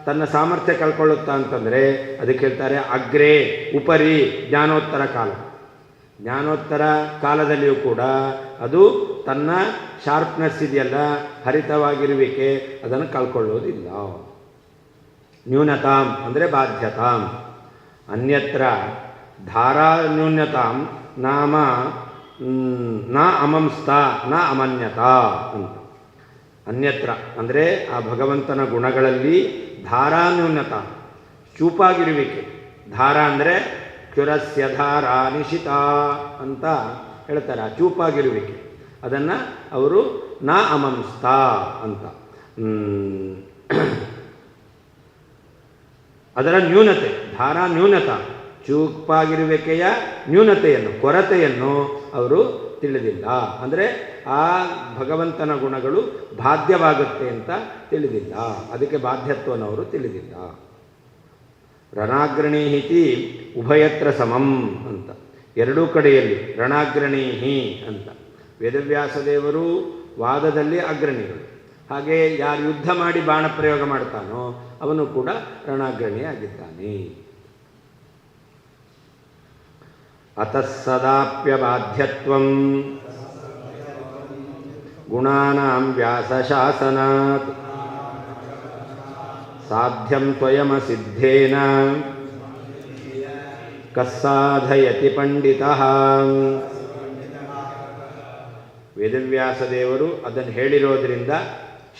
ತನ್ನ ಸಾಮರ್ಥ್ಯ ಕಳ್ಕೊಳ್ಳುತ್ತಾ ಅಂತಂದರೆ ಅದಕ್ಕೆ ಹೇಳ್ತಾರೆ ಅಗ್ರೆ ಉಪರಿ ಜ್ಞಾನೋತ್ತರ ಕಾಲ. ಜ್ಞಾನೋತ್ತರ ಕಾಲದಲ್ಲಿಯೂ ಕೂಡ ಅದು ತನ್ನ ಶಾರ್ಪ್ನೆಸ್ ಇದೆಯಲ್ಲ, ಹರಿತವಾಗಿರುವಿಕೆ, ಅದನ್ನು ಕಳ್ಕೊಳ್ಳೋದಿಲ್ಲ. ನ್ಯೂನತಾಂ ಅಂದರೆ ಬಾಧ್ಯತಾಂ. ಅನ್ಯತ್ರ ಧಾರಾ ನ್ಯೂನ್ಯತಾಂ ನಾಮ ನ ಅಮಂಸ್ತ ನ ಅಮನ್ಯತಾ ಅಂತ. ಅನ್ಯತ್ರ ಅಂದರೆ ಆ ಭಗವಂತನ ಗುಣಗಳಲ್ಲಿ ಧಾರಾ ನ್ಯೂನತ, ಚೂಪಾಗಿರುವಿಕೆ. ಧಾರ ಅಂದರೆ ಕ್ಷುರಸ್ಯ ಧಾರಾ ನಿಶಿತ ಅಂತ ಹೇಳ್ತಾರೆ, ಆ ಚೂಪಾಗಿರುವಿಕೆ. ಅದನ್ನು ಅವರು ನ ಅಮಂಸ್ತ ಅಂತ. ಅದರ ನ್ಯೂನತೆ, ಧಾರಾ ನ್ಯೂನತ, ಚೂಪಾಗಿರುವಿಕೆಯ ನ್ಯೂನತೆಯನ್ನು, ಕೊರತೆಯನ್ನು ಅವರು ತಿಳಿದಿಲ್ಲ. ಅಂದರೆ ಆ ಭಗವಂತನ ಗುಣಗಳು ಬಾಧ್ಯವಾಗುತ್ತೆ ಅಂತ ತಿಳಿದಿಲ್ಲ, ಅದಕ್ಕೆ ಬಾಧ್ಯತ್ವವನ್ನು ಅವರು ತಿಳಿದಿಲ್ಲ. ರಣಾಗ್ರಣೀಹಿತಿ ಉಭಯತ್ರ ಸಮಂ ಅಂತ, ಎರಡೂ ಕಡೆಯಲ್ಲಿ ರಣಾಗ್ರಣೀಹಿ ಅಂತ. ವೇದವ್ಯಾಸದೇವರು ವಾದದಲ್ಲಿ ಅಗ್ರಣಿಗಳು. ಹಾಗೆ ಯಾರು ಯುದ್ಧ ಮಾಡಿ ಬಾಣ ಪ್ರಯೋಗ ಮಾಡ್ತಾನೋ ಅವನು ಕೂಡ ರಣಾಗ್ರಣಿಯಾಗಿದ್ದಾನೆ. ಅತಃ ಸದಾಪ್ಯಬಾಧ್ಯತ್ವಂ ಗುಣಾನಾಂ ವ್ಯಾಸಶಾಸನಾತ್ ಸಾಧ್ಯಂ ತ್ವಯಮಸಿದ್ಧೇನ ಕಸ್ಸಾಧಯತಿ ಪಂಡಿತಃ. ವೇದವ್ಯಾಸದೇವರು ಅದನ್ನು ಹೇಳಿರೋದರಿಂದ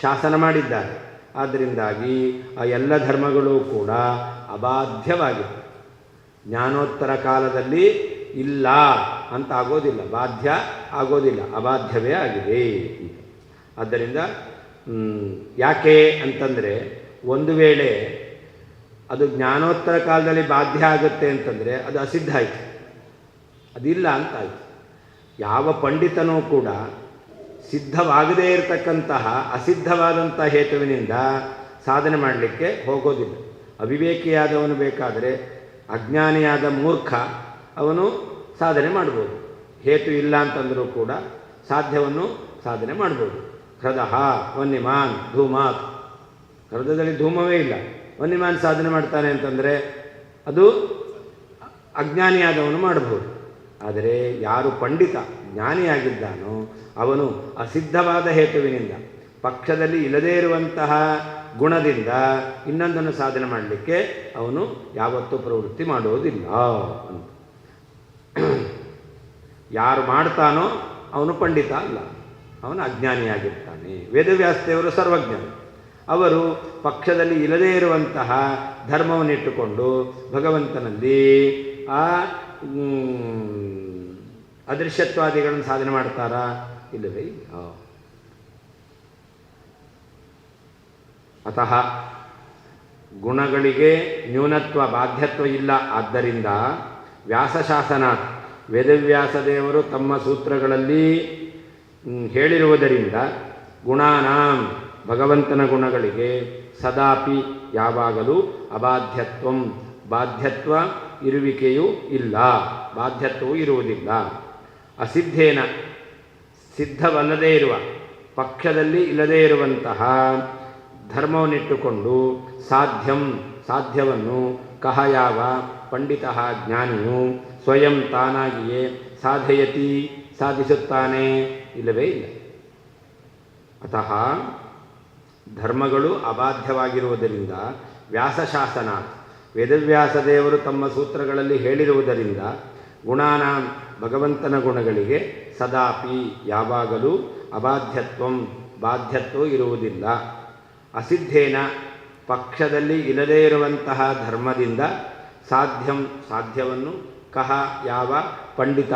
ಶಾಸನ ಮಾಡಿದ್ದಾರೆ. ಆದ್ದರಿಂದಾಗಿ ಆ ಎಲ್ಲ ಧರ್ಮಗಳು ಕೂಡ ಅಬಾಧ್ಯವಾಗಿವೆ. ಜ್ಞಾನೋತ್ತರ ಕಾಲದಲ್ಲಿ ಇಲ್ಲ ಅಂತ ಆಗೋದಿಲ್ಲ, ಬಾಧ್ಯ ಆಗೋದಿಲ್ಲ, ಅಬಾಧ್ಯವೇ ಆಗಿದೆ. ಆದ್ದರಿಂದ ಯಾಕೆ ಅಂತಂದರೆ, ಒಂದು ವೇಳೆ ಅದು ಜ್ಞಾನೋತ್ತರ ಕಾಲದಲ್ಲಿ ಬಾಧ್ಯ ಆಗುತ್ತೆ ಅಂತಂದರೆ ಅದು ಅಸಿದ್ಧ ಆಯಿತು, ಅದಿಲ್ಲ ಅಂತಾಯಿತು. ಯಾವ ಪಂಡಿತನೂ ಕೂಡ ಸಿದ್ಧವಾಗದೇ ಇರತಕ್ಕಂತಹ ಅಸಿದ್ಧವಾದಂಥ ಹೇತುವಿನಿಂದ ಸಾಧನೆ ಮಾಡಲಿಕ್ಕೆ ಹೋಗೋದಿಲ್ಲ. ಅವಿವೇಕಿಯಾದವನು ಬೇಕಾದರೆ, ಅಜ್ಞಾನಿಯಾದ ಮೂರ್ಖ ಅವನು ಸಾಧನೆ ಮಾಡ್ಬೋದು. ಹೇತು ಇಲ್ಲ ಅಂತಂದರೂ ಕೂಡ ಸಾಧ್ಯವನ್ನು ಸಾಧನೆ ಮಾಡ್ಬೋದು. ಹೃದಹ ವನ್ಯಮಾನ್ ಧೂಮಾತ್, ಹೃದಯದಲ್ಲಿ ಧೂಮವೇ ಇಲ್ಲ, ವನ್ಯಮಾನ್ ಸಾಧನೆ ಮಾಡ್ತಾನೆ ಅಂತಂದರೆ ಅದು ಅಜ್ಞಾನಿಯಾದವನು ಮಾಡಬಹುದು. ಆದರೆ ಯಾರು ಪಂಡಿತ ಜ್ಞಾನಿಯಾಗಿದ್ದಾನೋ ಅವನು ಅಸಿದ್ಧವಾದ ಹೇತುವಿನಿಂದ ಪಕ್ಷದಲ್ಲಿ ಇಲ್ಲದೇ ಇರುವಂತಹ ಗುಣದಿಂದ ಇನ್ನೊಂದನ್ನು ಸಾಧನೆ ಮಾಡಲಿಕ್ಕೆ ಅವನು ಯಾವತ್ತೂ ಪ್ರವೃತ್ತಿ ಮಾಡುವುದಿಲ್ಲ ಅಂತ. ಯಾರು ಮಾಡ್ತಾನೋ ಅವನು ಪಂಡಿತ ಅಲ್ಲ, ಅವನು ಅಜ್ಞಾನಿಯಾಗಿರ್ತಾನೆ. ವೇದವ್ಯಾಸದೇವರು ಸರ್ವಜ್ಞರು. ಅವರು ಪಕ್ಷದಲ್ಲಿ ಇಲ್ಲದೇ ಇರುವಂತಹ ಧರ್ಮವನ್ನಿಟ್ಟುಕೊಂಡು ಭಗವಂತನಲ್ಲಿ ಆ ಅದೃಶ್ಯತ್ವಾದಿಗಳನ್ನು ಸಾಧನೆ ಮಾಡ್ತಾರಾ? ಇಲ್ಲವೇ ಇಲ್ಲ. ಅತಃ ಗುಣಗಳಿಗೆ ನ್ಯೂನತ್ವ ಬಾಧ್ಯತ್ವ ಇಲ್ಲ. ಆದ್ದರಿಂದ ವ್ಯಾಸಶಾಸನ ವೇದವ್ಯಾಸದೇವರು ತಮ್ಮ ಸೂತ್ರಗಳಲ್ಲಿ ಹೇಳಿರುವುದರಿಂದ ಗುಣಾನಾಂ ಭಗವಂತನ ಗುಣಗಳಿಗೆ ಸದಾಪಿ ಯಾವಾಗಲೂ ಅಬಾಧ್ಯತ್ವಂ ಬಾಧ್ಯತ್ವ ಇರುವಿಕೆಯೂ ಇಲ್ಲ, ಬಾಧ್ಯತ್ವವೂ ಇರುವುದಿಲ್ಲ. ಅಸಿದ್ಧೇನ ಸಿದ್ಧವಲ್ಲದೇ ಇರುವ ಪಕ್ಷದಲ್ಲಿ ಇಲ್ಲದೇ ಇರುವಂತಹ ಧರ್ಮವನ್ನಿಟ್ಟುಕೊಂಡು ಸಾಧ್ಯವನ್ನು ಕಹ ಯಾವ ಪಂಡಿತ ಜ್ಞಾನಿಯು ಸ್ವಯಂ ತಾನಾಗಿಯೇ ಸಾಧಯತಿ ಸಾಧಿಸುತ್ತಾನೆ? ಇಲ್ಲವೇ ಇಲ್ಲ. ಅತಃ ಧರ್ಮಗಳು ಅಬಾಧ್ಯವಾಗಿರುವುದರಿಂದ ವ್ಯಾಸಶಾಸನ ವೇದವ್ಯಾಸದೇವರು ತಮ್ಮ ಸೂತ್ರಗಳಲ್ಲಿ ಹೇಳಿರುವುದರಿಂದ ಗುಣಾನ ಭಗವಂತನ ಗುಣಗಳಿಗೆ ಸದಾಪಿ ಯಾವಾಗಲೂ ಅಬಾಧ್ಯತ್ವಂ ಬಾಧ್ಯತ್ವ ಇರುವುದಿಲ್ಲ. ಅಸಿದ್ಧೇನ ಪಕ್ಷದಲ್ಲಿ ಇಲ್ಲದೇ ಇರುವಂತಹ ಧರ್ಮದಿಂದ ಸಾಧ್ಯವನ್ನು ಕಹ ಯಾವ ಪಂಡಿತ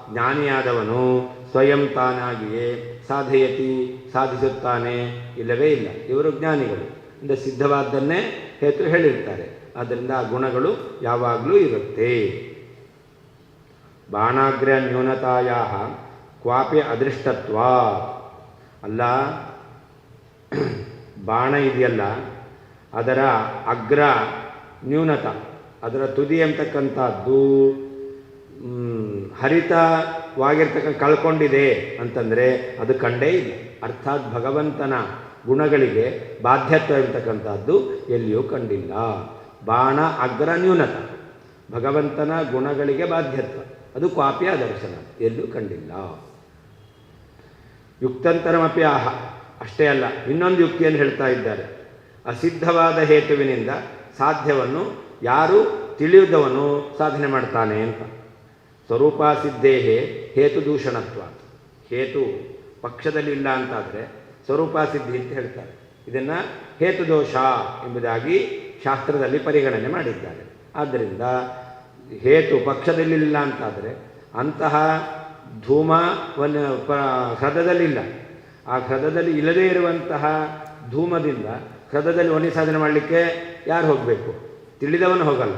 ಜ್ಞಾನಿಯಾದವನು ಸ್ವಯಂ ತಾನಾಗಿಯೇ ಸಾಧಯತಿ ಸಾಧಿಸುತ್ತಾನೆ? ಇಲ್ಲವೇ ಇಲ್ಲ. ಇವರು ಜ್ಞಾನಿಗಳು ಇಂದ ಸಿದ್ಧವಾದ್ದನ್ನೇ ಹೇತು ಹೇಳಿರ್ತಾರೆ. ಆದ್ದರಿಂದ ಆ ಗುಣಗಳು ಯಾವಾಗಲೂ ಇರುತ್ತೆ. ಬಾಣಾಗ್ರ ನ್ಯೂನತಾಯ ಕ್ವಾಪಿ ಅದೃಷ್ಟತ್ವ ಅಲ್ಲ, ಬಾಣ ಇದೆಯಲ್ಲ ಅದರ ಅಗ್ರ ನ್ಯೂನತ, ಅದರ ತುದಿ ಅಂತಕ್ಕಂಥದ್ದು ಹರಿತವಾಗಿರ್ತಕ್ಕಂಥ ಕಳ್ಕೊಂಡಿದೆ ಅಂತಂದರೆ ಅದು ಕಂಡೇ ಇಲ್ಲ. ಅರ್ಥಾತ್ ಭಗವಂತನ ಗುಣಗಳಿಗೆ ಬಾಧ್ಯತ್ವ ಇರ್ತಕ್ಕಂಥದ್ದು ಎಲ್ಲಿಯೂ ಕಂಡಿಲ್ಲ. ಬಾಣ ಅಗ್ರ ನ್ಯೂನತ, ಭಗವಂತನ ಗುಣಗಳಿಗೆ ಬಾಧ್ಯತ್ವ, ಅದು ಕ್ವಾಪ್ಯ ದರ್ಶನ, ಎಲ್ಲೂ ಕಂಡಿಲ್ಲ. ಯುಕ್ತಂತರಮಪಿ ಅಷ್ಟೇ ಅಲ್ಲ, ಇನ್ನೊಂದು ಯುಕ್ತಿಯನ್ನು ಹೇಳ್ತಾ ಇದ್ದಾರೆ. ಅಸಿದ್ಧವಾದ ಹೇತುವಿನಿಂದ ಸಾಧ್ಯವನ್ನು ಯಾರು ತಿಳಿಯುವುದವನು ಸಾಧನೆ ಮಾಡ್ತಾನೆ ಅಂತ. ಸ್ವರೂಪಾಸಿದ್ದೇಹೇ ಹೇತು ದೂಷಣತ್ವ. ಹೇತು ಪಕ್ಷದಲ್ಲಿ ಇಲ್ಲ ಅಂತಾದರೆ ಸ್ವರೂಪಾಸಿದ್ಧಿ ಅಂತ ಹೇಳ್ತಾರೆ. ಇದನ್ನು ಹೇತುದೋಷ ಎಂಬುದಾಗಿ ಶಾಸ್ತ್ರದಲ್ಲಿ ಪರಿಗಣನೆ ಮಾಡಿದ್ದಾರೆ. ಆದ್ದರಿಂದ ಹೇತು ಪಕ್ಷದಲ್ಲಿಲ್ಲ ಅಂತಾದರೆ ಅಂತಹ ಧೂಮವನ್ನು ಹೃದಯದಲ್ಲಿಲ್ಲ. ಆ ಹೃದಯದಲ್ಲಿ ಇಲ್ಲದೇ ಇರುವಂತಹ ಧೂಮದಿಂದ ಹೃದಯದಲ್ಲಿ ಒನಿ ಸಾಧನೆ ಮಾಡಲಿಕ್ಕೆ ಯಾರು ಹೋಗಬೇಕು? ತಿಳಿದವನು ಹೋಗಲ್ಲ,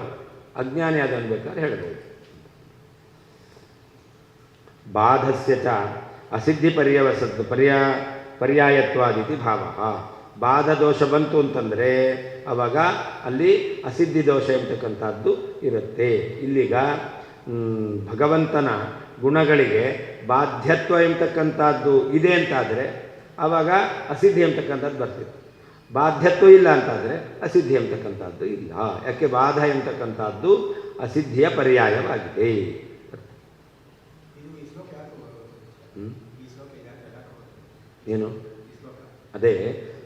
ಅಜ್ಞಾನಿ ಆದವನು ಬೇಕಾದ್ರೆ ಹೇಳ್ಬೋದು. ಬಾಧಸ್ಯ ಚ ಅಸಿದ್ಧಿ ಪರ್ಯಾಯತ್ವಾದಿತಿ ಭಾವ. ಬಾಧ ದೋಷ ಬಂತು ಅಂತಂದರೆ ಆವಾಗ ಅಲ್ಲಿ ಅಸಿದ್ಧಿ ದೋಷ ಎಂಬತಕ್ಕಂಥದ್ದು ಇರುತ್ತೆ. ಇಲ್ಲಿಗ ಭಗವಂತನ ಗುಣಗಳಿಗೆ ಬಾಧ್ಯತ್ವ ಎಂಬತಕ್ಕಂಥದ್ದು ಇದೆ ಅಂತಾದರೆ ಆವಾಗ ಅಸಿದ್ಧಿ ಎಂಬತಕ್ಕಂಥದ್ದು ಬರ್ತಿತ್ತು. ಬಾಧ್ಯತ್ವ ಇಲ್ಲ ಅಂತಾದರೆ ಅಸಿದ್ಧಿ ಎಂಬತಕ್ಕಂಥದ್ದು ಇಲ್ಲ. ಯಾಕೆ? ಬಾಧ ಎಂಬತಕ್ಕಂಥದ್ದು ಅಸಿದ್ಧಿಯ ಪರ್ಯಾಯವಾಗಿದೆ. ಏನು? ಅದೇ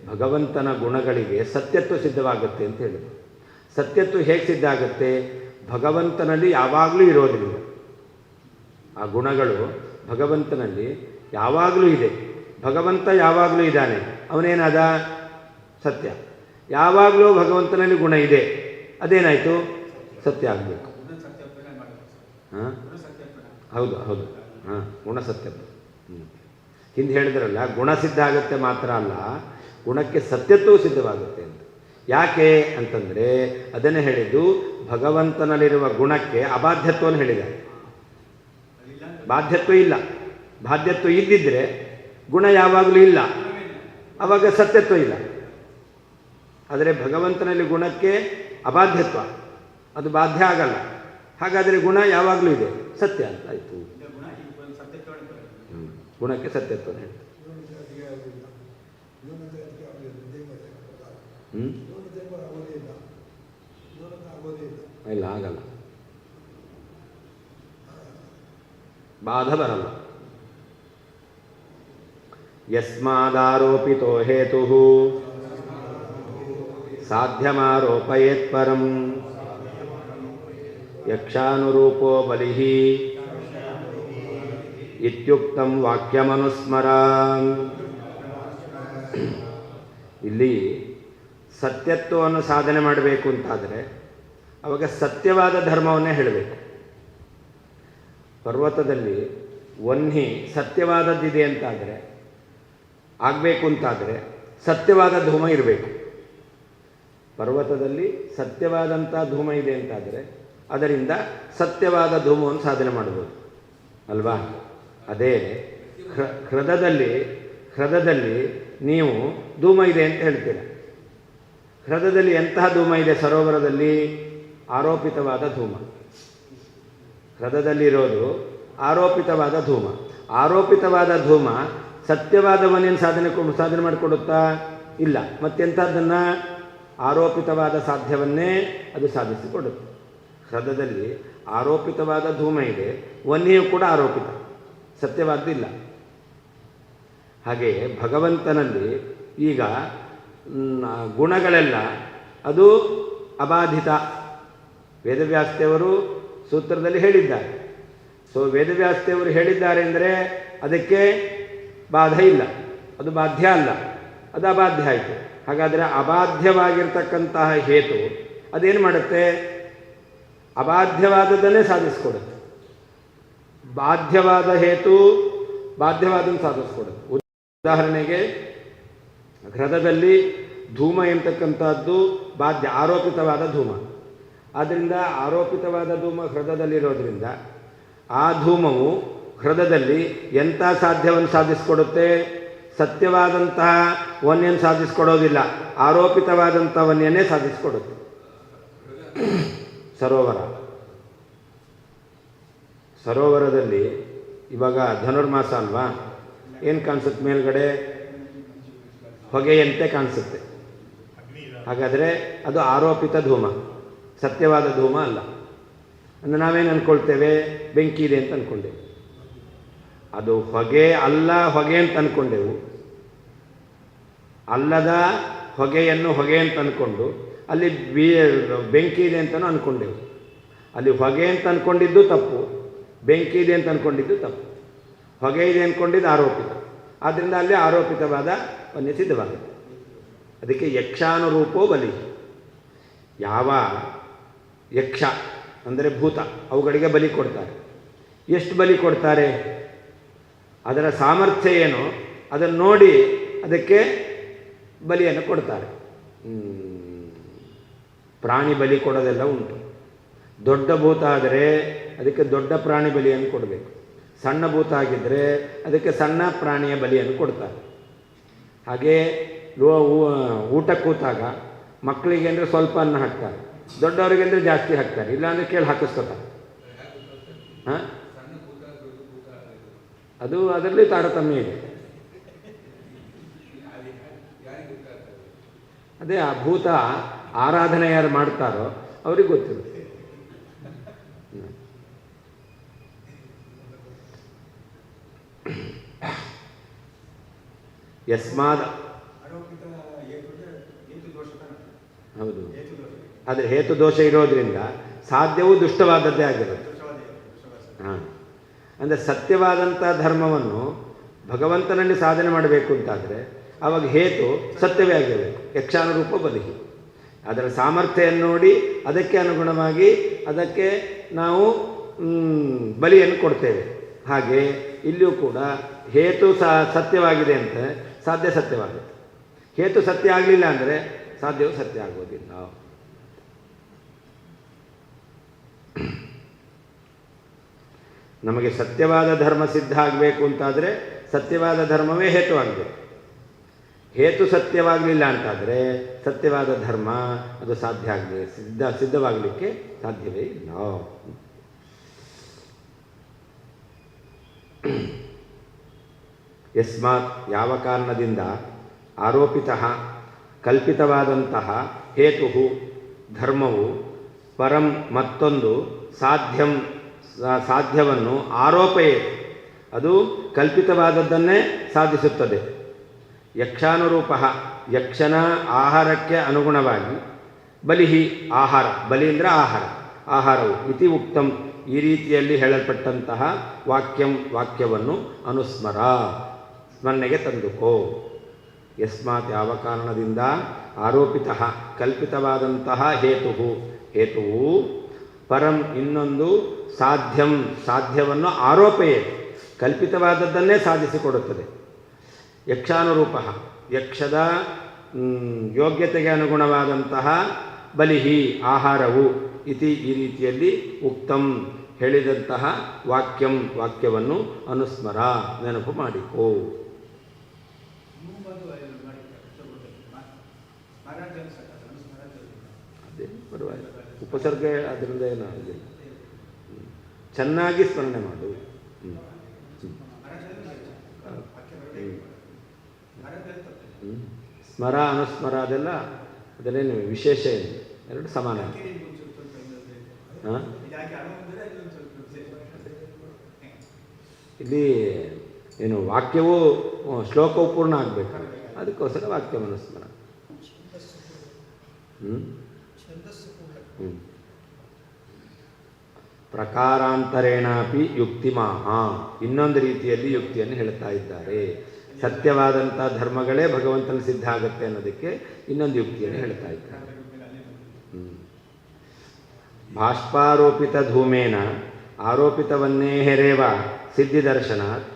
ಭಗವಂತನ ಗುಣಗಳಿಗೆ ಸತ್ಯತ್ವ ಸಿದ್ಧವಾಗುತ್ತೆ ಅಂತ ಹೇಳಿದ್ರು. ಸತ್ಯತ್ವ ಹೇಗೆ ಸಿದ್ಧ ಆಗುತ್ತೆ? ಭಗವಂತನಲ್ಲಿ ಯಾವಾಗಲೂ ಇರೋದ್ರಿಂದ. ಆ ಗುಣಗಳು ಭಗವಂತನಲ್ಲಿ ಯಾವಾಗಲೂ ಇದೆ. ಭಗವಂತ ಯಾವಾಗಲೂ ಇದ್ದಾನೆ, ಅವನೇನಾದ? ಸತ್ಯ. ಯಾವಾಗಲೂ ಭಗವಂತನಲ್ಲಿ ಗುಣ ಇದೆ, ಅದೇನಾಯಿತು? ಸತ್ಯ ಆಗಬೇಕು. ಹಾಂ, ಹೌದು ಹೌದು, ಹಾಂ, ಗುಣ ಸತ್ಯ. ಹಿಂದೆ ಹೇಳಿದ್ರಲ್ಲ, ಗುಣ ಸಿದ್ಧ ಆಗುತ್ತೆ ಮಾತ್ರ ಅಲ್ಲ, ಗುಣಕ್ಕೆ ಸತ್ಯತ್ವವು ಸಿದ್ಧವಾಗುತ್ತೆ ಅಂತ. ಯಾಕೆ ಅಂತಂದರೆ ಅದನ್ನೇ ಹೇಳಿದ್ದು, ಭಗವಂತನಲ್ಲಿರುವ ಗುಣಕ್ಕೆ ಅಬಾಧ್ಯತ್ವವನ್ನು ಹೇಳಿದ್ದಾರೆ. ಬಾಧ್ಯತ್ವ ಇಲ್ಲ. ಬಾಧ್ಯತ್ವ ಇದ್ದಿದ್ದರೆ ಗುಣ ಯಾವಾಗಲೂ ಇಲ್ಲ, ಆವಾಗ ಸತ್ಯತ್ವ ಇಲ್ಲ. ಆದರೆ ಭಗವಂತನಲ್ಲಿ ಗುಣಕ್ಕೆ ಅಬಾಧ್ಯತ್ವ, ಅದು ಬಾಧ್ಯ ಆಗಲ್ಲ. ಹಾಗಾದರೆ ಗುಣ ಯಾವಾಗಲೂ ಇದೆ, ಸತ್ಯ ಅಂತ ಆಯಿತು. ಗುಣಕ್ಕೆ ಸತ್ಯತ್ವ ಹೇಳ್ತಾರೆ. ಇಲ್ಲ, ಆಗಲ್ಲ, ಬಾಧ ಬರಲ್ಲ. ಯಸ್ಮಾದಾರೋಪಿತೋ ಹೇತು ಸಾಧ್ಯಮಾರೋಪಯೇತ್ ಪರಂ ಯಕ್ಷಾನುರೂಪೋ ಬಲಿ ಇತ್ಯುಕ್ತಂ ವಾಕ್ಯಮನುಸ್ಮರ. ಇಲ್ಲಿ ಸತ್ಯತ್ವವನ್ನು ಸಾಧನೆ ಮಾಡಬೇಕು ಅಂತಾದರೆ ಅವಾಗ ಸತ್ಯವಾದ ಧರ್ಮವನ್ನೇ ಹೇಳಬೇಕು. ಪರ್ವತದಲ್ಲಿ ವನ್ಹಿ ಸತ್ಯವಾದದ್ದಿದೆ ಅಂತಾದರೆ, ಆಗಬೇಕು ಅಂತಾದರೆ ಸತ್ಯವಾದ ಧೂಮ ಇರಬೇಕು. ಪರ್ವತದಲ್ಲಿ ಸತ್ಯವಾದಂಥ ಧೂಮ ಇದೆ ಅಂತಾದರೆ ಅದರಿಂದ ಸತ್ಯವಾದ ಧೂಮವನ್ನು ಸಾಧನೆ ಮಾಡ್ಬೋದು ಅಲ್ವಾ? ಅದೇ ಹೃದಯದಲ್ಲಿ ನೀವು ಧೂಮ ಇದೆ ಅಂತ ಹೇಳ್ತೀರ. ಹೃದಯದಲ್ಲಿ ಎಂತಹ ಧೂಮ ಇದೆ? ಸರೋವರದಲ್ಲಿ ಆರೋಪಿತವಾದ ಧೂಮ. ಹೃದಯದಲ್ಲಿರೋದು ಆರೋಪಿತವಾದ ಧೂಮ. ಆರೋಪಿತವಾದ ಧೂಮ ಸತ್ಯವಾದವನ್ನೇನು ಸಾಧನೆ ಮಾಡಿಕೊಡುತ್ತಾ? ಇಲ್ಲ. ಮತ್ತೆಂಥದ್ದನ್ನು? ಆರೋಪಿತವಾದ ಸಾಧ್ಯವನ್ನೇ ಅದು ಸಾಧಿಸಿಕೊಡುತ್ತೆ. ಹೃದಯದಲ್ಲಿ ಆರೋಪಿತವಾದ ಧೂಮ ಇದೆ, ವನ್ಯೂ ಕೂಡ ಆರೋಪಿತ, ಸತ್ಯವಾದ್ದಿಲ್ಲ. ಹಾಗೆಯೇ ಭಗವಂತನಲ್ಲಿ ಈಗ ಗುಣಗಳೆಲ್ಲ ಅದು ಅಬಾಧಿತ. ವೇದವ್ಯಾಸದೇವರು ಸೂತ್ರದಲ್ಲಿ ಹೇಳಿದ್ದಾರೆ. ಸೊ ವೇದವ್ಯಾಸದೇವರು ಹೇಳಿದ್ದಾರೆ ಅಂದರೆ ಅದಕ್ಕೆ ಬಾಧ ಇಲ್ಲ, ಅದು ಬಾಧ್ಯ ಅಲ್ಲ, ಅದು ಅಬಾಧ್ಯ ಆಯಿತು. ಹಾಗಾದರೆ ಅಬಾಧ್ಯವಾಗಿರ್ತಕ್ಕಂತಹ ಹೇತು ಅದೇನು ಮಾಡುತ್ತೆ? ಅಬಾಧ್ಯವಾದದ್ದನ್ನೇ ಸಾಧಿಸಿಕೊಡುತ್ತೆ. ಬಾಧ್ಯವಾದ ಹೇತು ಬಾಧ್ಯವಾದನ್ನು ಸಾಧಿಸ್ಕೊಡುತ್ತೆ. ಉದಾಹರಣೆಗೆ ಹೃದಯದಲ್ಲಿ ಧೂಮ ಎಂತಕ್ಕಂಥದ್ದು ಬಾಧ್ಯ, ಆರೋಪಿತವಾದ ಧೂಮ. ಆದ್ದರಿಂದ ಆರೋಪಿತವಾದ ಧೂಮ ಹೃದಯದಲ್ಲಿರೋದ್ರಿಂದ ಆ ಧೂಮವು ಹೃದಯದಲ್ಲಿ ಎಂಥ ಸಾಧ್ಯವನ್ನು ಸಾಧಿಸಿಕೊಡುತ್ತೆ? ಸತ್ಯವಾದಂತಹ ವನ್ಯವನ್ನು ಸಾಧಿಸಿಕೊಡೋದಿಲ್ಲ, ಆರೋಪಿತವಾದಂಥ ವನ್ಯನ್ನೇ ಸಾಧಿಸಿಕೊಡುತ್ತೆ. ಸರೋವರದಲ್ಲಿ ಇವಾಗ ಧನುರ್ಮಾಸ ಅಲ್ವಾ? ಏನು ಕಾಣಿಸುತ್ತೆ? ಮೇಲ್ಗಡೆ ಹೊಗೆಯಂತೆ ಕಾಣಿಸುತ್ತೆ. ಹಾಗಾದರೆ ಅದು ಆರೋಪಿತ ಧೂಮ, ಸತ್ಯವಾದ ಧೂಮ ಅಲ್ಲ. ಅಂದರೆ ನಾವೇನು ಅಂದ್ಕೊಳ್ತೇವೆ? ಬೆಂಕಿ ಇದೆ ಅಂತ ಅಂದ್ಕೊಂಡೆವು. ಅದು ಹೊಗೆ ಅಲ್ಲ, ಹೊಗೆ ಅಂತ ಅಂದ್ಕೊಂಡೆವು. ಅಲ್ಲದ ಹೊಗೆಯನ್ನು ಹೊಗೆ ಅಂತ ಅಂದ್ಕೊಂಡು ಅಲ್ಲಿ ಬೆಂಕಿ ಇದೆ ಅಂತಲೂ ಅಂದ್ಕೊಂಡೆವು. ಅಲ್ಲಿ ಹೊಗೆ ಅಂತ ಅಂದ್ಕೊಂಡಿದ್ದು ತಪ್ಪು, ಬೆಂಕಿ ಇದೆ ಅಂತ ಅಂದ್ಕೊಂಡಿದ್ದು ತಪ್ಪು. ಹೊಗೆ ಇದೆ ಅಂದ್ಕೊಂಡಿದ್ದು ಆರೋಪಿತ. ಆದ್ದರಿಂದ ಅಲ್ಲಿ ಆರೋಪಿತವಾದ ವನ್ಯ ಸಿದ್ಧವಾಗುತ್ತೆ. ಅದಕ್ಕೆ ಯಕ್ಷಾನುರೂಪೋ ಬಲಿ. ಯಾವ ಯಕ್ಷ ಅಂದರೆ ಭೂತ, ಅವುಗಳಿಗೆ ಬಲಿ ಕೊಡ್ತಾರೆ. ಎಷ್ಟು ಬಲಿ ಕೊಡ್ತಾರೆ? ಅದರ ಸಾಮರ್ಥ್ಯ ಏನು ಅದನ್ನು ನೋಡಿ ಅದಕ್ಕೆ ಬಲಿಯನ್ನು ಕೊಡ್ತಾರೆ. ಪ್ರಾಣಿ ಬಲಿ ಕೊಡೋದೆಲ್ಲ ಉಂಟು. ದೊಡ್ಡ ಭೂತ ಆದರೆ ಅದಕ್ಕೆ ದೊಡ್ಡ ಪ್ರಾಣಿ ಬಲಿಯನ್ನು ಕೊಡಬೇಕು. ಸಣ್ಣ ಭೂತ ಆಗಿದ್ದರೆ ಅದಕ್ಕೆ ಸಣ್ಣ ಪ್ರಾಣಿಯ ಬಲಿಯನ್ನು ಕೊಡ್ತಾರೆ. ಹಾಗೇ ಊಟ ಕೂತಾಗ ಮಕ್ಕಳಿಗೆ ಅಂದರೆ ಸ್ವಲ್ಪ ಅನ್ನ ಹಾಕ್ತಾರೆ, ದೊಡ್ಡವರಿಗೆ ಅಂದರೆ ಜಾಸ್ತಿ ಹಾಕ್ತಾರೆ, ಇಲ್ಲಾಂದರೆ ಕೇಳಿ ಹಾಕಿಸ್ಕೊತಾರೆ. ಹಾಂ, ಅದು ಅದರಲ್ಲಿ ತಾರತಮ್ಯ ಇದೆ. ಅದೇ ಆ ಭೂತ ಆರಾಧನೆ ಯಾರು ಮಾಡ್ತಾರೋ ಅವ್ರಿಗೆ ಗೊತ್ತಿರುತ್ತೆ. ಯಸ್ಮಾದ್ ಹೌದು, ಆದರೆ ಹೇತು ದೋಷ ಇರೋದ್ರಿಂದ ಸಾಧ್ಯವೂ ದುಷ್ಟವಾದದ್ದೇ ಆಗಿರುತ್ತೆ. ಹಾಂ, ಅಂದರೆ ಸತ್ಯವಾದಂಥ ಧರ್ಮವನ್ನು ಭಗವಂತನಲ್ಲಿ ಸಾಧನೆ ಮಾಡಬೇಕು ಅಂತಾದರೆ ಆವಾಗ ಹೇತು ಸತ್ಯವೇ ಆಗಿರಬೇಕು. ಯಕ್ಷಾನುರೂಪ ಬಲಿ. ಅದರ ಸಾಮರ್ಥ್ಯವನ್ನು ನೋಡಿ ಅದಕ್ಕೆ ಅನುಗುಣವಾಗಿ ಅದಕ್ಕೆ ನಾವು ಬಲಿಯನ್ನು ಕೊಡ್ತೇವೆ. ಹಾಗೆ ಇಲ್ಲಿಯೂ ಕೂಡ ಹೇತು ಸತ್ಯವಾಗಿದೆ ಅಂತ ಸಾಧ್ಯ ಸತ್ಯವಾಗುತ್ತೆ. ಹೇತು ಸತ್ಯ ಆಗಲಿಲ್ಲ ಅಂದರೆ ಸಾಧ್ಯವೂ ಸತ್ಯ ಆಗೋದಿಲ್ಲ. ನಮಗೆ ಸತ್ಯವಾದ ಧರ್ಮ ಸಿದ್ಧ ಆಗಬೇಕು ಅಂತಾದರೆ ಸತ್ಯವಾದ ಧರ್ಮವೇ ಹೇತು ಆಗಬೇಕು. ಹೇತು ಸತ್ಯವಾಗಲಿಲ್ಲ ಅಂತಾದರೆ ಸತ್ಯವಾದ ಧರ್ಮ ಅದು ಸಾಧ್ಯ ಆಗಲಿ ಸಿದ್ಧವಾಗಲಿಕ್ಕೆ ಸಾಧ್ಯವೇ ಇಲ್ಲ. ಯಸ್ಮಾತ್ ಯಾವ ಕಾರಣದಿಂದ ಆರೋಪಿತ ಕಲ್ಪಿತವಾದಂತಹ ಹೇತು ಧರ್ಮವು ಪರಂ ಮತ್ತೊಂದು ಸಾಧ್ಯವನ್ನು ಆರೋಪಯೇ ಅದು ಕಲ್ಪಿತವಾದದ್ದನ್ನೇ ಸಾಧಿಸುತ್ತದೆ. ಯಕ್ಷಾನುರೂಪ, ಯಕ್ಷನ ಆಹಾರಕ್ಕೆ ಅನುಗುಣವಾಗಿ ಬಲಿಹಿ ಆಹಾರ, ಬಲಿ ಅಂದರೆ ಆಹಾರ, ಆಹಾರವು ಇತಿ ಉಕ್ತಂ ಈ ರೀತಿಯಲ್ಲಿ ಹೇಳಲ್ಪಟ್ಟಂತಹ ವಾಕ್ಯವನ್ನು ಅನುಸ್ಮರ ಸ್ಮರಣೆಗೆ ತಂದುಕೋ. ಯಸ್ಮಾತ್ ಯಾವ ಕಾರಣದಿಂದ ಆರೋಪಿತ ಕಲ್ಪಿತವಾದಂತಹ ಹೇತುವು ಪರಂ ಇನ್ನೊಂದು ಸಾಧ್ಯವನ್ನು ಆರೋಪಯೇ ಕಲ್ಪಿತವಾದದ್ದನ್ನೇ ಸಾಧಿಸಿಕೊಡುತ್ತದೆ. ಯಕ್ಷಾನುರೂಪ ಯಕ್ಷದ ಯೋಗ್ಯತೆಗೆ ಅನುಗುಣವಾದಂತಹ ಬಲಿಹಿ ಆಹಾರವು ಇತಿ ಈ ರೀತಿಯಲ್ಲಿ ಉಕ್ತಂ ಹೇಳಿದಂತಹ ವಾಕ್ಯವನ್ನು ಅನುಸ್ಮರ ನೆನಪು ಮಾಡಿಕೋ. ಅದೇ ಪರವಾಗಿಲ್ಲ, ಉಪಸರ್ಗ ಅದರಿಂದ ಏನಾಗಿಲ್ಲ, ಚೆನ್ನಾಗಿ ಸ್ಮರಣೆ ಮಾಡು. ಸ್ಮರ ಅನುಸ್ಮರ ಅದಲ್ಲೇನು ವಿಶೇಷ ಏನು, ಎರಡು ಸಮಾನ. ಇಲ್ಲಿ ಏನು ವಾಕ್ಯವು ಶ್ಲೋಕವು ಪೂರ್ಣ ಆಗಬೇಕಲ್ಲ, ಅದಕ್ಕೋಸ್ಕರ ವಾಕ್ಯವನ್ನು ಸ್ಮರ. ಪ್ರಕಾರಾಂತರೇಣಾಪಿ ಯುಕ್ತಿಮಾಹ ಇನ್ನೊಂದು ರೀತಿಯಲ್ಲಿ ಯುಕ್ತಿಯನ್ನು ಹೇಳ್ತಾ ಇದ್ದಾರೆ. ಸತ್ಯವಾದಂಥ ಧರ್ಮಗಳೇ ಭಗವಂತನ ಸಿದ್ಧ ಆಗುತ್ತೆ ಅನ್ನೋದಕ್ಕೆ ಇನ್ನೊಂದು ಯುಕ್ತಿಯನ್ನು ಹೇಳ್ತಾ ಇದ್ದಾರೆ. ಬಾಷ್ಪಾರೋಪಿತ ಧೂಮೇನ ಆರೋಪಿತವನ್ನೇ ಹೆರೇವ ಸಿದ್ಧಿದರ್ಶನಾತ್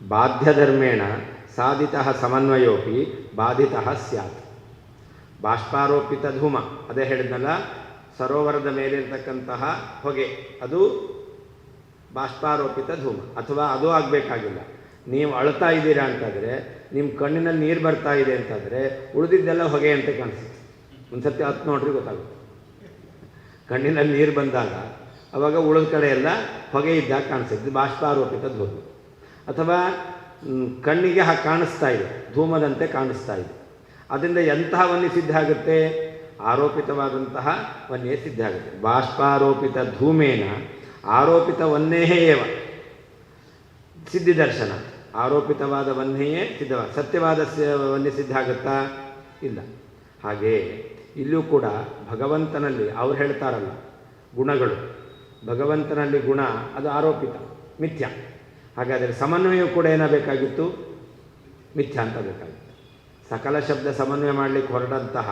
ಬಾಧ್ಯಧರ್ಮೇಣ ಸಾಧಿತಃ ಸಮನ್ವಯೋಪಿ ಬಾಧಿತಃ ಸ್ಯಾತ್. ಬಾಷ್ಪಾರೋಪಿತ ಧೂಮ ಅದೇ ಹೇಳಿದ್ನಲ್ಲ, ಸರೋವರದ ಮೇಲಿರ್ತಕ್ಕಂತಹ ಹೊಗೆ ಅದು ಬಾಷ್ಪಾರೋಪಿತ ಧೂಮ, ಅಥವಾ ಅದು ಆಗಬೇಕಾಗಿಲ್ಲ. ನೀವು ಅಳ್ತಾ ಇದ್ದೀರಾ ಅಂತಾದರೆ, ನಿಮ್ಮ ಕಣ್ಣಿನಲ್ಲಿ ನೀರು ಬರ್ತಾ ಇದೆ ಅಂತಾದರೆ ಉಳಿದಿದ್ದೆಲ್ಲ ಹೊಗೆ ಅಂತ ಕಾಣಿಸುತ್ತೆ. ಒಂದು ಸರ್ತಿ ಹತ್ತು ನೋಡ್ರಿ ಗೊತ್ತಾಗುತ್ತೆ. ಕಣ್ಣಿನಲ್ಲಿ ನೀರು ಬಂದಾಗ ಅವಾಗ ಉಳಿದ ಕಡೆ ಎಲ್ಲ ಹೊಗೆ ಇದ್ದಾಗ ಕಾಣಿಸುತ್ತೆ, ಬಾಷ್ಪಾರೋಪಿತ ಧೂಮ. ಅಥವಾ ಕಣ್ಣಿಗೆ ಕಾಣಿಸ್ತಾ ಇದೆ, ಧೂಮದಂತೆ ಕಾಣಿಸ್ತಾ ಇದೆ, ಅದರಿಂದ ಎಂತಹ ವನ್ಯ ಸಿದ್ಧ ಆಗುತ್ತೆ? ಆರೋಪಿತವಾದಂತಹ ವನ್ಯೇ ಸಿದ್ಧ ಆಗುತ್ತೆ. ಬಾಷ್ಪಾರೋಪಿತ ಧೂಮೇನ ಆರೋಪಿತ ವನ್ಯೇ ಏವ ಸಿದ್ಧಿದರ್ಶನ. ಆರೋಪಿತವಾದ ವನ್ಯೆಯೇ ಸಿದ್ಧವಾದ, ಸತ್ಯವಾದ ವನ್ಯ ಸಿದ್ಧ ಆಗುತ್ತಾ? ಇಲ್ಲ. ಹಾಗೆ ಇಲ್ಲೂ ಕೂಡ ಭಗವಂತನಲ್ಲಿ ಅವ್ರು ಹೇಳ್ತಾರಲ್ಲ ಗುಣಗಳು, ಭಗವಂತನಲ್ಲಿ ಗುಣ ಅದು ಆರೋಪಿತ ಮಿಥ್ಯ. ಹಾಗಾದರೆ ಸಮನ್ವಯ ಕೂಡ ಏನಾಗಬೇಕಾಗಿತ್ತು? ಮಿಥ್ಯ ಅಂತ ಬೇಕಾಗಿತ್ತು. ಸಕಲ ಶಬ್ದ ಸಮನ್ವಯ ಮಾಡಲಿಕ್ಕೆ ಹೊರಟಂತಹ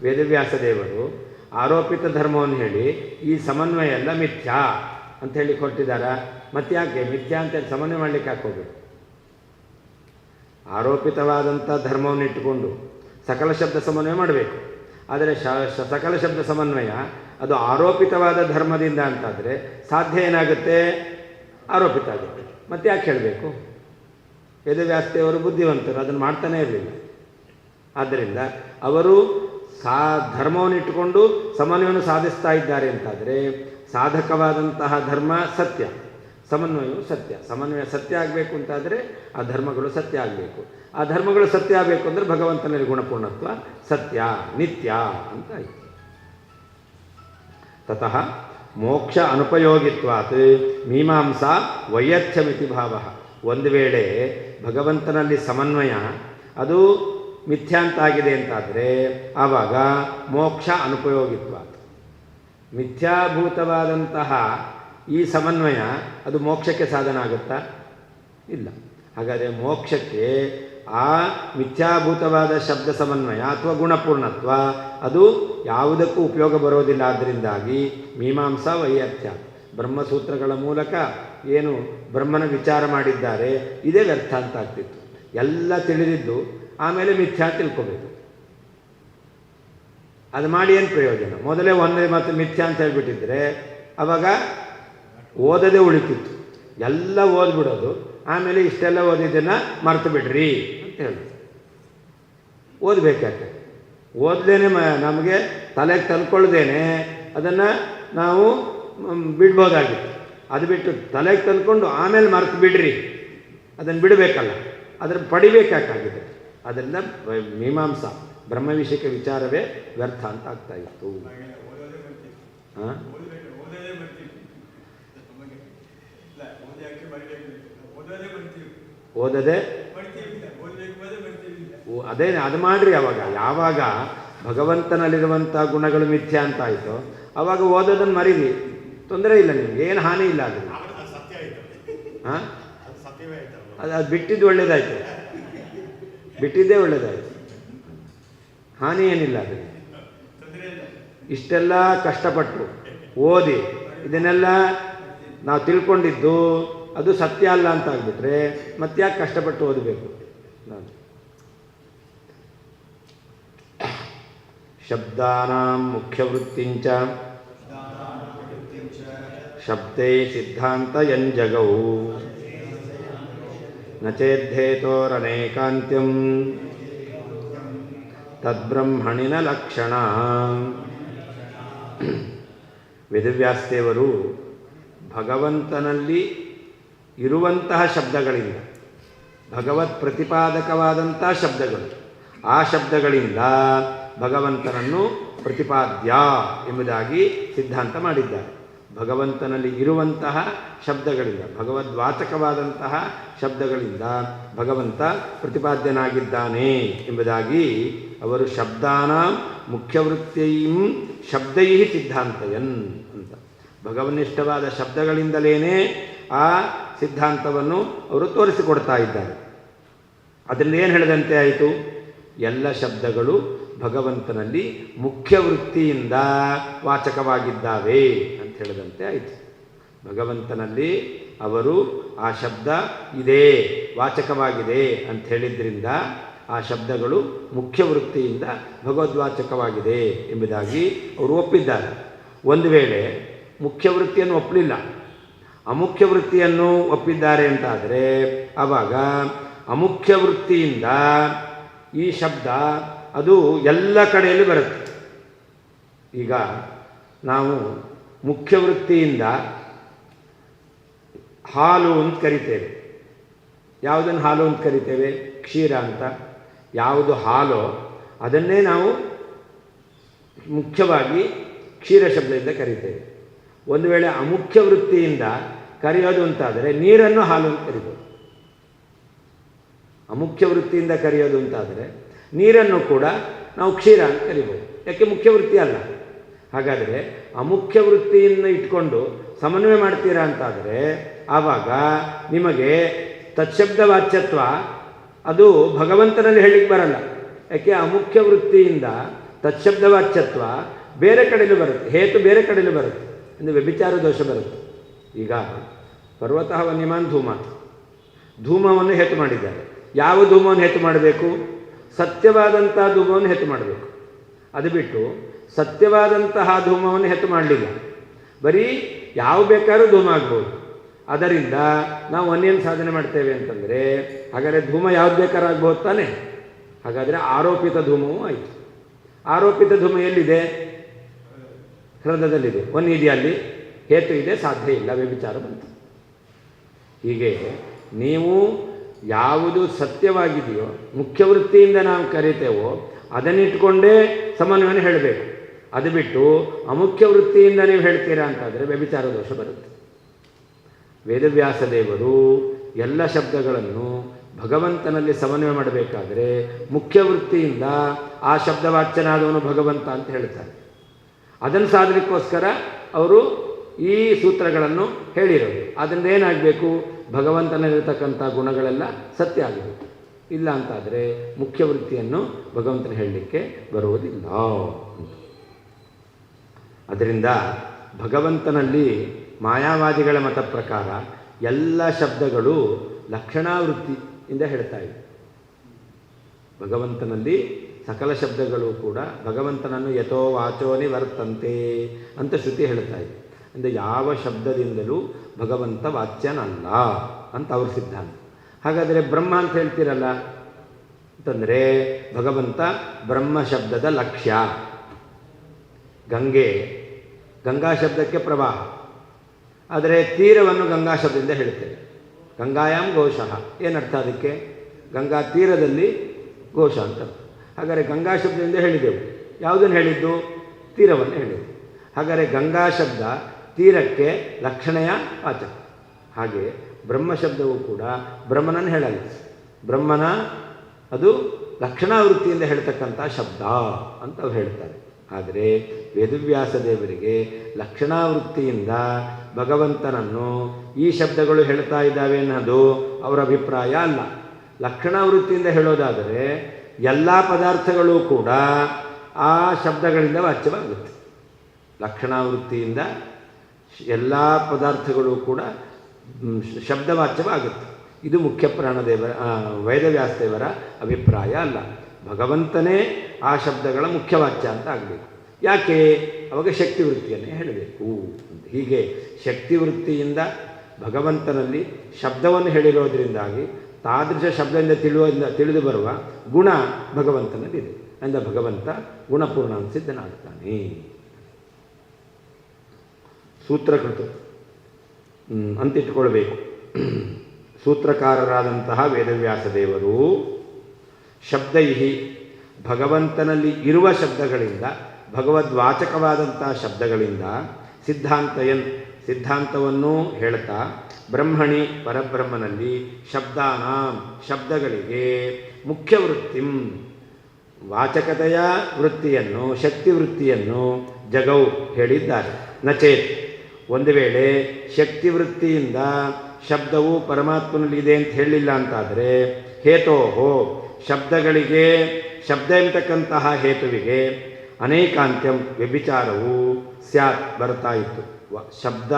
ವೇದವ್ಯಾಸ ದೇವರು ಆರೋಪಿತ ಧರ್ಮವನ್ನು ಹೇಳಿ ಈ ಸಮನ್ವಯ ಎಲ್ಲ ಮಿಥ್ಯ ಅಂತ ಹೇಳಿ ಹೊರಟಿದ್ದಾರಾ? ಮತ್ತೆ ಯಾಕೆ ಮಿಥ್ಯ ಅಂತೇಳಿ ಸಮನ್ವಯ ಮಾಡಲಿಕ್ಕೆ ಹಾಕೋಬೇಕು? ಆರೋಪಿತವಾದಂಥ ಧರ್ಮವನ್ನು ಇಟ್ಟುಕೊಂಡು ಸಕಲ ಶಬ್ದ ಸಮನ್ವಯ ಮಾಡಬೇಕು. ಆದರೆ ಸಕಲ ಶಬ್ದ ಸಮನ್ವಯ ಅದು ಆರೋಪಿತವಾದ ಧರ್ಮದಿಂದ ಅಂತಾದರೆ ಸಾಧ್ಯ ಏನಾಗುತ್ತೆ? ಆರೋಪಿತ ಆಗುತ್ತೆ. ಮತ್ತೆ ಯಾಕೆ ಹೇಳಬೇಕು? ವೇದವ್ಯಾಸದೇವರು ಬುದ್ಧಿವಂತರು, ಅದನ್ನು ಮಾಡ್ತಾನೇ ಇರಲಿಲ್ಲ. ಆದ್ದರಿಂದ ಅವರು ಧರ್ಮವನ್ನು ಇಟ್ಟುಕೊಂಡು ಸಮನ್ವಯವನ್ನು ಸಾಧಿಸ್ತಾ ಇದ್ದಾರೆ ಅಂತಾದರೆ ಸಾಧಕವಾದಂತಹ ಧರ್ಮ ಸತ್ಯ, ಸಮನ್ವಯವು ಸತ್ಯ. ಸಮನ್ವಯ ಸತ್ಯ ಆಗಬೇಕು ಅಂತಾದರೆ ಆ ಧರ್ಮಗಳು ಸತ್ಯ ಆಗಬೇಕು. ಆ ಧರ್ಮಗಳು ಸತ್ಯ ಆಗಬೇಕು ಅಂದರೆ ಭಗವಂತನಲ್ಲಿ ಗುಣಪೂರ್ಣತ್ವ ಸತ್ಯ ನಿತ್ಯ ಅಂತ ಆಯಿತು. ತತಃ ಮೋಕ್ಷ ಅನುಪಯೋಗಿತ್ವಾತ್ ಮೀಮಾಂಸಾ ವೈಯರ್ಥ್ಯಮಿತಿ ಭಾವ. ಒಂದು ವೇಳೆ ಭಗವಂತನಲ್ಲಿ ಸಮನ್ವಯ ಅದು ಮಿಥ್ಯಾ ಅಂತಾಗಿದೆ ಅಂತಾದರೆ ಆವಾಗ ಮೋಕ್ಷ ಅನುಪಯೋಗಿತ್ವಾತ್, ಮಿಥ್ಯಾಭೂತವಾದಂತಹ ಈ ಸಮನ್ವಯ ಅದು ಮೋಕ್ಷಕ್ಕೆ ಸಾಧನ ಆಗುತ್ತಾ? ಇಲ್ಲ. ಹಾಗಾದರೆ ಮೋಕ್ಷಕ್ಕೆ ಆ ಮಿಥ್ಯಾಭೂತವಾದ ಶಬ್ದ ಸಮನ್ವಯ ಅಥವಾ ಗುಣಪೂರ್ಣತ್ವ ಅದು ಯಾವುದಕ್ಕೂ ಉಪಯೋಗ ಬರೋದಿಲ್ಲ. ಆದ್ದರಿಂದಾಗಿ ಮೀಮಾಂಸಾ ವೈಯರ್ಥ್ಯ, ಬ್ರಹ್ಮಸೂತ್ರಗಳ ಮೂಲಕ ಏನು ಬ್ರಹ್ಮನ ವಿಚಾರ ಮಾಡಿದ್ದಾರೆ ಇದೇ ವ್ಯರ್ಥ ಅಂತ ಆಗ್ತಿತ್ತು. ಎಲ್ಲ ತಿಳಿದಿದ್ದು ಆಮೇಲೆ ಮಿಥ್ಯಾ ತಿಳ್ಕೋಬೇಕು. ಅದು ಮಾಡಿ ಏನು ಪ್ರಯೋಜನ? ಮೊದಲೇ ಒಂದೇ ಮತ್ತು ಮಿಥ್ಯಾ ಅಂತ ಹೇಳ್ಬಿಟ್ಟಿದ್ರೆ ಅವಾಗ ಓದದೇ ಉಳಿತಿತ್ತು. ಎಲ್ಲ ಓದ್ಬಿಡೋದು, ಆಮೇಲೆ ಇಷ್ಟೆಲ್ಲ ಓದಿದ್ದನ್ನು ಮರ್ತು ಬಿಡ್ರಿ ಅಂತ ಹೇಳೋದು. ಓದಬೇಕಾಗ್ತದೆ. ಓದಲೇನೆ ನಮಗೆ ತಲೆಗೆ ತಂದ್ಕೊಳ್ದೇನೆ ಅದನ್ನು ನಾವು ಬಿಡ್ಬೋದಾಗಿತ್ತು. ಅದು ಬಿಟ್ಟು ತಲೆಗೆ ತಂದ್ಕೊಂಡು ಆಮೇಲೆ ಮರ್ತು ಬಿಡ್ರಿ, ಅದನ್ನು ಬಿಡಬೇಕಲ್ಲ, ಅದನ್ನು ಪಡಿಬೇಕಾಗಿದೆ. ಅದರಿಂದ ಮೀಮಾಂಸಾ ಬ್ರಹ್ಮ ವಿಷಯಕ್ಕೆ ವಿಚಾರವೇ ವ್ಯರ್ಥ ಅಂತ ಆಗ್ತಾ ಇತ್ತು. ಹಾಂ, ಓದದೆ ಅದೇ ಅದು ಮಾಡ್ರಿ. ಯಾವಾಗ ಭಗವಂತನಲ್ಲಿರುವಂಥ ಗುಣಗಳು ಮಿಥ್ಯಾ ಅಂತ ಆಯಿತು ಆವಾಗ ಓದೋದನ್ನು ಮರೀರಿ, ತೊಂದರೆ ಇಲ್ಲ, ನಿಮ್ಗೆ ಏನು ಹಾನಿ ಇಲ್ಲ ಅದನ್ನು. ಹಾಂ, ಅದು ಬಿಟ್ಟಿದ್ದು ಒಳ್ಳೇದಾಯ್ತು, ಬಿಟ್ಟಿದ್ದೇ ಒಳ್ಳೇದಾಯ್ತು, ಹಾನಿ ಏನಿಲ್ಲ ಅದಕ್ಕೆ. ಇಷ್ಟೆಲ್ಲ ಕಷ್ಟಪಟ್ಟು ಓದಿ ಇದನ್ನೆಲ್ಲ ನಾವು ತಿಳ್ಕೊಂಡಿದ್ದು ಅದು ಸತ್ಯ ಅಲ್ಲ ಅಂತ ಆಗಿಬಿಟ್ರೆ ಮತ್ತೆ ಯಾಕೆ ಕಷ್ಟಪಟ್ಟು ಓದಬೇಕು ನಾನು? ಶಬ್ದಾನಾಂ ಮುಖ್ಯವೃತ್ತಿಂಚ ಶಬ್ದೇ ಸಿದ್ಧಾಂತಯಂಜಗೌ ನ ಚೇದ್ದೇತೋರನೇಕಾಂತ್ಯಂ ತದ್ಬ್ರಹ್ಮಣಿನ ಲಕ್ಷಣ. ವೇದವ್ಯಾಸದೇವರು ಭಗವಂತನಲ್ಲಿ ಇರುವಂತಹ ಶಬ್ದಗಳಿಂದ, ಭಗವತ್ ಪ್ರತಿಪಾದಕವಾದಂಥ ಶಬ್ದಗಳು, ಆ ಶಬ್ದಗಳಿಂದ ಭಗವಂತನನ್ನು ಪ್ರತಿಪಾದ್ಯ ಎಂಬುದಾಗಿ ಸಿದ್ಧಾಂತ ಮಾಡಿದ್ದಾರೆ. ಭಗವಂತನಲ್ಲಿ ಇರುವಂತಹ ಶಬ್ದಗಳಿಂದ, ಭಗವದ್ವಾಚಕವಾದಂತಹ ಶಬ್ದಗಳಿಂದ ಭಗವಂತ ಪ್ರತಿಪಾದ್ಯನಾಗಿದ್ದಾನೆ ಎಂಬುದಾಗಿ ಅವರು ಶಬ್ದಾನ ಮುಖ್ಯವೃತ್ತಿಯಂ ಶಬ್ದೈ ಸಿದ್ಧಾಂತಯನ್ ಅಂತ, ಭಗವನ್ನಿಷ್ಠವಾದ ಶಬ್ದಗಳಿಂದಲೇ ಆ ಸಿದ್ಧಾಂತವನ್ನು ಅವರು ತೋರಿಸಿಕೊಡ್ತಾ ಇದ್ದಾರೆ. ಅದರಲ್ಲಿ ಏನು ಹೇಳಿದಂತೆ ಆಯಿತು? ಎಲ್ಲ ಶಬ್ದಗಳು ಭಗವಂತನಲ್ಲಿ ಮುಖ್ಯ ವೃತ್ತಿಯಿಂದ ವಾಚಕವಾಗಿದ್ದಾವೆ ಅಂತ ಹೇಳಿದಂತೆ ಆಯಿತು. ಭಗವಂತನಲ್ಲಿ ಅವರು ಆ ಶಬ್ದ ಇದೆ, ವಾಚಕವಾಗಿದೆ ಅಂತ ಹೇಳಿದ್ರಿಂದ ಆ ಶಬ್ದಗಳು ಮುಖ್ಯ ವೃತ್ತಿಯಿಂದ ಭಗವದ್ವಾಚಕವಾಗಿದೆ ಎಂಬುದಾಗಿ ಅವರು ಒಪ್ಪಿದ್ದಾರೆ. ಒಂದು ವೇಳೆ ಮುಖ್ಯ ವೃತ್ತಿಯನ್ನು ಒಪ್ಪಲಿಲ್ಲ, ಅಮುಖ್ಯ ವೃತ್ತಿಯನ್ನು ಒಪ್ಪಿದ್ದಾರೆ ಅಂತಾದರೆ ಆವಾಗ ಅಮುಖ್ಯ ವೃತ್ತಿಯಿಂದ ಈ ಶಬ್ದ ಅದು ಎಲ್ಲ ಕಡೆಯಲ್ಲೂ ಬರುತ್ತೆ. ಈಗ ನಾವು ಮುಖ್ಯ ವೃತ್ತಿಯಿಂದ ಹಾಲು ಅಂತ ಕರಿತೇವೆ. ಯಾವುದನ್ನು ಹಾಲು ಅಂತ ಕರಿತೇವೆ? ಕ್ಷೀರ ಅಂತ. ಯಾವುದು ಹಾಲು ಅದನ್ನೇ ನಾವು ಮುಖ್ಯವಾಗಿ ಕ್ಷೀರ ಶಬ್ದದಿಂದ ಕರಿತೇವೆ. ಒಂದು ವೇಳೆ ಅಮುಖ್ಯ ವೃತ್ತಿಯಿಂದ ಕರೆಯೋದು ಅಂತಾದರೆ ನೀರನ್ನು ಹಾಲು ಅಂತ ಕರಿಬೋದು. ಅಮುಖ್ಯ ವೃತ್ತಿಯಿಂದ ಕರೆಯೋದು ಅಂತಾದರೆ ನೀರನ್ನು ಕೂಡ ನಾವು ಕ್ಷೀರ ಅಂತ ಕರಿಬೋದು, ಯಾಕೆ ಮುಖ್ಯ ವೃತ್ತಿ ಅಲ್ಲ. ಹಾಗಾದರೆ ಅಮುಖ್ಯ ವೃತ್ತಿಯನ್ನು ಇಟ್ಕೊಂಡು ಸಮನ್ವಯ ಮಾಡ್ತೀರಾ ಅಂತಾದರೆ ಆವಾಗ ನಿಮಗೆ ತತ್ಶಬ್ದ ವಾಚ್ಯತ್ವ ಅದು ಭಗವಂತನಲ್ಲಿ ಹೇಳಿಕ್ಕೆ ಬರಲ್ಲ. ಯಾಕೆ? ಅಮುಖ್ಯ ವೃತ್ತಿಯಿಂದ ತತ್ಶಬ್ದ ವಾಚ್ಯತ್ವ ಬೇರೆ ಕಡೆಯಲ್ಲೂ ಬರುತ್ತೆ, ಹೇತು ಬೇರೆ ಕಡೆಯಲ್ಲೂ ಬರುತ್ತೆ, ಅಂದರೆ ವ್ಯಭಿಚಾರ ದೋಷ ಬರುತ್ತೆ. ಈಗ ಪರ್ವತಃ ವನ್ಯಮಾನ್ ಧೂಮಾತ್, ಧೂಮವನ್ನು ಹೇತು ಮಾಡಿದ್ದಾರೆ. ಯಾವ ಧೂಮವನ್ನು ಹೇತು ಮಾಡಬೇಕು? ಸತ್ಯವಾದಂತಹ ಧೂಮವನ್ನು ಹೇತು ಮಾಡಬೇಕು. ಅದು ಬಿಟ್ಟು ಸತ್ಯವಾದಂತಹ ಧೂಮವನ್ನು ಹೇತು ಮಾಡಲಿಲ್ಲ, ಬರೀ ಯಾವ ಬೇಕಾದ್ರೂ ಧೂಮ ಆಗ್ಬೋದು. ಅದರಿಂದ ನಾವು ಅನ್ಯನ್ ಸಾಧನೆ ಮಾಡ್ತೇವೆ ಅಂತಂದರೆ ಹಾಗಾದರೆ ಧೂಮ ಯಾವ್ದು ಬೇಕಾದ್ರೂ ಆಗ್ಬೋದು ತಾನೆ. ಹಾಗಾದರೆ ಆರೋಪಿತ ಧೂಮವೂ ಆಯಿತು. ಆರೋಪಿತ ಧೂಮ ಎಲ್ಲಿದೆ? ಹೃದಯದಲ್ಲಿದೆ. ಇದೆಯಾ ಅಲ್ಲಿ? ಹೇತು ಇದೆ, ಸಾಧ್ಯ ಇಲ್ಲ, ವ್ಯಭಿಚಾರ ಬಂತು. ಹೀಗೆ ನೀವು ಯಾವುದು ಸತ್ಯವಾಗಿದೆಯೋ ಮುಖ್ಯ ವೃತ್ತಿಯಿಂದ ನಾವು ಕರಿತೇವೋ ಅದನ್ನಿಟ್ಕೊಂಡೇ ಸಮನ್ವಯನ ಹೇಳಬೇಕು. ಅದು ಬಿಟ್ಟು ಅಮುಖ್ಯ ವೃತ್ತಿಯಿಂದ ನೀವು ಹೇಳ್ತೀರಾ ಅಂತಾದರೆ ವ್ಯಭಿಚಾರ ದೋಷ ಬರುತ್ತೆ. ವೇದವ್ಯಾಸ ದೇವರು ಎಲ್ಲ ಶಬ್ದಗಳನ್ನು ಭಗವಂತನಲ್ಲಿ ಸಮನ್ವಯ ಮಾಡಬೇಕಾದರೆ ಮುಖ್ಯ ವೃತ್ತಿಯಿಂದ ಆ ಶಬ್ದವಾಚ್ಯನಾದವನು ಭಗವಂತ ಅಂತ ಹೇಳ್ತಾರೆ. ಅದನ್ನು ಸಾಧನಕ್ಕೋಸ್ಕರ ಅವರು ಈ ಸೂತ್ರಗಳನ್ನು ಹೇಳಿರೋದು. ಅದರಿಂದ ಏನಾಗಬೇಕು? ಭಗವಂತನಲ್ಲಿರತಕ್ಕಂಥ ಗುಣಗಳೆಲ್ಲ ಸತ್ಯ ಆಗಬೇಕು. ಇಲ್ಲ ಅಂತಾದರೆ ಮುಖ್ಯ ವೃತ್ತಿಯನ್ನು ಭಗವಂತನ ಹೇಳಲಿಕ್ಕೆ ಬರುವುದಿಲ್ಲ. ಅದರಿಂದ ಭಗವಂತನಲ್ಲಿ ಮಾಯಾವಾದಿಗಳ ಮತ ಪ್ರಕಾರ ಎಲ್ಲ ಶಬ್ದಗಳು ಲಕ್ಷಣಾವೃತ್ತಿಯಿಂದ ಹೇಳ್ತಾ ಇವೆ. ಭಗವಂತನಲ್ಲಿ ಸಕಲ ಶಬ್ದಗಳು ಕೂಡ ಭಗವಂತನನ್ನು ಯಥೋ ವಾಚೋ ನಿವರ್ತಂತೆ ಅಂತ ಶ್ರುತಿ ಹೇಳ್ತಾ ಇದೆ. ಅಂದರೆ ಯಾವ ಶಬ್ದದಿಂದಲೂ ಭಗವಂತ ವಾಚ್ಯನಲ್ಲ ಅಂತ ಅವ್ರ ಸಿದ್ಧಾಂತ. ಹಾಗಾದರೆ ಬ್ರಹ್ಮ ಅಂತ ಹೇಳ್ತೀರಲ್ಲ ಅಂತಂದರೆ ಭಗವಂತ ಬ್ರಹ್ಮ ಶಬ್ದದ ಲಕ್ಷ್ಯ. ಗಂಗಾ ಶಬ್ದಕ್ಕೆ ಪ್ರವಾಹ, ಆದರೆ ತೀರವನ್ನು ಗಂಗಾ ಶಬ್ದದಿಂದ ಹೇಳ್ತೇವೆ. ಗಂಗಾಯಾಮ್ ಘೋಷಃ ಏನರ್ಥ ಅದಕ್ಕೆ? ಗಂಗಾ ತೀರದಲ್ಲಿ ಘೋಷ ಅಂತ. ಹಾಗಾದರೆ ಗಂಗಾ ಶಬ್ದದಿಂದ ಹೇಳಿದೆವು. ಯಾವುದನ್ನು ಹೇಳಿದ್ದು? ತೀರವನ್ನು ಹೇಳಿದ್ದು. ಹಾಗಾದರೆ ಗಂಗಾ ಶಬ್ದ ತೀರಕ್ಕೆ ಲಕ್ಷಣೆಯ ವಾಚಕ. ಹಾಗೆ ಬ್ರಹ್ಮ ಶಬ್ದವು ಕೂಡ ಬ್ರಹ್ಮನನ್ನು ಹೇಳಲ್ಲ. ಬ್ರಹ್ಮನ ಅದು ಲಕ್ಷಣಾವೃತ್ತಿಯಿಂದ ಹೇಳ್ತಕ್ಕಂಥ ಶಬ್ದ ಅಂತ ಅವ್ರು ಹೇಳ್ತಾರೆ. ಆದರೆ ವೇದವ್ಯಾಸ ದೇವರಿಗೆ ಲಕ್ಷಣಾವೃತ್ತಿಯಿಂದ ಭಗವಂತನನ್ನು ಈ ಶಬ್ದಗಳು ಹೇಳ್ತಾ ಇದ್ದಾವೆ ಅನ್ನೋದು ಅವರ ಅಭಿಪ್ರಾಯ ಅಲ್ಲ. ಲಕ್ಷಣಾವೃತ್ತಿಯಿಂದ ಹೇಳೋದಾದರೆ ಎಲ್ಲ ಪದಾರ್ಥಗಳು ಕೂಡ ಆ ಶಬ್ದಗಳಿಂದ ವಾಚ್ಯವಾಗುತ್ತೆ. ಲಕ್ಷಣಾವೃತ್ತಿಯಿಂದ ಎಲ್ಲ ಪದಾರ್ಥಗಳು ಕೂಡ ಶಬ್ದವಾಚ್ಯವಾಗುತ್ತೆ. ಇದು ಮುಖ್ಯ ಪ್ರಾಣದೇವರ ವೇದವ್ಯಾಸದೇವರ ಅಭಿಪ್ರಾಯ ಅಲ್ಲ. ಭಗವಂತನೇ ಆ ಶಬ್ದಗಳ ಮುಖ್ಯವಾಚ್ಯ ಅಂತ ಆಗಬೇಕು. ಯಾಕೆ? ಅವಾಗ ಶಕ್ತಿವೃತ್ತಿಯನ್ನೇ ಹೇಳಬೇಕು ಅಂತ. ಹೀಗೆ ಶಕ್ತಿವೃತ್ತಿಯಿಂದ ಭಗವಂತನಲ್ಲಿ ಶಬ್ದವನ್ನು ಹೇಳಿರೋದ್ರಿಂದಾಗಿ ತಾದೃಶ ಶಬ್ದದಿಂದ ತಿಳಿದು ಬರುವ ಗುಣ ಭಗವಂತನಲ್ಲಿದೆ. ಅಂದರೆ ಭಗವಂತ ಗುಣಪೂರ್ಣ ಸಿದ್ಧನಾಗ್ತಾನೆ. ಸೂತ್ರಕೃತ ಅಂತಿಟ್ಕೊಳ್ಬೇಕು. ಸೂತ್ರಕಾರರಾದಂತಹ ವೇದವ್ಯಾಸ ದೇವರು ಶಬ್ದೈಹಿ ಭಗವಂತನಲ್ಲಿ ಇರುವ ಶಬ್ದಗಳಿಂದ, ಭಗವದ್ವಾಚಕವಾದಂತಹ ಶಬ್ದಗಳಿಂದ ಸಿದ್ಧಾಂತವನ್ನು ಹೇಳ್ತಾ ಬ್ರಹ್ಮಣಿ ಪರಬ್ರಹ್ಮನಲ್ಲಿ ಶಬ್ದಗಳಿಗೆ ಮುಖ್ಯ ವೃತ್ತಿಂ ವಾಚಕತೆಯ ವೃತ್ತಿಯನ್ನು, ಶಕ್ತಿ ವೃತ್ತಿಯನ್ನು ಜಗೌ ಹೇಳಿದ್ದಾರೆ. ನಚೇತ್ ಒಂದು ವೇಳೆ ಶಕ್ತಿ ವೃತ್ತಿಯಿಂದ ಶಬ್ದವು ಪರಮಾತ್ಮನಲ್ಲಿದೆ ಅಂತ ಹೇಳಿಲ್ಲ ಅಂತಾದರೆ ಹೇತೋಹೋ ಶಬ್ದಗಳಿಗೆ, ಶಬ್ದ ಎಂಬತಕ್ಕಂತಹ ಹೇತುವಿಗೆ ಅನೇಕಾಂತ್ಯಂ ವ್ಯಭಿಚಾರವು ಸ್ಯಾತ್ ಬರ್ತಾ ಇತ್ತು. ಶಬ್ದ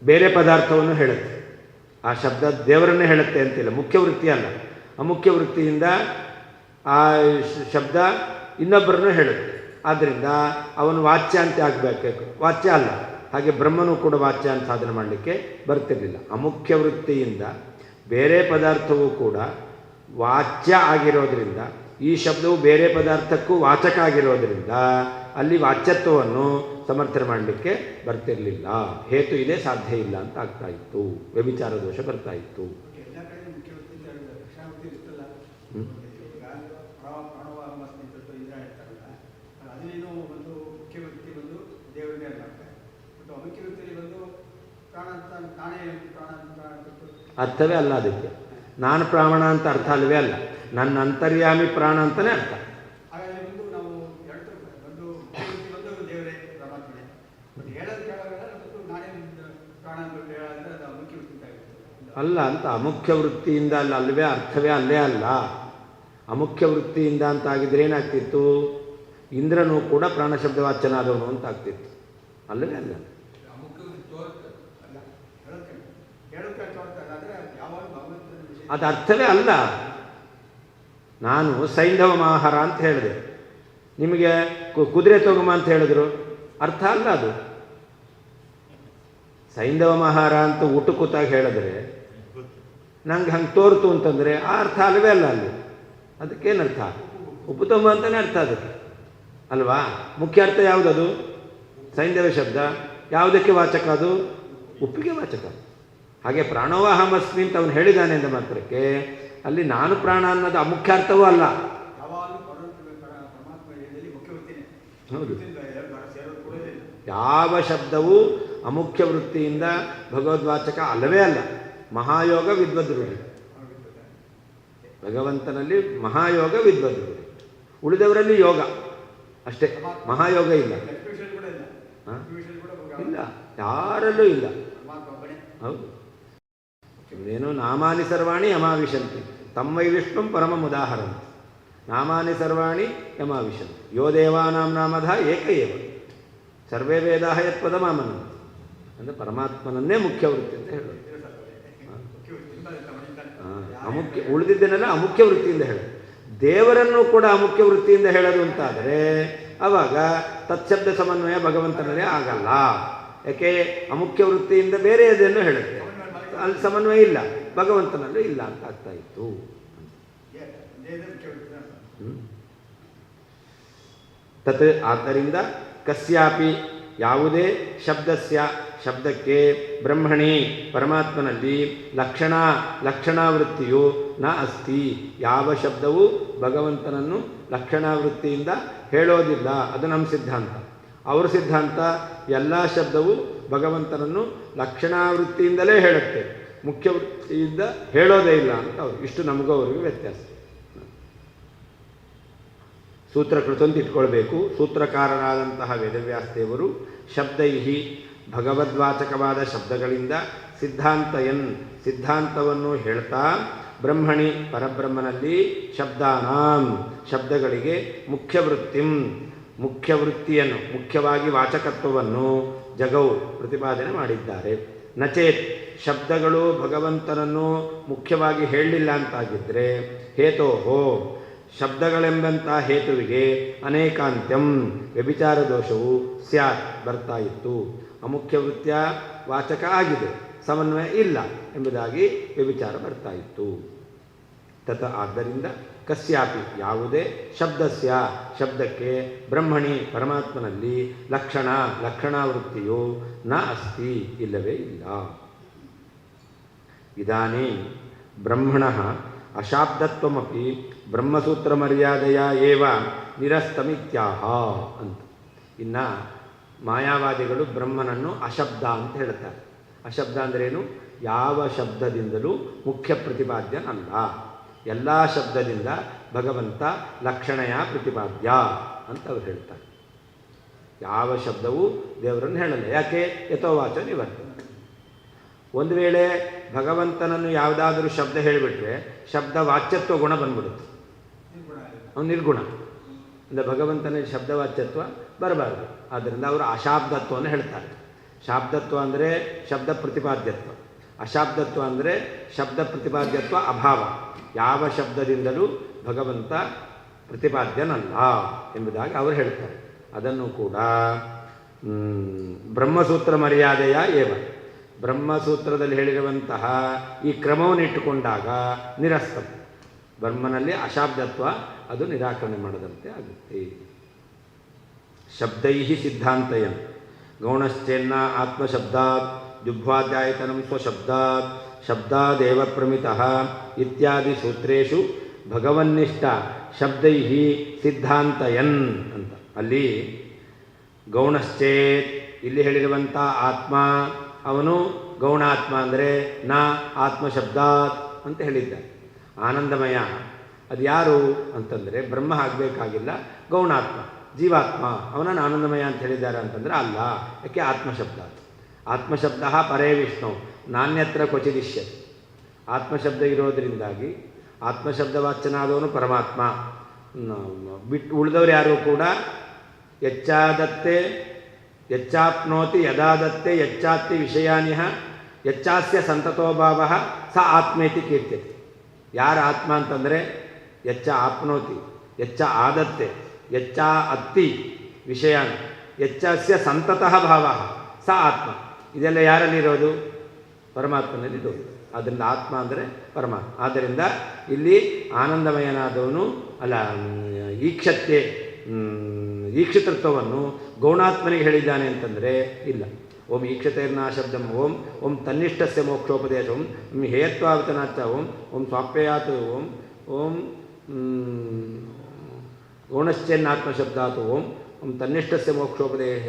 ಬೇರೆ ಪದಾರ್ಥವನ್ನು ಹೇಳುತ್ತೆ, ಆ ಶಬ್ದ ದೇವರನ್ನೇ ಹೇಳುತ್ತೆ ಅಂತಿಲ್ಲ, ಮುಖ್ಯ ವೃತ್ತಿ ಅಲ್ಲ. ಅಮುಖ್ಯ ವೃತ್ತಿಯಿಂದ ಆ ಶಬ್ದ ಇನ್ನೊಬ್ಬರನ್ನು ಹೇಳುತ್ತೆ. ಆದ್ದರಿಂದ ಅವನು ವಾಚ್ಯ ಅಂತ ಆಗಬೇಕು, ವಾಚ್ಯ ಅಲ್ಲ. ಹಾಗೆ ಬ್ರಹ್ಮನು ಕೂಡ ವಾಚ್ಯ ಅಂತ ಸಾಧನೆ ಮಾಡಲಿಕ್ಕೆ ಬರ್ತಿರಲಿಲ್ಲ. ಅಮುಖ್ಯ ವೃತ್ತಿಯಿಂದ ಬೇರೆ ಪದಾರ್ಥವೂ ಕೂಡ ವಾಚ್ಯ ಆಗಿರೋದ್ರಿಂದ, ಈ ಶಬ್ದವು ಬೇರೆ ಪದಾರ್ಥಕ್ಕೂ ವಾಚಕ ಆಗಿರೋದ್ರಿಂದ ಅಲ್ಲಿ ವಾಚ್ಯತ್ವವನ್ನು ಸಮರ್ಥನೆ ಮಾಡಲಿಕ್ಕೆ ಬರ್ತಿರಲಿಲ್ಲ. ಹೇತು ಇದೆ, ಸಾಧ್ಯ ಇಲ್ಲ ಅಂತ ಆಗ್ತಾ ಇತ್ತು. ವ್ಯಭಿಚಾರ ದೋಷ ಬರ್ತಾ ಇತ್ತು. ಅರ್ಥವೇ ಅಲ್ಲ ಅದಕ್ಕೆ. ನಾನು ಪ್ರಾಣ ಅಂತ ಅರ್ಥ ಅಲ್ಲವೇ ಅಲ್ಲ, ನನ್ನ ಅಂತರ್ಯಾಮಿ ಪ್ರಾಣ ಅಂತಲೇ ಅರ್ಥ. ಅಲ್ಲ ಅಂತ ಅಮುಖ್ಯ ವೃತ್ತಿಯಿಂದ ಅಲ್ವೇ ಅರ್ಥವೇ ಅಲ್ಲೇ ಅಲ್ಲ. ಅಮುಖ್ಯ ವೃತ್ತಿಯಿಂದ ಅಂತ ಆಗಿದ್ರೆ ಏನಾಗ್ತಿತ್ತು? ಇಂದ್ರನು ಕೂಡ ಪ್ರಾಣಶಬ್ದವಾಚ್ಯನಾದವನು ಅಂತ ಆಗ್ತಿತ್ತು. ಅಲ್ಲವೇ ಅಲ್ಲ, ಅದು ಅರ್ಥವೇ ಅಲ್ಲ. ನಾನು ಸೈಂಧವ ಮಹಾರ ಅಂತ ಹೇಳಿದೆ, ನಿಮಗೆ ಕುದುರೆ ತಗೊಂಬ ಅಂತ ಹೇಳಿದ್ರು, ಅರ್ಥ ಅಲ್ಲ ಅದು. ಸೈಂಧವ ಮಹಾರ ಅಂತ ಊಟ ಕೂತಾಗ ಹೇಳಿದ್ರೆ ನಂಗೆ ಹಂಗೆ ತೋರ್ತು ಅಂತಂದರೆ ಆ ಅರ್ಥ ಅಲ್ಲವೇ ಅಲ್ಲ ಅಲ್ಲಿ. ಅದಕ್ಕೇನರ್ಥ? ಉಪ್ಪು ತುಂಬ ಅಂತಲೇ ಅರ್ಥ ಅದಕ್ಕೆ ಅಲ್ವಾ? ಮುಖ್ಯ ಅರ್ಥ ಯಾವುದದು? ಸೈಂಧವ ಶಬ್ದ ಯಾವುದಕ್ಕೆ ವಾಚಕ? ಅದು ಉಪ್ಪಿಗೆ ವಾಚಕ. ಹಾಗೆ ಪ್ರಾಣೋವಾಹಮಸ್ಮಿ ಅಂತ ಅವನು ಹೇಳಿದ್ದಾನೆ ಎಂದ ಮಾತ್ರಕ್ಕೆ ಅಲ್ಲಿ ನಾನು ಪ್ರಾಣ ಅನ್ನೋದು ಅಮುಖ್ಯ ಅರ್ಥವೂ ಅಲ್ಲ. ಹೌದು, ಯಾವ ಶಬ್ದವೂ ಅಮುಖ್ಯ ವೃತ್ತಿಯಿಂದ ಭಗವದ್ವಾಚಕ ಅಲ್ಲವೇ ಅಲ್ಲ. ಮಹಾಯೋಗ ವಿದ್ವದ್ರೂಢಿ, ಭಗವಂತನಲ್ಲಿ ಮಹಾಯೋಗ ವಿದ್ವದ್ರೂಢಿ, ಉಳಿದವರಲ್ಲಿ ಯೋಗ ಅಷ್ಟೇ, ಮಹಾಯೋಗ ಇಲ್ಲ. ಇಲ್ಲ, ಯಾರಲ್ಲೂ ಇಲ್ಲ. ಹೌದು, ಏನು ನಾಮಾನಿ ಸರ್ವಾಣಿ ಯಮಾವಿಶಂತಿ ತಮ್ಮೈ ವಿಷ್ಣುಂ ಪರಮಂ ಉದಾಹರಂತಿ. ನಾಮಾನಿ ಸರ್ವಾಣಿ ಯಮಾವಿಶಂತಿ ಯೋ ದೇವಾನಾಂ ನಾಮಧ ಏಕ ಏವ ಸರ್ವೇ ವೇದಾಹ ಯತ್ಪದಮಾಮನಂತಿ. ಅಂದರೆ ಪರಮಾತ್ಮನನ್ನೇ ಮುಖ್ಯ ವೃತ್ತಿ ಅಂತ ಹೇಳೋದು. ಅಮುಖ್ಯ, ಉಳಿದಿದ್ದನ್ನೆಲ್ಲ ಅಮುಖ್ಯ ವೃತ್ತಿಯಿಂದ ಹೇಳೋದು. ದೇವರನ್ನು ಕೂಡ ಅಮುಖ್ಯ ವೃತ್ತಿಯಿಂದ ಹೇಳೋದು ಅಂತಾದರೆ ಆವಾಗ ತತ್ಶಬ್ದ ಸಮನ್ವಯ ಭಗವಂತನಲ್ಲೇ ಆಗಲ್ಲ. ಯಾಕೆ? ಅಮುಖ್ಯ ವೃತ್ತಿಯಿಂದ ಬೇರೆಯದನ್ನು ಹೇಳುತ್ತೆ, ಅಲ್ಲಿ ಸಮನ್ವಯ ಇಲ್ಲ, ಭಗವಂತನಲ್ಲೂ ಇಲ್ಲ ಅಂತ ಆಗ್ತಾ ಇತ್ತು. ತತ್ ಆದ್ದರಿಂದ ಕಸ್ಯಾಪಿ ಯಾವುದೇ ಶಬ್ದಕ್ಕೆ ಬ್ರಹ್ಮಣಿ ಪರಮಾತ್ಮನಲ್ಲಿ ಲಕ್ಷಣಾವೃತ್ತಿಯು ನ ಅಸ್ತಿ. ಯಾವ ಶಬ್ದವು ಭಗವಂತನನ್ನು ಲಕ್ಷಣಾವೃತ್ತಿಯಿಂದ ಹೇಳೋದಿಲ್ಲ. ಅದು ನಮ್ಮ ಸಿದ್ಧಾಂತ. ಅವ್ರ ಸಿದ್ಧಾಂತ ಎಲ್ಲ ಶಬ್ದವು ಭಗವಂತನನ್ನು ಲಕ್ಷಣಾವೃತ್ತಿಯಿಂದಲೇ ಹೇಳುತ್ತೆ, ಮುಖ್ಯ ವೃತ್ತಿಯಿಂದ ಹೇಳೋದೇ ಇಲ್ಲ ಅಂತ ಅವರು. ಇಷ್ಟು ನಮಗೂ ಅವರಿಗೂ ವ್ಯತ್ಯಾಸ. ಸೂತ್ರಕೃತ ಅಂತ ಇಟ್ಕೊಳ್ಬೇಕು. ಸೂತ್ರಕಾರರಾದಂತಹ ವೇದವ್ಯಾಸದೇವರು ಶಬ್ದೈಹಿ ಭಗವದ್ವಾಚಕವಾದ ಶಬ್ದಗಳಿಂದ ಸಿದ್ಧಾಂತವನ್ನು ಹೇಳ್ತಾ ಬ್ರಹ್ಮಣಿ ಪರಬ್ರಹ್ಮನಲ್ಲಿ ಶಬ್ದಾನಾಂ ಶಬ್ದಗಳಿಗೆ ಮುಖ್ಯವೃತ್ತಿಯನ್ನು ಮುಖ್ಯವಾಗಿ ವಾಚಕತ್ವವನ್ನು ಜಗೌ ಪ್ರತಿಪಾದನೆ ಮಾಡಿದ್ದಾರೆ. ನಚೇತ್ ಶಬ್ದಗಳು ಭಗವಂತನನ್ನು ಮುಖ್ಯವಾಗಿ ಹೇಳಲಿಲ್ಲ ಅಂತಾಗಿದ್ದರೆ ಹೇತೋಹೋ ಶಬ್ದಗಳೆಂಬಂಥ ಹೇತುವಿಗೆ ಅನೇಕಾಂತ್ಯಂ ವ್ಯಭಿಚಾರ ದೋಷವು ಸ್ಯಾತ್ ಬರ್ತಾ ಇತ್ತು. ಅಮುಖ್ಯ ವೃತ್ತಿಯ ವಾಚಕ ಆಗಿದೆ, ಸಮನ್ವಯ ಇಲ್ಲ ಎಂಬುದಾಗಿ ವ್ಯಭಿಚಾರ ಬರ್ತಾ ಇತ್ತು. ತತ ಆದ್ದರಿಂದ ಕಸ್ಯಾಪಿ ಯಾವುದೇ ಶಬ್ದಕ್ಕೆ ಬ್ರಹ್ಮಣಿ ಪರಮಾತ್ಮನಲ್ಲಿ ಲಕ್ಷಣಾವೃತ್ತಿಯು ನ ಅಸ್ತಿ ಇಲ್ಲವೇ ಇಲ್ಲ. ಇದಾನೇ ಬ್ರಹ್ಮಣಃ ಅಶಾಬ್ದತ್ವಮಪಿ ಬ್ರಹ್ಮಸೂತ್ರ ಮರ್ಯಾದೆಯ ಏವ ನಿರಸ್ತಮಿತ್ಯಾಹ ಅಂತ. ಇನ್ನು ಮಾಯಾವಾದಿಗಳು ಬ್ರಹ್ಮನನ್ನು ಅಶಬ್ದ ಅಂತ ಹೇಳ್ತಾರೆ. ಅಶಬ್ದ ಅಂದ್ರೇನು? ಯಾವ ಶಬ್ದದಿಂದಲೂ ಮುಖ್ಯ ಪ್ರತಿಪಾದ್ಯನಲ್ಲ. ಎಲ್ಲ ಶಬ್ದದಿಂದ ಭಗವಂತ ಲಕ್ಷಣೆಯ ಪ್ರತಿಪಾದ್ಯ ಅಂತ ಅವ್ರು ಹೇಳ್ತಾರೆ. ಯಾವ ಶಬ್ದವೂ ದೇವರನ್ನು ಹೇಳಲ್ಲ. ಯಾಕೆ? ಯಥೋವಾಚ ನಿವರ್ತನೆ. ಒಂದು ವೇಳೆ ಭಗವಂತನನ್ನು ಯಾವುದಾದ್ರೂ ಶಬ್ದ ಹೇಳಿಬಿಟ್ರೆ ಶಬ್ದ ವಾಚ್ಯತ್ವ ಗುಣ ಬಂದ್ಬಿಡುತ್ತೆ, ಅವನು ನಿರ್ಗುಣ. ಅಂದರೆ ಭಗವಂತನ ಶಬ್ದವಾಚ್ಯತ್ವ ಬರಬಾರದು. ಆದ್ದರಿಂದ ಅವರು ಅಶಾಬ್ದತ್ವವನ್ನು ಹೇಳ್ತಾರೆ. ಶಾಬ್ದತ್ವ ಅಂದರೆ ಶಬ್ದ ಪ್ರತಿಪಾದ್ಯತ್ವ, ಅಶಾಬ್ದತ್ವ ಅಂದರೆ ಶಬ್ದ ಪ್ರತಿಪಾದ್ಯತ್ವ ಅಭಾವ. ಯಾವ ಶಬ್ದದಿಂದಲೂ ಭಗವಂತ ಪ್ರತಿಪಾದ್ಯನಲ್ಲ ಎಂಬುದಾಗಿ ಅವರು ಹೇಳ್ತಾರೆ. ಅದನ್ನು ಕೂಡ ಬ್ರಹ್ಮಸೂತ್ರ ಮರ್ಯಾದೆಯ ಏವ ಬ್ರಹ್ಮಸೂತ್ರದಲ್ಲಿ ಹೇಳಿರುವಂತಹ ಈ ಕ್ರಮವನ್ನಿಟ್ಟುಕೊಂಡಾಗ ನಿರಸ್ತ ಬ್ರಹ್ಮನಲ್ಲಿ ಅಶಾಬ್ದತ್ವ ಅದು ನಿರಾಕರಣೆ ಮಾಡದಂತೆ ಆಗುತ್ತೆ. ಶಬ್ದೈ ಸಿದ್ಧಾಂತಯನ್ ಗೌಣಶ್ಚೇನ್ನ ಆತ್ಮಶಬ್ದಾತ್ ಜುಹ್ವಾಧ್ಯಾಯತನಂ ಸ್ವಶಬ್ದಾತ್ ಶಬ್ದಾದೇವ ಪ್ರಮಿತಃ ಇತ್ಯಾದಿ ಸೂತ್ರೇಷು ಭಗವನ್ನಿಷ್ಠ ಶಬ್ದೈ ಸಿದ್ಧಾಂತಯನ್ ಅಂತ. ಅಲ್ಲಿ ಗೌಣಶ್ಚೇತ್ ಇಲ್ಲಿ ಹೇಳಿರುವಂಥ ಆತ್ಮ ಅವನು ಗೌಣಾತ್ಮ ಅಂದರೆ ನ ಆತ್ಮಶಬ್ದಾತ್ ಅಂತ ಹೇಳಿದ್ದಾರೆ. ಆನಂದಮಯ ಅದು ಯಾರು ಅಂತಂದರೆ ಬ್ರಹ್ಮ ಆಗಬೇಕಾಗಿಲ್ಲ, ಗೌಣಾತ್ಮ ಜೀವಾತ್ಮ ಅವನನ್ನು ಆನಂದಮಯ ಅಂತ ಹೇಳಿದ್ದಾರೆ ಅಂತಂದರೆ ಅಲ್ಲ. ಯಾಕೆ? ಆತ್ಮಶಬ್ದ ಪರೇ ವಿಷ್ಣು ನಾಣ್ಯತ್ರ ಕ್ವಚಿದಿಶ್ಯತೆ. ಆತ್ಮಶಬ್ದ ಇರೋದರಿಂದಾಗಿ ಆತ್ಮಶಬ್ದವಾಚ್ಯನಾದವನು ಪರಮಾತ್ಮ. ಬಿಟ್ಟು ಉಳಿದವರು ಯಾರು ಕೂಡ ಯಚ್ಚಾಪ್ನೋತಿ ಯದಾದತ್ತೆ ಯಚ್ಚಾತ್ತಿ ವಿಷಯಾನಿಹ ಯಚ್ಚಾಸ್ಯ ಸಂತತೋಭಾವ ಸ ಆತ್ಮೇತಿ ಕೀರ್ತ್ಯತೆ. ಯಾರ ಆತ್ಮ ಅಂತಂದರೆ ಯಚ್ಚ ಆಪ್ನೋತಿ ಯಚ್ಚ ಆದತ್ತೆ ಯಚ್ಚ ಅತ್ತಿ ವಿಷಯಾನ್ ಯಚ್ಚಾಸ್ಯ ಸಂತತಃ ಭಾವ ಸ ಆತ್ಮ. ಇದೆಲ್ಲ ಯಾರಲ್ಲಿರೋದು? ಪರಮಾತ್ಮನಲ್ಲಿರೋದು. ಆದ್ದರಿಂದ ಆತ್ಮ ಅಂದರೆ ಪರಮಾತ್ಮ. ಆದ್ದರಿಂದ ಇಲ್ಲಿ ಆನಂದಮಯನಾದವನು ಅಲ್ಲ, ಈಕ್ಷತೃತ್ವವನ್ನು ಗೌಣಾತ್ಮನಿಗೆ ಹೇಳಿದ್ದಾನೆ ಅಂತಂದರೆ ಇಲ್ಲ. ಓಂ ಈಕ್ಷತೆರ್ನಾ ಶಬ್ದಂ ಓಂ ತನ್ನಿಷ್ಠಸ್ಯ ಮೋಕ್ಷೋಪದೇಶ ಓಂ ಹೇಯತ್ವಾವತನಾಚ ಓಂ ಸ್ವಾಪ್ಯಯಾತ್ ಓಂ ಗೌಣಶ್ಚೇನ್ನಾತ್ಮಶಬ್ದಾತ್ ಓಂ ತನ್ನಿಷ್ಠಸ್ಯ ಮೋಕ್ಷೋಪದೇಶ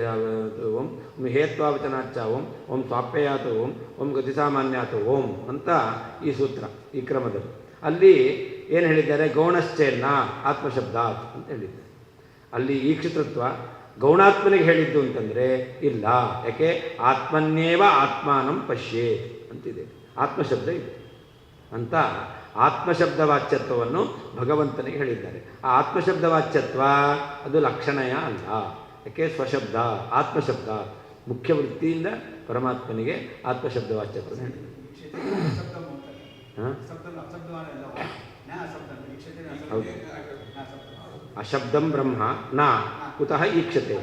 ಓಂ ಹೇಯತ್ವಾವಚನಾಚ ಓಂ ಸ್ವಾಪ್ಯಯಾತ್ ಓಂ ಗತಿಸಾಮಾನ್ಯಾತ್ ಓಂ ಅಂತ ಈ ಸೂತ್ರ, ಈ ಕ್ರಮದಲ್ಲಿ. ಅಲ್ಲಿ ಏನು ಹೇಳಿದ್ದಾರೆ? ಗೌಣಶ್ಚೇನ್ನ ಆತ್ಮಶಬ್ದಾತ್ ಅಂತ ಹೇಳಿದ್ದಾರೆ. ಅಲ್ಲಿ ಈಕ್ಷತೃತ್ವ ಗೌಣಾತ್ಮನಿಗೆ ಹೇಳಿದ್ದು ಅಂತಂದರೆ ಇಲ್ಲ. ಯಾಕೆ? ಆತ್ಮನ್ನೇವ ಆತ್ಮಾನಂ ಪಶ್ಯೇ ಅಂತಿದೆ, ಆತ್ಮಶಬ್ದ ಇದೆ ಅಂತ. ಆತ್ಮಶಬ್ದ ವಾಚ್ಯತ್ವವನ್ನು ಭಗವಂತನಿಗೆ ಹೇಳಿದ್ದಾರೆ. ಆ ಆತ್ಮಶಬ್ದ ವಾಚ್ಯತ್ವ ಅದು ಲಕ್ಷಣಯ ಅಲ್ಲ. ಯಾಕೆ? ಸ್ವಶಬ್ದ ಆತ್ಮಶಬ್ದ ಮುಖ್ಯ ವೃತ್ತಿಯಿಂದ ಪರಮಾತ್ಮನಿಗೆ ಆತ್ಮಶಬ್ದ ವಾಚ್ಯತ್ವ ಹೇಳಿದ್ದಾರೆ. ಹೌದು. ಅಶಬ್ದಂ ಬ್ರಹ್ಮ ನ ಕುತಃ ಈಕ್ಷತೆ.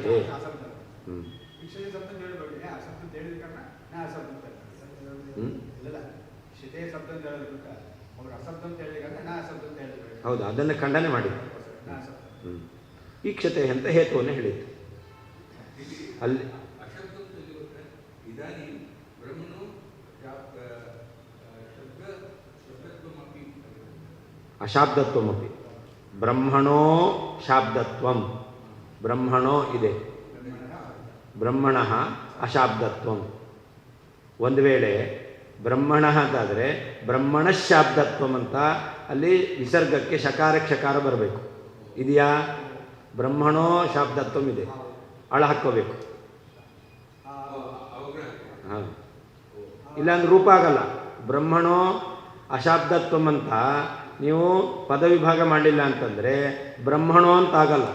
ಹೌದು, ಅದನ್ನು ಖಂಡನೆ ಮಾಡಿದ್ದು. ಈಕ್ಷತೆ ಅಂತ ಹೇತುವನ್ನು ಹೇಳಿದ್ದು ಅಲ್ಲಿ. ಅಶಾಬ್ದತ್ವಮಪಿ ಬ್ರಹ್ಮಣೋ ಶಾಬ್ದತ್ವಂ. ಬ್ರಹ್ಮಣೋ ಇದೆ, ಬ್ರಹ್ಮಣಃ ಅಶಾಬ್ದತ್ವಂ. ಒಂದು ವೇಳೆ ಬ್ರಹ್ಮಣ ಅಂತಾದರೆ ಬ್ರಹ್ಮಣ ಶಾಬ್ದತ್ವಂ ಅಂತ ಅಲ್ಲಿ ವಿಸರ್ಗಕ್ಕೆ ಶಕಾರ ಕ್ಷಕಾರ ಬರಬೇಕು. ಇದೆಯಾ? ಬ್ರಹ್ಮಣೋ ಶಾಬ್ದತ್ವಂ ಇದೆ, ಅಳ ಹಾಕ್ಕೋಬೇಕು. ಹಾಂ, ಇಲ್ಲಾಂದ್ರೆ ರೂಪ ಆಗಲ್ಲ. ಬ್ರಹ್ಮಣೋ ಅಶಾಬ್ದತ್ವಂ ಅಂತ ನೀವು ಪದವಿಭಾಗ ಮಾಡಲಿಲ್ಲ ಅಂತಂದರೆ ಬ್ರಹ್ಮಣೋ ಅಂತ ಆಗಲ್ಲ.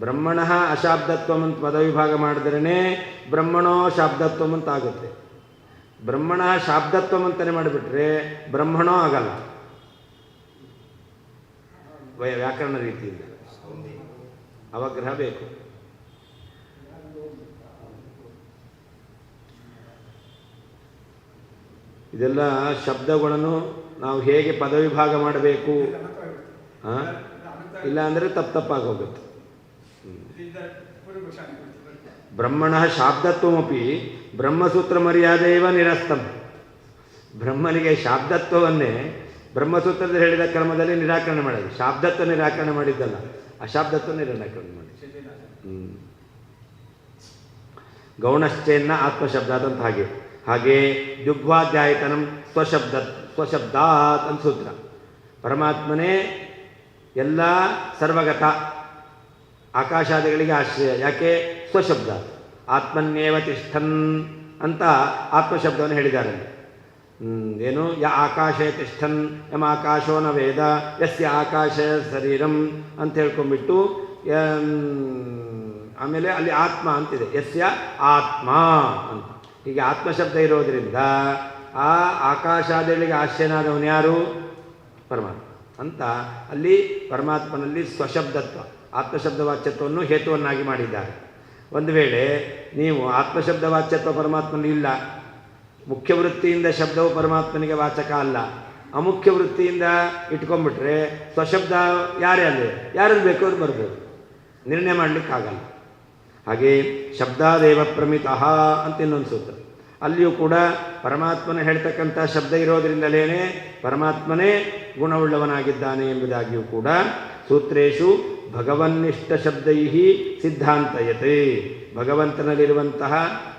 ಬ್ರಹ್ಮಣ ಅಶಾಬ್ದತ್ವಂ ಅಂತ ಪದವಿಭಾಗ ಮಾಡಿದ್ರೇ ಬ್ರಹ್ಮಣೋ ಶಾಬ್ದತ್ವಂ ಅಂತ ಆಗುತ್ತೆ. ಬ್ರಹ್ಮಣ ಶಾಬ್ದತ್ವಂ ಅಂತಲೇ ಮಾಡಿಬಿಟ್ರೆ ಬ್ರಹ್ಮಣೋ ಆಗಲ್ಲ. ವ್ಯಾಕರಣ ರೀತಿಯಿಂದ ಅವಗ್ರಹ ಬೇಕು. ಇದೆಲ್ಲ ಶಬ್ದಗಳನ್ನು ನಾವು ಹೇಗೆ ಪದವಿಭಾಗ ಮಾಡಬೇಕು, ಇಲ್ಲ ಅಂದರೆ ತಪ್ಪಾಗೋಗುತ್ತೆ. ಬ್ರಹ್ಮಣ ಶಾಬ್ದತ್ವಮಪಿ ಬ್ರಹ್ಮಸೂತ್ರ ಮರ್ಯಾದೆಯವ ನಿರಸ್ತಂ. ಬ್ರಹ್ಮನಿಗೆ ಶಾಬ್ದತ್ವವನ್ನೇ ಬ್ರಹ್ಮಸೂತ್ರದಲ್ಲಿ ಹೇಳಿದ ಕ್ರಮದಲ್ಲಿ ನಿರಾಕರಣೆ ಮಾಡೋದು. ಶಾಬ್ದತ್ವ ನಿರಾಕರಣೆ ಮಾಡಿದ್ದಲ್ಲ, ಅಶಾಬ್ದತ್ವ ನಿರಾಕರಣೆ ಮಾಡಿ. ಗೌಣಶ್ಚೇನ್ನ ಆತ್ಮಶಬ್ದಾತ್ ಅಂತ ಹಾಗೆ ದುಗ್ವಾಧ್ಯಾಯತನಂ ಸ್ವಶಬ್ದಾತ್ ಅಂತ ಸೂತ್ರ. ಪರಮಾತ್ಮನೇ ಎಲ್ಲ ಸರ್ವಗತ, ಆಕಾಶಾದಿಗಳಿಗೆ ಆಶ್ರಯ. ಯಾಕೆ? ಸ್ವಶಬ್ದ. ಆತ್ಮನ್ಯೇವ ತಿಷ್ಠನ್ ಅಂತ ಆತ್ಮಶಬ್ದವನ್ನು ಹೇಳಿದ್ದಾರೆ. ಏನು? ಯ ಆಕಾಶೇ ತಿಷ್ಠನ್ ಯಮ ಆಕಾಶೋ ನ ವೇದ ಯಸ್ಯ ಆಕಾಶ ಶರೀರಂ ಅಂತ ಹೇಳ್ಕೊಂಡ್ಬಿಟ್ಟು ಆಮೇಲೆ ಅಲ್ಲಿ ಆತ್ಮ ಅಂತಿದೆ, ಯಸ್ಯ ಆತ್ಮ ಅಂತ. ಹೀಗೆ ಆತ್ಮಶಬ್ದ ಇರೋದರಿಂದ ಆ ಆಕಾಶಾದಿಗಳಿಗೆ ಆಶ್ರಯನಾದವನು ಯಾರು? ಪರಮಾತ್ಮ ಅಂತ. ಅಲ್ಲಿ ಪರಮಾತ್ಮನಲ್ಲಿ ಸ್ವಶಬ್ದತ್ವ, ಆತ್ಮಶಬ್ದ ವಾಚ್ಯತ್ವವನ್ನು ಹೇತುವನ್ನಾಗಿ ಮಾಡಿದ್ದಾರೆ. ಒಂದು ವೇಳೆ ನೀವು ಆತ್ಮಶಬ್ದ ವಾಚ್ಯತ್ವ ಪರಮಾತ್ಮನಲ್ಲಿ ಇಲ್ಲ, ಮುಖ್ಯ ವೃತ್ತಿಯಿಂದ ಶಬ್ದವು ಪರಮಾತ್ಮನಿಗೆ ವಾಚಕ ಅಲ್ಲ, ಅಮುಖ್ಯ ವೃತ್ತಿಯಿಂದ ಇಟ್ಕೊಂಡ್ಬಿಟ್ರೆ ಸ್ವಶಬ್ದ ಯಾರೇ ಅಲ್ಲಿ ಯಾರಲ್ಲಿ ಬೇಕು ಅವ್ರು ಬರ್ಬೋದು, ನಿರ್ಣಯ ಮಾಡಲಿಕ್ಕಾಗಲ್ಲ. ಹಾಗೆ ಶಬ್ದಾದೇವ ಪ್ರಮಿತಃ ಅಂತ ಇನ್ನೊಂದು ಸೂತ್ರ. ಅಲ್ಲಿಯೂ ಕೂಡ ಪರಮಾತ್ಮನ ಹೇಳ್ತಕ್ಕಂಥ ಶಬ್ದ ಇರೋದರಿಂದಲೇ ಪರಮಾತ್ಮನೇ ಗುಣವುಳ್ಳವನಾಗಿದ್ದಾನೆ ಎಂಬುದಾಗಿಯೂ ಕೂಡ ಸೂತ್ರೇಶು ಭಗವನ್ನಿಷ್ಠ ಶಬ್ದೈ ಸಿದ್ಧಾಂತಯತೆ. ಭಗವಂತನಲ್ಲಿರುವಂತಹ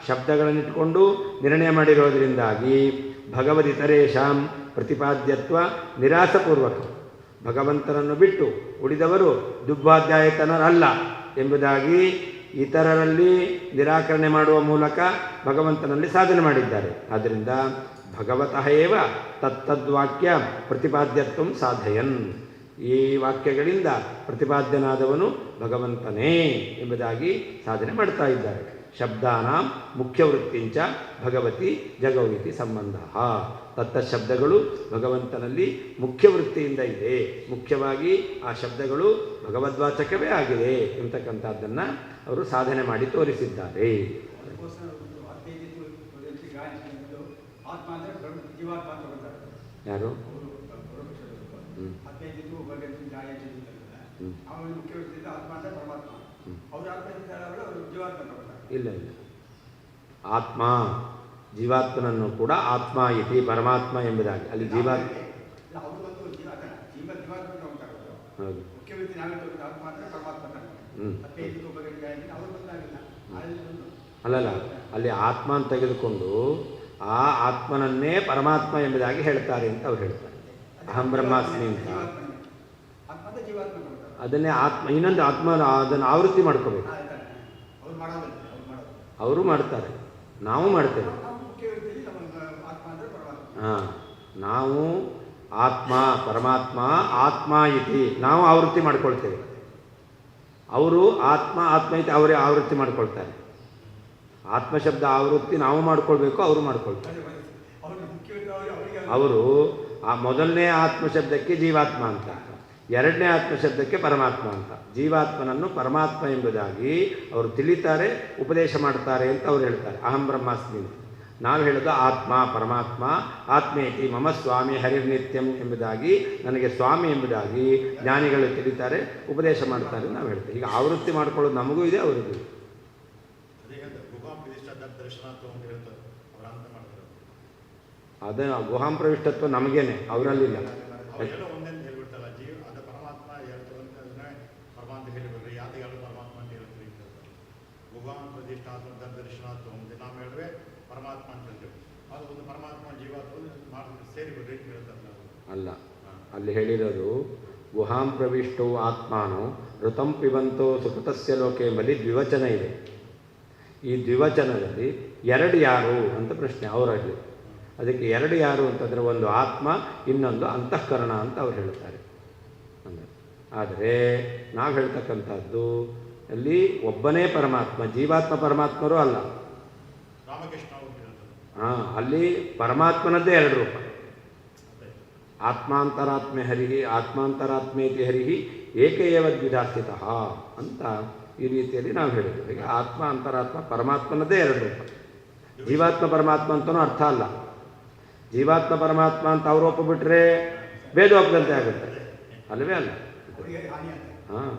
ಶಬ್ದಗಳನ್ನಿಟ್ಟುಕೊಂಡು ನಿರ್ಣಯ ಮಾಡಿರೋದರಿಂದಾಗಿ ಭಗವದಿತರೇಶಾಂ ಪ್ರತಿಪಾದ್ಯತ್ವ ನಿರಾಸಪೂರ್ವಕ. ಭಗವಂತನನ್ನು ಬಿಟ್ಟು ಉಳಿದವರು ದುಗ್ವಾಧ್ಯಾಯತನರಲ್ಲ ಎಂಬುದಾಗಿ ಇತರರಲ್ಲಿ ನಿರಾಕರಣೆ ಮಾಡುವ ಮೂಲಕ ಭಗವಂತನಲ್ಲಿ ಸಾಧನೆ ಮಾಡಿದ್ದಾರೆ. ಆದ್ದರಿಂದ ಭಗವತಃ ಏವ ತತ್ತದ್ವಾಕ್ಯ ಪ್ರತಿಪಾದ್ಯತ್ವ ಸಾಧಯನ್. ಈ ವಾಕ್ಯಗಳಿಂದ ಪ್ರತಿಪಾದ್ಯನಾದವನು ಭಗವಂತನೇ ಎಂಬುದಾಗಿ ಸಾಧನೆ ಮಾಡ್ತಾ ಇದ್ದಾರೆ. ಶಬ್ದಾನಾಂ ಮುಖ್ಯವೃತ್ತಿಂಚ ಭಗವತಿ ಜಗೌತಿ ಸಂಬಂಧ. ತತ್ತಶಬ್ದಗಳು ಭಗವಂತನಲ್ಲಿ ಮುಖ್ಯವೃತ್ತಿಯಿಂದ ಇದೆ, ಮುಖ್ಯವಾಗಿ ಆ ಶಬ್ದಗಳು ಭಗವದ್ವಾಚಕವೇ ಆಗಿದೆ ಎಂಬತಕ್ಕಂಥದ್ದನ್ನು ಅವರು ಸಾಧನೆ ಮಾಡಿ ತೋರಿಸಿದ್ದಾರೆ. ಯಾರು? ಇಲ್ಲ ಇಲ್ಲ, ಆತ್ಮ ಜೀವಾತ್ಮನನ್ನು ಕೂಡ ಆತ್ಮ ಇತಿ ಪರಮಾತ್ಮ ಎಂಬುದಾಗಿ ಅಲ್ಲಿ ಜೀವಾತ್ಮ. ಹೌದು. ಅಲ್ಲಲ್ಲ, ಅಲ್ಲಿ ಆತ್ಮ ಅಂತ ತೆಗೆದುಕೊಂಡು ಆ ಆತ್ಮನನ್ನೇ ಪರಮಾತ್ಮ ಎಂಬುದಾಗಿ ಹೇಳ್ತಾರೆ ಅಂತ ಅವ್ರು ಹೇಳ್ತಾರೆ. ಅಹಂ ಬ್ರಹ್ಮಾಸ್ಮಿ ಅಂತ ಅದನ್ನೇ ಆತ್ಮ, ಇನ್ನೊಂದು ಆತ್ಮ ಅದನ್ನು ಆವೃತ್ತಿ ಮಾಡ್ಕೋಬೇಕು. ಅವರು ಮಾಡ್ತಾರೆ, ನಾವು ಮಾಡ್ತೇವೆ. ಹಾಂ, ನಾವು ಆತ್ಮ ಪರಮಾತ್ಮ ಆತ್ಮ ಇತಿ ನಾವು ಆವೃತ್ತಿ ಮಾಡ್ಕೊಳ್ತೇವೆ. ಅವರು ಆತ್ಮ ಆತ್ಮ ಇತಿ ಅವರೇ ಆವೃತ್ತಿ ಮಾಡ್ಕೊಳ್ತಾರೆ. ಆತ್ಮಶಬ್ದ ಆವೃತ್ತಿ ನಾವು ಮಾಡ್ಕೊಳ್ಬೇಕು, ಅವರು ಮಾಡ್ಕೊಳ್ತಾರೆ. ಅವರು ಆ ಮೊದಲನೇ ಆತ್ಮಶಬ್ದಕ್ಕೆ ಜೀವಾತ್ಮ ಅಂತ, ಎರಡನೇ ಆತ್ಮಶಬ್ದಕ್ಕೆ ಪರಮಾತ್ಮ ಅಂತ. ಜೀವಾತ್ಮನನ್ನು ಪರಮಾತ್ಮ ಎಂಬುದಾಗಿ ಅವರು ತಿಳಿತಾರೆ, ಉಪದೇಶ ಮಾಡ್ತಾರೆ ಅಂತ ಅವ್ರು ಹೇಳ್ತಾರೆ. ಅಹಂ ಬ್ರಹ್ಮಾಸ್ಮಿ ಅಂತ. ನಾವು ಹೇಳೋದು ಆತ್ಮ ಪರಮಾತ್ಮ ಆತ್ಮೇತಿ ಮಮ ಸ್ವಾಮಿ ಹರಿರ್ನಿತ್ಯಂ ಎಂಬುದಾಗಿ, ನನಗೆ ಸ್ವಾಮಿ ಎಂಬುದಾಗಿ ಜ್ಞಾನಿಗಳು ತಿಳಿತಾರೆ, ಉಪದೇಶ ಮಾಡ್ತಾರೆ ನಾವು ಹೇಳ್ತೇವೆ. ಈಗ ಆವೃತ್ತಿ ಮಾಡ್ಕೊಳ್ಳೋದು ನಮಗೂ ಇದೆ, ಅವರಿಗೂ ಇದೆ. ಅದನ್ನು ಗುಹಾಂ ಪ್ರವಿಷ್ಟತ್ವ ನಮಗೇನೆ, ಅವರಲ್ಲಿಲ್ಲ. ಅಲ್ಲ, ಅಲ್ಲಿ ಹೇಳಿರೋದು ಗುಹಾಂ ಪ್ರವಿಷ್ಟೋ ಆತ್ಮಾನೋ ಋತಂ ಪಿಬಂತೋ ಸುಕೃತಸ್ಯ ಲೋಕೆ ಎಂಬಲ್ಲಿ ದ್ವಿವಚನ ಇದೆ. ಈ ದ್ವಿವಚನದಲ್ಲಿ ಎರಡು ಯಾರು ಅಂತ ಪ್ರಶ್ನೆ ಅವರಲ್ಲಿ. ಅದಕ್ಕೆ ಎರಡು ಯಾರು ಅಂತಂದರೆ ಒಂದು ಆತ್ಮ, ಇನ್ನೊಂದು ಅಂತಃಕರಣ ಅಂತ ಅವ್ರು ಹೇಳ್ತಾರೆ. ಅಂದರೆ ಆದರೆ ನಾವು ಹೇಳ್ತಕ್ಕಂಥದ್ದು ಅಲ್ಲಿ ಒಬ್ಬನೇ ಪರಮಾತ್ಮ, ಜೀವಾತ್ಮ ಪರಮಾತ್ಮರು ಅಲ್ಲ. ಅಲ್ಲಿ ಪರಮಾತ್ಮನದ್ದೇ ಎರಡು ರೂಪ. ಆತ್ಮಾಂತರಾತ್ಮೆ ಹರಿಹಿ ಆತ್ಮಾಂತರಾತ್ಮೇತಿ ಹರಿಹಿ ಏಕಏವ ದ್ವಿಧಾ ಸ್ಥಿತಃ ಅಂತ ಈ ರೀತಿಯಲ್ಲಿ ನಾವು ಹೇಳಿದ್ವಿ. ಈಗ ಆತ್ಮ ಅಂತರಾತ್ಮ ಪರಮಾತ್ಮನದ್ದೇ ಎರಡು ರೂಪ. ಜೀವಾತ್ಮ ಪರಮಾತ್ಮ ಅಂತನೂ ಅರ್ಥ ಅಲ್ಲ. ಜೀವಾತ್ಮ ಪರಮಾತ್ಮ ಅಂತ ಅವರು ಒಪ್ಪಿಬಿಟ್ರೆ ಭೇದ ಒಪ್ಪದಂತೆ ಆಗುತ್ತೆ, ಅಲ್ಲವೇ ಅಲ್ಲ? ಹಾಂ.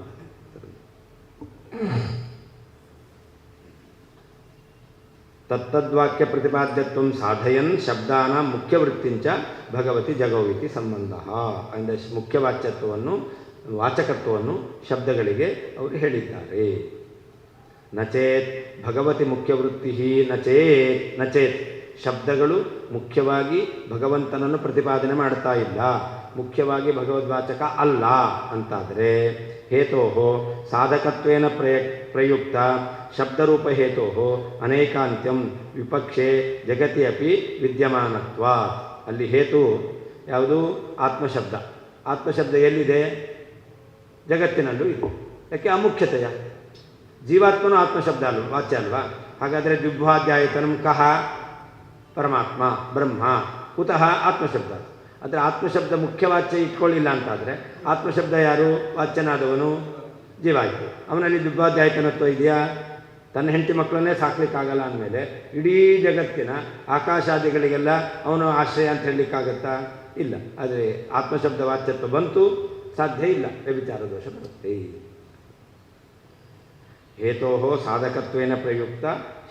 ತತ್ತದ್ವಾಕ್ಯ ಪ್ರತಿಪಾದ್ಯತ್ವ ಸಾಧಯನ್ ಶಬ್ದಾನ ಮುಖ್ಯವೃತ್ತಿಂಚ ಭಗವತಿ ಜಗವಿತಿ ಸಂಬಂಧ. ಅಂದರೆ ಮುಖ್ಯವಾಚ್ಯತ್ವವನ್ನು, ವಾಚಕತ್ವವನ್ನು ಶಬ್ದಗಳಿಗೆ ಅವರು ಹೇಳಿದ್ದಾರೆ. ನಚೇತ್ ಭಗವತಿ ಮುಖ್ಯವೃತ್ತಿ ನಚೇತ್ ಶಬ್ದಗಳು ಮುಖ್ಯವಾಗಿ ಭಗವಂತನನ್ನು ಪ್ರತಿಪಾದನೆ ಮಾಡ್ತಾ ಇಲ್ಲ, ಮುಖ್ಯವಾಗಿ ಭಗವದ್ವಾಚಕ ಅಲ್ಲ ಅಂತಾದರೆ ಹೇತೋ ಸಾಧಕತ್ವೇನ ಪ್ರಯುಕ್ತ ಶಬ್ದರೂಪ ಹೇತೋ ಅನೇಕಾಂತ್ಯಂ ವಿಪಕ್ಷೆ ಜಗತಿ ಅಪಿ ವಿದ್ಯಮಾನತ್ವ. ಅಲ್ಲಿ ಹೇತು ಯಾವುದು? ಆತ್ಮಶಬ್ದ. ಆತ್ಮಶಬ್ದ ಎಲ್ಲಿದೆ? ಜಗತ್ತಿನಲ್ಲೂ ಇದೆ. ಯಾಕೆ? ಅಮುಖ್ಯತೆಯ. ಜೀವಾತ್ಮನೂ ಆತ್ಮಶಬ್ದ ಅಲ್ವ, ವಾಚ್ಯ ಅಲ್ವಾ? ಹಾಗಾದರೆ ದ್ವಿಭಾಧ್ಯಾಯತನಂ ಕಹ? ಪರಮಾತ್ಮ ಬ್ರಹ್ಮ. ಕುತಃ? ಆತ್ಮಶಬ್ದ. ಆದರೆ ಆತ್ಮಶಬ್ದ ಮುಖ್ಯವಾಚ್ಯ ಇಟ್ಕೊಳ್ಳಿಲ್ಲ ಅಂತಾದರೆ ಆತ್ಮಶಬ್ದ ಯಾರು? ವಾಚ್ಯನಾದವನು ಜೀವ ಆಯಿತು. ಅವನಲ್ಲಿ ದ್ವಿಭಾಧ್ಯಾಯತನತ್ವ ಇದೆಯಾ? ತನ್ನ ಹೆಂಡತಿ ಮಕ್ಕಳನ್ನೇ ಸಾಕ್ಲಿಕ್ಕಾಗಲ್ಲ ಅಂದಮೇಲೆ ಇಡೀ ಜಗತ್ತಿನ ಆಕಾಶಾದಿಗಳಿಗೆಲ್ಲ ಅವನು ಆಶ್ರಯ ಅಂತ ಹೇಳಲಿಕ್ಕಾಗತ್ತಾ? ಇಲ್ಲ. ಆದರೆ ಆತ್ಮಶಬ್ದ ವಾಚ್ಯತ್ವ ಬಂತು, ಸಾಧ್ಯ ಇಲ್ಲ, ವ್ಯಭಿಚಾರ ದೋಷ ಬರುತ್ತೆ. ಹೇತೋ ಸಾಧಕತ್ವೇನ ಪ್ರಯುಕ್ತ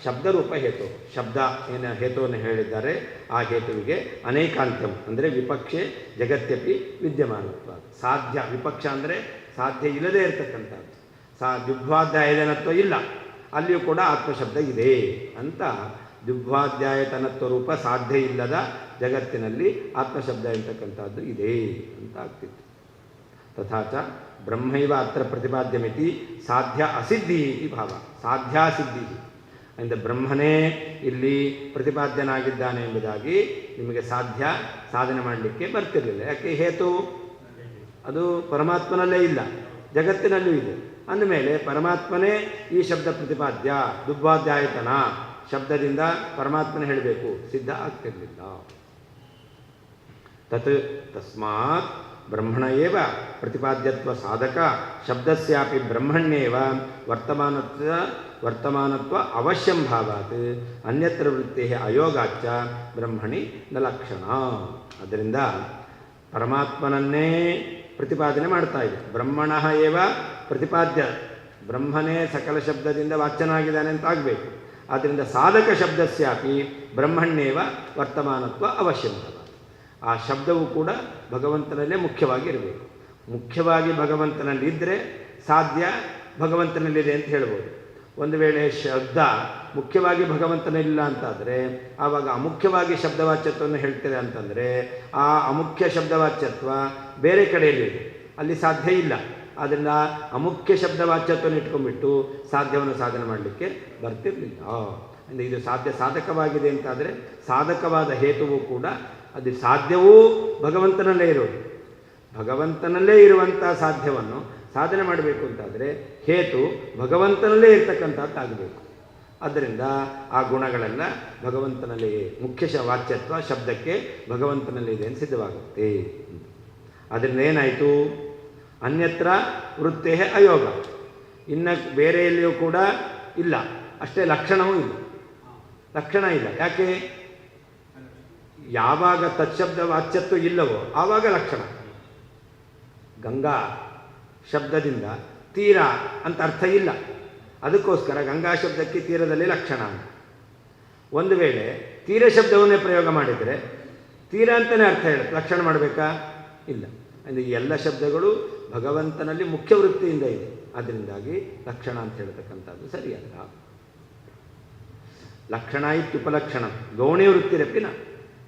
ಶಬ್ದರೂಪ ಹೇತು. ಶಬ್ದ ಏನು ಹೇತುವನ್ನು ಹೇಳಿದ್ದಾರೆ, ಆ ಹೇತುವಿಗೆ ಅನೇಕಾಂತ್ಯಂ ಅಂದರೆ ವಿಪಕ್ಷೆ ಜಗತ್ಯಪಿ ವಿದ್ಯಮಾನತ್ವ. ಸಾಧ್ಯ ವಿಪಕ್ಷ ಅಂದರೆ ಸಾಧ್ಯ ಇಲ್ಲದೇ ಇರತಕ್ಕಂಥದ್ದು. ದ್ವಿಭಾಧ್ಯಾಯತನತ್ವ ಇಲ್ಲ, ಅಲ್ಲಿಯೂ ಕೂಡ ಆತ್ಮಶಬ್ದ ಇದೆ ಅಂತ. ದ್ವಿಭಾಧ್ಯಾಯತನತ್ವ ರೂಪ ಸಾಧ್ಯ ಇಲ್ಲದ ಜಗತ್ತಿನಲ್ಲಿ ಆತ್ಮಶಬ್ದ ಇರತಕ್ಕಂಥದ್ದು ಇದೆ ಅಂತ ಆಗ್ತಿತ್ತು. ತಥಾಚ ಬ್ರಹ್ಮೈವ ಅತ್ರ ಪ್ರತಿಪಾದ್ಯಮಿತಿ ಸಾಧ್ಯ ಅಸಿದ್ಧಿ ಇತಿ ಭಾವ. ಸಾಧ್ಯಾಸಿದ್ಧಿ ಅಂದರೆ ಬ್ರಹ್ಮನೇ ಇಲ್ಲಿ ಪ್ರತಿಪಾದ್ಯನಾಗಿದ್ದಾನೆ ಎಂಬುದಾಗಿ ನಿಮಗೆ ಸಾಧನೆ ಮಾಡಲಿಕ್ಕೆ ಬರ್ತಿರಲಿಲ್ಲ. ಯಾಕೆ? ಹೇತು ಅದು ಪರಮಾತ್ಮನಲ್ಲೇ ಇಲ್ಲ, ಜಗತ್ತಿನಲ್ಲೂ ಇದೆ. ಅಂದಮೇಲೆ ಪರಮಾತ್ಮನೇ ಈ ಶಬ್ದ ಪ್ರತಿಪಾದ್ಯ, ದುರ್ವಾಧ್ಯಾಯತನ ಶಬ್ದದಿಂದ ಪರಮಾತ್ಮನೇ ಹೇಳಬೇಕು, ಸಿದ್ಧ ಆಗ್ತಿರಲಿಲ್ಲ. ತಸ್ಮಾತ್ ಬ್ರಹ್ಮಣ ಏವ ಪ್ರತಿಪಾದ್ಯತ್ವ ಸಾಧಕ ಶಬ್ದಸ್ಯಾಪಿ ಬ್ರಹ್ಮಣ್ಯೇವ ವರ್ತಮಾನತ್ವ ಅವಶ್ಯಂ ಭಾವಾತ್ ಅನ್ಯತ್ರ ವೃತ್ತಿ ಅಯೋಗಾಚ್ಚ ಬ್ರಹ್ಮಣಿ ನ ಲಕ್ಷಣ. ಅದರಿಂದ ಪರಮಾತ್ಮನನ್ನೇ ಪ್ರತಿಪಾದನೆ ಮಾಡ್ತಾ ಇದೆ. ಬ್ರಹ್ಮಣ ಏವ ಪ್ರತಿಪಾದ್ಯ, ಬ್ರಹ್ಮನೇ ಸಕಲ ಶಬ್ದದಿಂದ ವಾಚ್ಯನಾಗಿದ್ದಾನೆ ಅಂತ ಆಗಬೇಕು. ಆದ್ದರಿಂದ ಸಾಧಕ ಶಬ್ದಸ್ಯಾಪಿ ಬ್ರಹ್ಮಣ್ಯೇವ ವರ್ತಮಾನತ್ವ ಅವಶ್ಯಂ ಭಾವ. ಆ ಶಬ್ದವು ಕೂಡ ಭಗವಂತನಲ್ಲೇ ಮುಖ್ಯವಾಗಿ ಇರಬೇಕು. ಮುಖ್ಯವಾಗಿ ಭಗವಂತನಲ್ಲಿದ್ದರೆ ಸಾಧ್ಯ ಭಗವಂತನಲ್ಲಿದೆ ಅಂತ ಹೇಳ್ಬೋದು. ಒಂದು ವೇಳೆ ಶಬ್ದ ಮುಖ್ಯವಾಗಿ ಭಗವಂತನಿಲ್ಲ ಅಂತಾದರೆ ಆವಾಗ ಅಮುಖ್ಯವಾಗಿ ಶಬ್ದವಾಚ್ಯತ್ವವನ್ನು ಹೇಳ್ತಾರೆ ಅಂತಂದರೆ ಆ ಅಮುಖ್ಯ ಶಬ್ದವಾಚ್ಯತ್ವ ಬೇರೆ ಕಡೆಯಲ್ಲಿದೆ, ಅಲ್ಲಿ ಸಾಧ್ಯ ಇಲ್ಲ. ಆದ್ದರಿಂದ ಅಮುಖ್ಯ ಶಬ್ದವಾಚ್ಯತ್ವವನ್ನು ಇಟ್ಕೊಂಡ್ಬಿಟ್ಟು ಸಾಧ್ಯವನ್ನು ಸಾಧನೆ ಮಾಡಲಿಕ್ಕೆ ಬರ್ತಿರಲಿಲ್ಲ. ಅಂದರೆ ಇದು ಸಾಧಕವಾಗಿದೆ ಅಂತಾದರೆ ಸಾಧಕವಾದ ಹೇತುವು ಕೂಡ ಅದು ಸಾಧ್ಯವೂ ಭಗವಂತನಲ್ಲೇ ಇರೋದು. ಭಗವಂತನಲ್ಲೇ ಇರುವಂಥ ಸಾಧ್ಯವನ್ನು ಸಾಧನೆ ಮಾಡಬೇಕು ಅಂತಾದರೆ ಹೇತು ಭಗವಂತನಲ್ಲೇ ಇರ್ತಕ್ಕಂಥದ್ದಾಗಬೇಕು. ಆದ್ದರಿಂದ ಆ ಗುಣಗಳೆಲ್ಲ ಭಗವಂತನಲ್ಲಿಯೇ, ಮುಖ್ಯ ವಾಚ್ಯತ್ವ ಶಬ್ದಕ್ಕೆ ಭಗವಂತನಲ್ಲಿದೆ ಅಂತ ಸಿದ್ಧವಾಗುತ್ತೆ. ಅದರಿಂದ ಏನಾಯಿತು? ಅನ್ಯತ್ರ ವೃತ್ತೇ ಅಯೋಗ. ಇನ್ನು ಬೇರೆಯಲ್ಲಿಯೂ ಕೂಡ ಇಲ್ಲ, ಅಷ್ಟೇ ಲಕ್ಷಣವೂ ಇಲ್ಲ. ಲಕ್ಷಣ ಇಲ್ಲ. ಯಾಕೆ? ಯಾವಾಗ ತತ್ಶಬ್ದ ವಾಚ್ಯತ್ವ ಇಲ್ಲವೋ ಆವಾಗ ಲಕ್ಷಣ. ಗಂಗಾ ಶಬ್ದದಿಂದ ತೀರ ಅಂತ ಅರ್ಥ ಇಲ್ಲ, ಅದಕ್ಕೋಸ್ಕರ ಗಂಗಾ ಶಬ್ದಕ್ಕೆ ತೀರದಲ್ಲಿ ಲಕ್ಷಣ ಅಂತ. ಒಂದು ವೇಳೆ ತೀರ ಶಬ್ದವನ್ನೇ ಪ್ರಯೋಗ ಮಾಡಿದರೆ ತೀರ ಅಂತಲೇ ಅರ್ಥ ಹೇಳುತ್ತೆ, ಲಕ್ಷಣ ಮಾಡಬೇಕಾ? ಇಲ್ಲ. ಅಂದರೆ ಈ ಎಲ್ಲ ಶಬ್ದಗಳು ಭಗವಂತನಲ್ಲಿ ಮುಖ್ಯ ವೃತ್ತಿಯಿಂದ ಇದೆ, ಅದರಿಂದಾಗಿ ಲಕ್ಷಣ ಅಂತ ಹೇಳ್ತಕ್ಕಂಥದ್ದು ಸರಿಯಲ್ಲ. ಲಕ್ಷಣ ಇತ್ಯುಪಲಕ್ಷಣ ಗೌಣೀ ವೃತ್ತಿರಪ್ಪಿನ.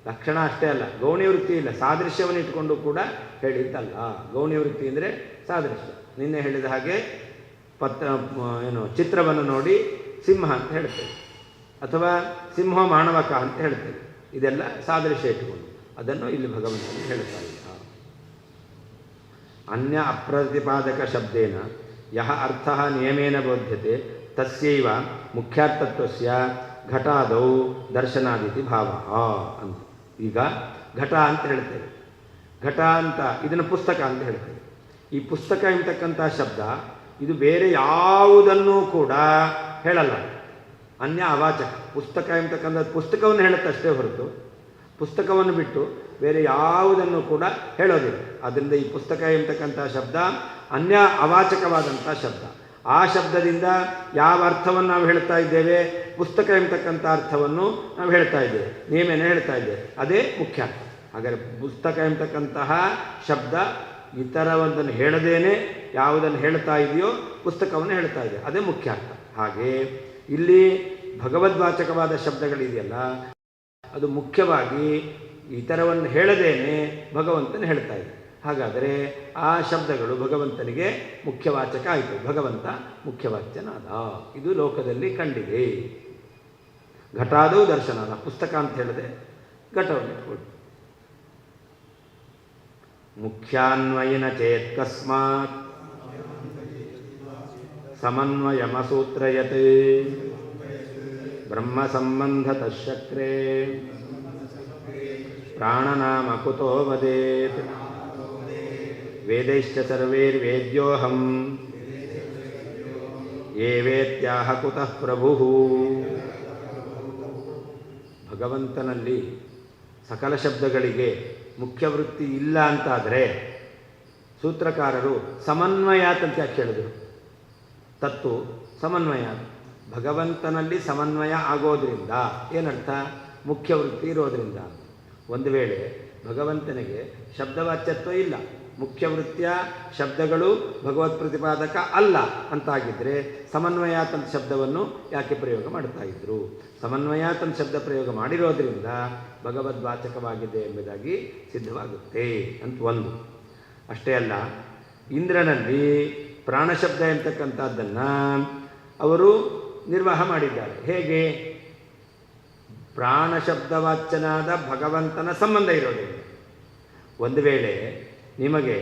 ಲಕ್ಷಣ ಅಷ್ಟೇ ಅಲ್ಲ, ಗೌಣಿವೃತ್ತಿ ಇಲ್ಲ, ಸಾದೃಶ್ಯವನ್ನು ಇಟ್ಕೊಂಡು ಕೂಡ ಹೇಳಿದ್ದಲ್ಲ. ಗೌಣಿವೃತ್ತಿ ಅಂದರೆ ಸಾದೃಶ್ಯ. ನಿನ್ನೆ ಹೇಳಿದ ಹಾಗೆ ಚಿತ್ರವನ್ನು ನೋಡಿ ಸಿಂಹ ಅಂತ ಹೇಳ್ತೇವೆ, ಅಥವಾ ಸಿಂಹ ಮಾಣವಕ ಅಂತ ಹೇಳ್ತೇವೆ. ಇದೆಲ್ಲ ಸಾದೃಶ್ಯ ಇಟ್ಟುಕೊಂಡು ಅದನ್ನು ಇಲ್ಲಿ ಭಗವಂತನು ಹೇಳ್ತಾ ಇಲ್ಲ. ಅನ್ಯ ಅಪ್ರತಿಪಾದಕ ಶಬ್ದೇನ ಯಹ ಅರ್ಥ ನಿಯಮೇನ ಬೋಧ್ಯತೆ ತಸ್ಯೈವ ಮುಖ್ಯಾರ್ಥತ್ವಸ್ಯ ಘಟಾದೌ ದರ್ಶನಾದಿತಿ ಭಾವ ಅಂತ. ಈಗ ಘಟ ಅಂತ ಹೇಳ್ತೇವೆ, ಘಟ ಅಂತ ಇದನ್ನು ಪುಸ್ತಕ ಅಂತ ಹೇಳ್ತೇವೆ. ಈ ಪುಸ್ತಕ ಎಂಬತಕ್ಕಂಥ ಶಬ್ದ ಇದು ಬೇರೆ ಯಾವುದನ್ನೂ ಕೂಡ ಹೇಳಲ್ಲ, ಅನ್ಯ ಅವಾಚಕ. ಪುಸ್ತಕ ಎಂಬತಕ್ಕಂಥ ಪುಸ್ತಕವನ್ನು ಹೇಳುತ್ತಷ್ಟೇ ಹೊರತು ಪುಸ್ತಕವನ್ನು ಬಿಟ್ಟು ಬೇರೆ ಯಾವುದನ್ನು ಕೂಡ ಹೇಳೋದಿಲ್ಲ. ಆದ್ದರಿಂದ ಈ ಪುಸ್ತಕ ಎಂಬತಕ್ಕಂಥ ಶಬ್ದ ಅನ್ಯ ಅವಾಚಕವಾದಂಥ ಶಬ್ದ. ಆ ಶಬ್ದದಿಂದ ಯಾವ ಅರ್ಥವನ್ನು ನಾವು ಹೇಳ್ತಾ ಇದ್ದೇವೆ, ಪುಸ್ತಕ ಎಂಬತಕ್ಕಂಥ ಅರ್ಥವನ್ನು ನಾವು ಹೇಳ್ತಾ ಇದ್ದೇವೆ, ನಿಯಮೇನ ಹೇಳ್ತಾ ಇದ್ದೇವೆ, ಅದೇ ಮುಖ್ಯ ಅರ್ಥ. ಹಾಗಾದರೆ ಪುಸ್ತಕ ಎಂಬತಕ್ಕಂತಹ ಶಬ್ದ ಇತರವೊಂದನ್ನು ಹೇಳದೇನೆ ಯಾವುದನ್ನು ಹೇಳ್ತಾ ಇದೆಯೋ ಪುಸ್ತಕವನ್ನು ಹೇಳ್ತಾ ಇದೆ, ಅದೇ ಮುಖ್ಯ ಅರ್ಥ. ಹಾಗೆ ಇಲ್ಲಿ ಭಗವದ್ವಾಚಕವಾದ ಶಬ್ದಗಳಿದೆಯಲ್ಲ, ಅದು ಮುಖ್ಯವಾಗಿ ಇತರವನ್ನು ಹೇಳದೇನೆ ಭಗವಂತನ ಹೇಳ್ತಾ ಇದೆ. ಹಾಗಾದರೆ ಆ ಶಬ್ದಗಳು ಭಗವಂತನಿಗೆ ಮುಖ್ಯವಾಚಕ ಆಯಿತು, ಭಗವಂತ ಮುಖ್ಯವಾಚ್ಯನಾದ. ಇದು ಲೋಕದಲ್ಲಿ ಕಂಡಿದೆ. ಘಟಾದೌ ದರ್ಶನಾದ, ಪುಸ್ತಕ ಅಂತ ಹೇಳಿದೆ, ಘಟವನ್ನು ಇಟ್ಕೊಳ್ಳಿ. ಮುಖ್ಯಾನ್ವಯಿನ ಚೇತ್ ಕಸ್ಮಾತ್ ಸಮನ್ವಯಮಸೂತ್ರಯತ್ ಬ್ರಹ್ಮ ಸಂಬಂಧತಃ ಶಕ್ರೇ ಪ್ರಾಣನಾಮ ಕುತೋ ವದೇತ್ ವೇದೈಶ್ಚ ಸರ್ವೈರ್ವೇದ್ಯೋಹಂ ಯೇ ವೇತ್ಯಾಹ ಕುತಃ ಪ್ರಭುಃ. ಭಗವಂತನಲ್ಲಿ ಸಕಲ ಶಬ್ದಗಳಿಗೆ ಮುಖ್ಯ ವೃತ್ತಿ ಇಲ್ಲ ಅಂತಾದರೆ ಸೂತ್ರಕಾರರು ಸಮನ್ವಯಾತ್ ಅಂತ ಯಾಕೆ ಹೇಳಿದರು? ತತ್ತು ಸಮನ್ವಯ, ಭಗವಂತನಲ್ಲಿ ಸಮನ್ವಯ ಆಗೋದ್ರಿಂದ ಏನರ್ಥ? ಮುಖ್ಯ ವೃತ್ತಿ ಇರೋದರಿಂದ. ಒಂದು ವೇಳೆ ಭಗವಂತನಿಗೆ ಶಬ್ದವಾಚ್ಯತ್ವ ಇಲ್ಲ, ಮುಖ್ಯ ವೃತ್ತಿಯ ಶಬ್ದಗಳು ಭಗವತ್ ಪ್ರತಿಪಾದಕ ಅಲ್ಲ ಅಂತಾಗಿದ್ದರೆ ಸಮನ್ವಯಾತಂತ ಶಬ್ದವನ್ನು ಯಾಕೆ ಪ್ರಯೋಗ ಮಾಡ್ತಾ ಇದ್ರು? ಸಮನ್ವಯಾತಂತ ಶಬ್ದ ಪ್ರಯೋಗ ಮಾಡಿರೋದ್ರಿಂದ ಭಗವದ್ವಾಚಕವಾಗಿದೆ ಎಂಬುದಾಗಿ ಸಿದ್ಧವಾಗುತ್ತೆ ಅಂತ ಒಂದು. ಅಷ್ಟೇ ಅಲ್ಲ, ಇಂದ್ರನಲ್ಲಿ ಪ್ರಾಣಶಬ್ದ ಎಂತಕ್ಕಂಥದ್ದನ್ನು ಅವರು ನಿರ್ವಾಹ ಮಾಡಿದ್ದಾರೆ. ಹೇಗೆ? ಪ್ರಾಣಶಬ್ದವಾಚ್ಯನಾದ ಭಗವಂತನ ಸಂಬಂಧ ಇರೋದ್ರಿಂದ. ಒಂದು ವೇಳೆ ನಿಮಗೆ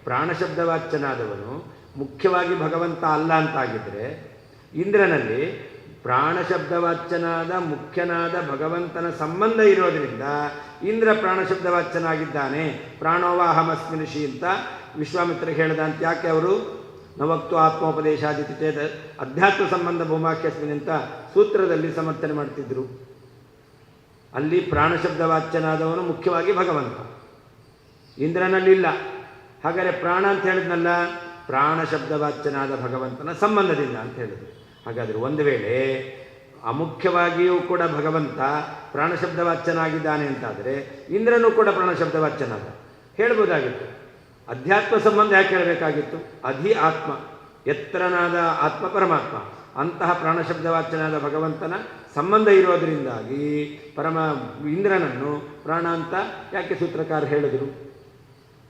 ಪ್ರಾಣಶಬ್ದವಾಚ್ಯನಾದವನು ಮುಖ್ಯವಾಗಿ ಭಗವಂತ ಅಲ್ಲ ಅಂತಾಗಿದ್ದರೆ, ಇಂದ್ರನಲ್ಲಿ ಪ್ರಾಣಶಬ್ದವಾಚ್ಯನಾದ ಮುಖ್ಯನಾದ ಭಗವಂತನ ಸಂಬಂಧ ಇರೋದರಿಂದ ಇಂದ್ರ ಪ್ರಾಣಶಬ್ದವಾಚ್ಯನಾಗಿದ್ದಾನೆ. ಪ್ರಾಣೋವಾಹಮಸ್ಮಿ ಋಷಿ ಅಂತ ವಿಶ್ವಾಮಿತ್ರರಿಗೆ ಹೇಳ್ದ ಅಂತ ಯಾಕೆ ಅವರು ನವಕ್ತು ಆತ್ಮೋಪದೇಶಾದಿತಿ ಚೇದ ಅಧ್ಯಾತ್ಮ ಸಂಬಂಧ ಭೂಮಾಖ್ಯಸ್ಮಿನ್ ಅಂತ ಸೂತ್ರದಲ್ಲಿ ಸಮರ್ಥನೆ ಮಾಡ್ತಿದ್ರು. ಅಲ್ಲಿ ಪ್ರಾಣಶಬ್ದವಾಚ್ಯನಾದವನು ಮುಖ್ಯವಾಗಿ ಭಗವಂತ, ಇಂದ್ರನಲ್ಲಿಲ್ಲ. ಹಾಗಾದರೆ ಪ್ರಾಣ ಅಂತ ಹೇಳಿದ್ನಲ್ಲ, ಪ್ರಾಣಶಬ್ದವಾಚ್ಯನಾದ ಭಗವಂತನ ಸಂಬಂಧದಿಂದ ಅಂತ ಹೇಳಿದ್ರು. ಹಾಗಾದರೆ ಒಂದು ವೇಳೆ ಅಮುಖ್ಯವಾಗಿಯೂ ಕೂಡ ಭಗವಂತ ಪ್ರಾಣಶಬ್ದವಾಚ್ಯನಾಗಿದ್ದಾನೆ ಅಂತಾದರೆ ಇಂದ್ರನೂ ಕೂಡ ಪ್ರಾಣಶಬ್ದವಾಚ್ಯನಾದ ಹೇಳ್ಬೋದಾಗಿತ್ತು. ಅಧ್ಯಾತ್ಮ ಸಂಬಂಧ ಯಾಕೆ ಹೇಳಬೇಕಾಗಿತ್ತು? ಅಧಿ ಆತ್ಮ, ಎತ್ತರನಾದ ಆತ್ಮ ಪರಮಾತ್ಮ, ಅಂತಹ ಪ್ರಾಣಶಬ್ದವಾಚ್ಯನಾದ ಭಗವಂತನ ಸಂಬಂಧ ಇರೋದರಿಂದಾಗಿ ಇಂದ್ರನನ್ನು ಪ್ರಾಣ ಅಂತ ಯಾಕೆ ಸೂತ್ರಕಾರ ಹೇಳಿದರು?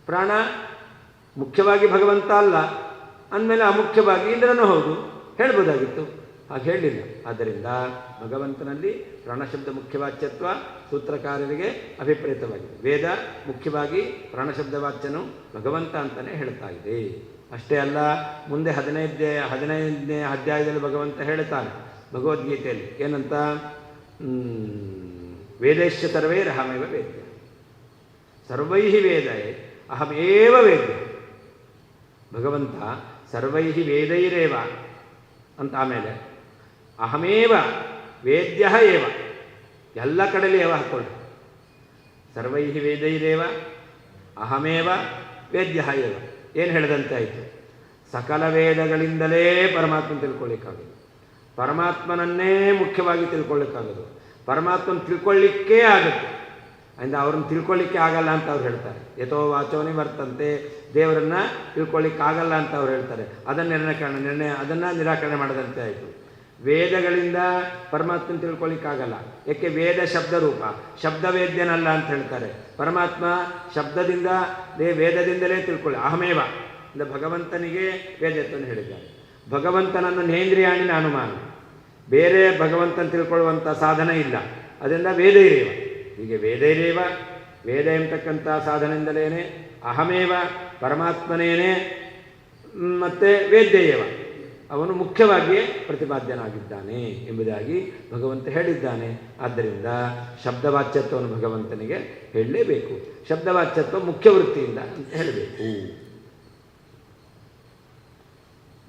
ಪ್ರಾಣ ಮುಖ್ಯವಾಗಿ ಭಗವಂತ ಅಲ್ಲ ಅಂದಮೇಲೆ ಅಮುಖ್ಯವಾಗಿ ಇಂದ್ರನೂ ಹೌದು ಹೇಳ್ಬೋದಾಗಿತ್ತು, ಹಾಗೆ ಹೇಳಲಿಲ್ಲ. ಆದ್ದರಿಂದ ಭಗವಂತನಲ್ಲಿ ಪ್ರಾಣಶಬ್ದ ಮುಖ್ಯವಾಚ್ಯತ್ವ ಸೂತ್ರಕಾರರಿಗೆ ಅಭಿಪ್ರೇತವಾಗಿದೆ. ವೇದ ಮುಖ್ಯವಾಗಿ ಪ್ರಾಣಶಬ್ದವಾಚ್ಯನು ಭಗವಂತ ಅಂತಲೇ ಹೇಳ್ತಾ ಇದೆ. ಅಷ್ಟೇ ಅಲ್ಲ, ಮುಂದೆ 15ನೇ ಅಧ್ಯಾಯದಲ್ಲಿ ಭಗವಂತ ಹೇಳ್ತಾನೆ ಭಗವದ್ಗೀತೆಯಲ್ಲಿ ಏನಂತ? ವೇದೈಶ್ಚ ಸರ್ವೈರಹಮೇವ ವೇದ್ಯ, ಸರ್ವೈಹಿ ವೇದೈ ಅಹಮೇವ ವೇದ್ಯ. ಭಗವಂತ ಸರ್ವೈಹಿ ವೇದೈರೇವ ಅಂತ, ಆಮೇಲೆ ಅಹಮೇವ ವೇದ್ಯ ಏವ, ಎಲ್ಲ ಕಡೆಯಲ್ಲಿ ಏವ ಹಾಕ್ಕೊಳ್ಳಿ. ಸರ್ವೈಹಿ ವೇದೈರೇವ ಅಹಮೇವ ವೇದ್ಯ ಏವ. ಏನು ಹೇಳಿದಂತೆ ಆಯಿತು? ಸಕಲ ವೇದಗಳಿಂದಲೇ ಪರಮಾತ್ಮನ ತಿಳ್ಕೊಳ್ಳಿಕ್ಕಾಗೋದು, ಪರಮಾತ್ಮನನ್ನೇ ಮುಖ್ಯವಾಗಿ ತಿಳ್ಕೊಳ್ಳಿಕ್ಕಾಗೋದು, ಪರಮಾತ್ಮನ ತಿಳ್ಕೊಳ್ಳಿಕ್ಕೇ ಆಗುತ್ತೆ. ಅಂದರೆ ಅವ್ರನ್ನ ತಿಳ್ಕೊಳ್ಳಿಕ್ಕೆ ಆಗಲ್ಲ ಅಂತ ಅವ್ರು ಹೇಳ್ತಾರೆ. ಯಥೋ ವಾಚೋನಿ ವರ್ತಂತೆ, ದೇವರನ್ನು ತಿಳ್ಕೊಳ್ಳಿಕ್ಕಾಗಲ್ಲ ಅಂತ ಅವ್ರು ಹೇಳ್ತಾರೆ. ಅದನ್ನು ನಿರಾಕರಣೆ ಮಾಡದಂತೆ ಆಯಿತು. ವೇದಗಳಿಂದ ಪರಮಾತ್ಮನ ತಿಳ್ಕೊಳ್ಳಿಕ್ಕಾಗಲ್ಲ. ಯಾಕೆ? ವೇದ ಶಬ್ದ ರೂಪ, ಶಬ್ದವೇದ್ಯನಲ್ಲ ಅಂತ ಹೇಳ್ತಾರೆ. ಪರಮಾತ್ಮ ಶಬ್ದದಿಂದ ವೇದದಿಂದಲೇ ತಿಳ್ಕೊಳ್ಳಿ. ಅಹಮೇವ ಅಂದರೆ ಭಗವಂತನಿಗೆ ವೇದತ್ವವನ್ನು ಹೇಳಿದ್ದಾರೆ. ಭಗವಂತನನ್ನು ನೇಂದ್ರಿಯಾಣಿ ಅನುಮಾನ, ಬೇರೆ ಭಗವಂತನ ತಿಳ್ಕೊಳ್ಳುವಂಥ ಸಾಧನ ಇಲ್ಲ. ಅದರಿಂದ ವೇದೈರೇವ, ಹೀಗೆ ವೇದೈರೇವ, ವೇದ ಎಂಬತಕ್ಕಂಥ ಸಾಧನದಿಂದಲೇ ಅಹಮೇವ ಪರಮಾತ್ಮನೇನೆ ಮತ್ತು ವೇದ್ಯೇವ ಅವನು ಮುಖ್ಯವಾಗಿಯೇ ಪ್ರತಿಪಾದ್ಯನಾಗಿದ್ದಾನೆ ಎಂಬುದಾಗಿ ಭಗವಂತ ಹೇಳಿದ್ದಾನೆ. ಆದ್ದರಿಂದ ಶಬ್ದವಾಚ್ಯತ್ವವನ್ನು ಭಗವಂತನಿಗೆ ಹೇಳಲೇಬೇಕು. ಶಬ್ದವಾಚ್ಯತ್ವ ಮುಖ್ಯ ವೃತ್ತಿಯಿಂದ ಅಂತ ಹೇಳಬೇಕು.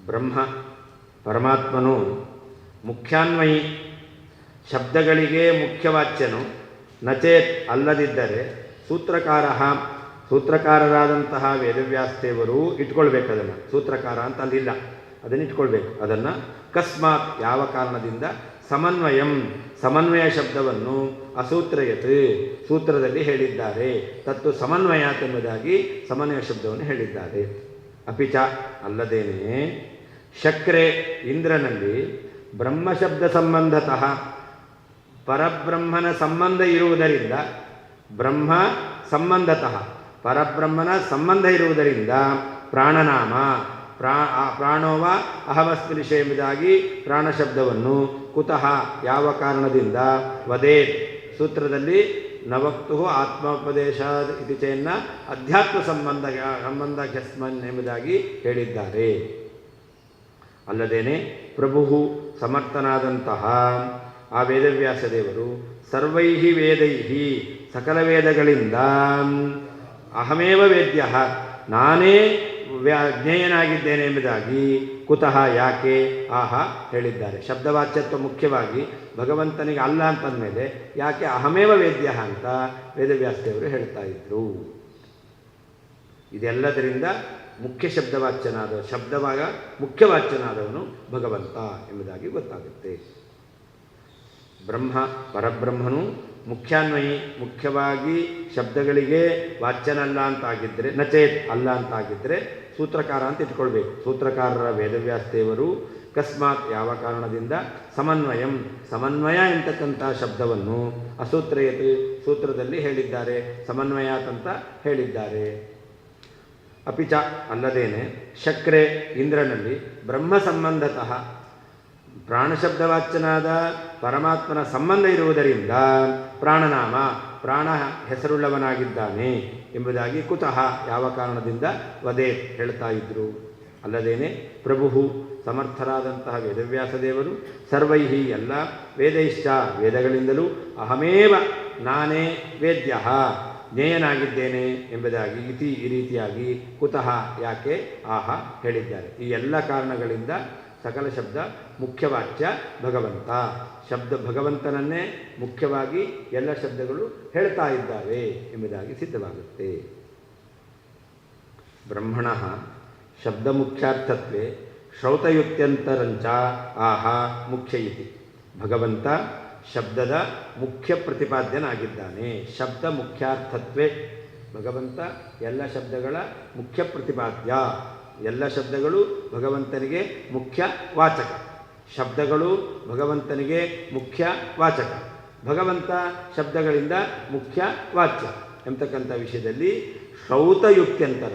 ಬ್ರಹ್ಮ ಪರಮಾತ್ಮನು ಮುಖ್ಯಾನ್ವಯಿ, ಶಬ್ದಗಳಿಗೆ ಮುಖ್ಯವಾಚ್ಯನು. ನಚೇತ್ ಅಲ್ಲದಿದ್ದರೆ ಸೂತ್ರಕಾರರಾದಂತಹ ವೇದವ್ಯಾಸದೇವರು ಇಟ್ಕೊಳ್ಬೇಕು. ಅದನ್ನು ಸೂತ್ರಕಾರ ಅಂತ ಅಲ್ಲಿಲ್ಲ, ಅದನ್ನು ಇಟ್ಕೊಳ್ಬೇಕು. ಅದನ್ನು ಅಕಸ್ಮಾತ್ ಯಾವ ಕಾರಣದಿಂದ ಸಮನ್ವಯ ಶಬ್ದವನ್ನು ಅಸೂತ್ರಯತ್ ಸೂತ್ರದಲ್ಲಿ ಹೇಳಿದ್ದಾರೆ. ತತ್ತು ಸಮನ್ವಯಾತ್ ಎಂಬುದಾಗಿ ಸಮನ್ವಯ ಶಬ್ದವನ್ನು ಹೇಳಿದ್ದಾರೆ. ಅಪಿಚ ಅಲ್ಲದೇನೆ ಶಕ್ರೆ ಇಂದ್ರನಲ್ಲಿ ಬ್ರಹ್ಮಶಬ್ದ ಸಂಬಂಧತಃ ಪರಬ್ರಹ್ಮನ ಸಂಬಂಧ ಇರುವುದರಿಂದ, ಬ್ರಹ್ಮ ಸಂಬಂಧತಃ ಪರಬ್ರಹ್ಮನ ಸಂಬಂಧ ಇರುವುದರಿಂದ ಪ್ರಾಣನಾಮ ಪ್ರಾಣೋವ ಅಹಮಸ್ಪೃಶ ಎಂಬುದಾಗಿ ಪ್ರಾಣಶಬ್ದವನ್ನು ಕುತಃ ಯಾವ ಕಾರಣದಿಂದ ವದೇತ್ ಸೂತ್ರದಲ್ಲಿ ನವಕ್ತು ಆತ್ಮೋಪದೇಶ ಇತಿ ಚೇನ್ನ ಅಧ್ಯಾತ್ಮ ಸಂಬಂಧಸ್ಮನ್ ಎಂಬುದಾಗಿ ಹೇಳಿದ್ದಾರೆ. ಅಲ್ಲದೇನೆ ಪ್ರಭು ಸಮರ್ಥನಾದಂತಹ ಆ ವೇದವ್ಯಾಸದೇವರು ಸರ್ವೈಹಿ ವೇದೈಹಿ ಸಕಲ ವೇದಗಳಿಂದ ಅಹಮೇವ ವೇದ್ಯ ನಾನೇ ಜ್ಞೇಯನಾಗಿದ್ದೇನೆ ಎಂಬುದಾಗಿ ಕುತಃ ಯಾಕೆ ಹೇಳಿದ್ದಾರೆ. ಶಬ್ದವಾಚ್ಯತ್ವ ಮುಖ್ಯವಾಗಿ ಭಗವಂತನಿಗೆ ಅಲ್ಲ ಅಂತಂದಮೇಲೆ ಯಾಕೆ ಅಹಮೇವ ವೇದ್ಯ ಅಂತ ವೇದವ್ಯಾಸದೇವರು ಹೇಳ್ತಾ ಇದ್ರು. ಇದೆಲ್ಲದರಿಂದ ಮುಖ್ಯ ಮುಖ್ಯವಾಚ್ಯನಾದವನು ಭಗವಂತ ಎಂಬುದಾಗಿ ಗೊತ್ತಾಗುತ್ತೆ. ಪರಬ್ರಹ್ಮನು ಮುಖ್ಯಾನ್ವಯಿ, ಮುಖ್ಯವಾಗಿ ಶಬ್ದಗಳಿಗೆ ವಾಚ್ಯನಲ್ಲ ಅಂತಾಗಿದ್ದರೆ, ನಚೇತ್ ಅಲ್ಲ ಅಂತಾಗಿದ್ದರೆ ಸೂತ್ರಕಾರ ಅಂತ ಇಟ್ಕೊಳ್ಬೇಕು. ಸೂತ್ರಕಾರರ ವೇದವ್ಯಾಸದೇವರು ಅಕಸ್ಮಾತ್ ಯಾವ ಕಾರಣದಿಂದ ಸಮನ್ವಯ ಎಂತಕ್ಕಂಥ ಶಬ್ದವನ್ನು ಅಸೂತ್ರಯತ್ ಸೂತ್ರದಲ್ಲಿ ಹೇಳಿದ್ದಾರೆ, ಸಮನ್ವಯಾತ್ ಅಂತ ಹೇಳಿದ್ದಾರೆ. ಅಪಿಚ ಅಲ್ಲದೇನೆ ಶಕ್ರೆ ಇಂದ್ರನಲ್ಲಿ ಬ್ರಹ್ಮ ಸಂಬಂಧತಃ ಪ್ರಾಣಶಬ್ದವಾಚ್ಯನಾದ ಪರಮಾತ್ಮನ ಸಂಬಂಧ ಇರುವುದರಿಂದ ಪ್ರಾಣನಾಮ ಪ್ರಾಣ ಹೆಸರುಳ್ಳವನಾಗಿದ್ದಾನೆ ಎಂಬುದಾಗಿ ಕುತಃ ಯಾವ ಕಾರಣದಿಂದ ವದೇತ್ ಹೇಳ್ತಾ ಇದ್ರು. ಅಲ್ಲದೇನೆ ಪ್ರಭು ಸಮರ್ಥರಾದಂತಹ ವೇದವ್ಯಾಸದೇವರು ಸರ್ವೈಹಿ ಎಲ್ಲ ವೇದೈಶ್ಚ ವೇದಗಳಿಂದಲೂ ಅಹಮೇವ ನಾನೇ ವೇದ್ಯ ಜ್ಞೇಯನಾಗಿದ್ದೇನೆ ಎಂಬುದಾಗಿ ಈ ರೀತಿಯಾಗಿ ಕುತಃ ಯಾಕೆ ಹೇಳಿದ್ದಾರೆ. ಈ ಎಲ್ಲ ಕಾರಣಗಳಿಂದ ಸಕಲ ಶಬ್ದ ಮುಖ್ಯವಾಚ್ಯ ಭಗವಂತ. ಭಗವಂತನನ್ನೇ ಮುಖ್ಯವಾಗಿ ಎಲ್ಲ ಶಬ್ದಗಳು ಹೇಳ್ತಾ ಇದ್ದಾವೆ ಎಂಬುದಾಗಿ ಸಿದ್ಧವಾಗುತ್ತೆ. ಬ್ರಹ್ಮಣ ಶಬ್ದ ಮುಖ್ಯಾರ್ಥತ್ವೇ ಶ್ರೌತಯುಕ್ತ್ಯಂತರಂಚ ಮುಖ್ಯ ಇತಿ. ಭಗವಂತ ಶಬ್ದದ ಮುಖ್ಯ ಪ್ರತಿಪಾದ್ಯನಾಗಿದ್ದಾನೆ. ಶಬ್ದ ಮುಖ್ಯಾರ್ಥತ್ವೇ ಭಗವಂತ ಎಲ್ಲ ಶಬ್ದಗಳ ಮುಖ್ಯ ಪ್ರತಿಪಾದ್ಯ. ಎಲ್ಲ ಶಬ್ದಗಳು ಭಗವಂತನಿಗೆ ಮುಖ್ಯ ವಾಚಕ, ಶಬ್ದಗಳು ಭಗವಂತನಿಗೆ ಮುಖ್ಯ ವಾಚಕ, ಭಗವಂತ ಶಬ್ದಗಳಿಂದ ಮುಖ್ಯ ವಾಚ್ಯ ಎಂಬತಕ್ಕಂಥ ವಿಷಯದಲ್ಲಿ ಶ್ರೌತಯುಕ್ತ್ಯಂತರ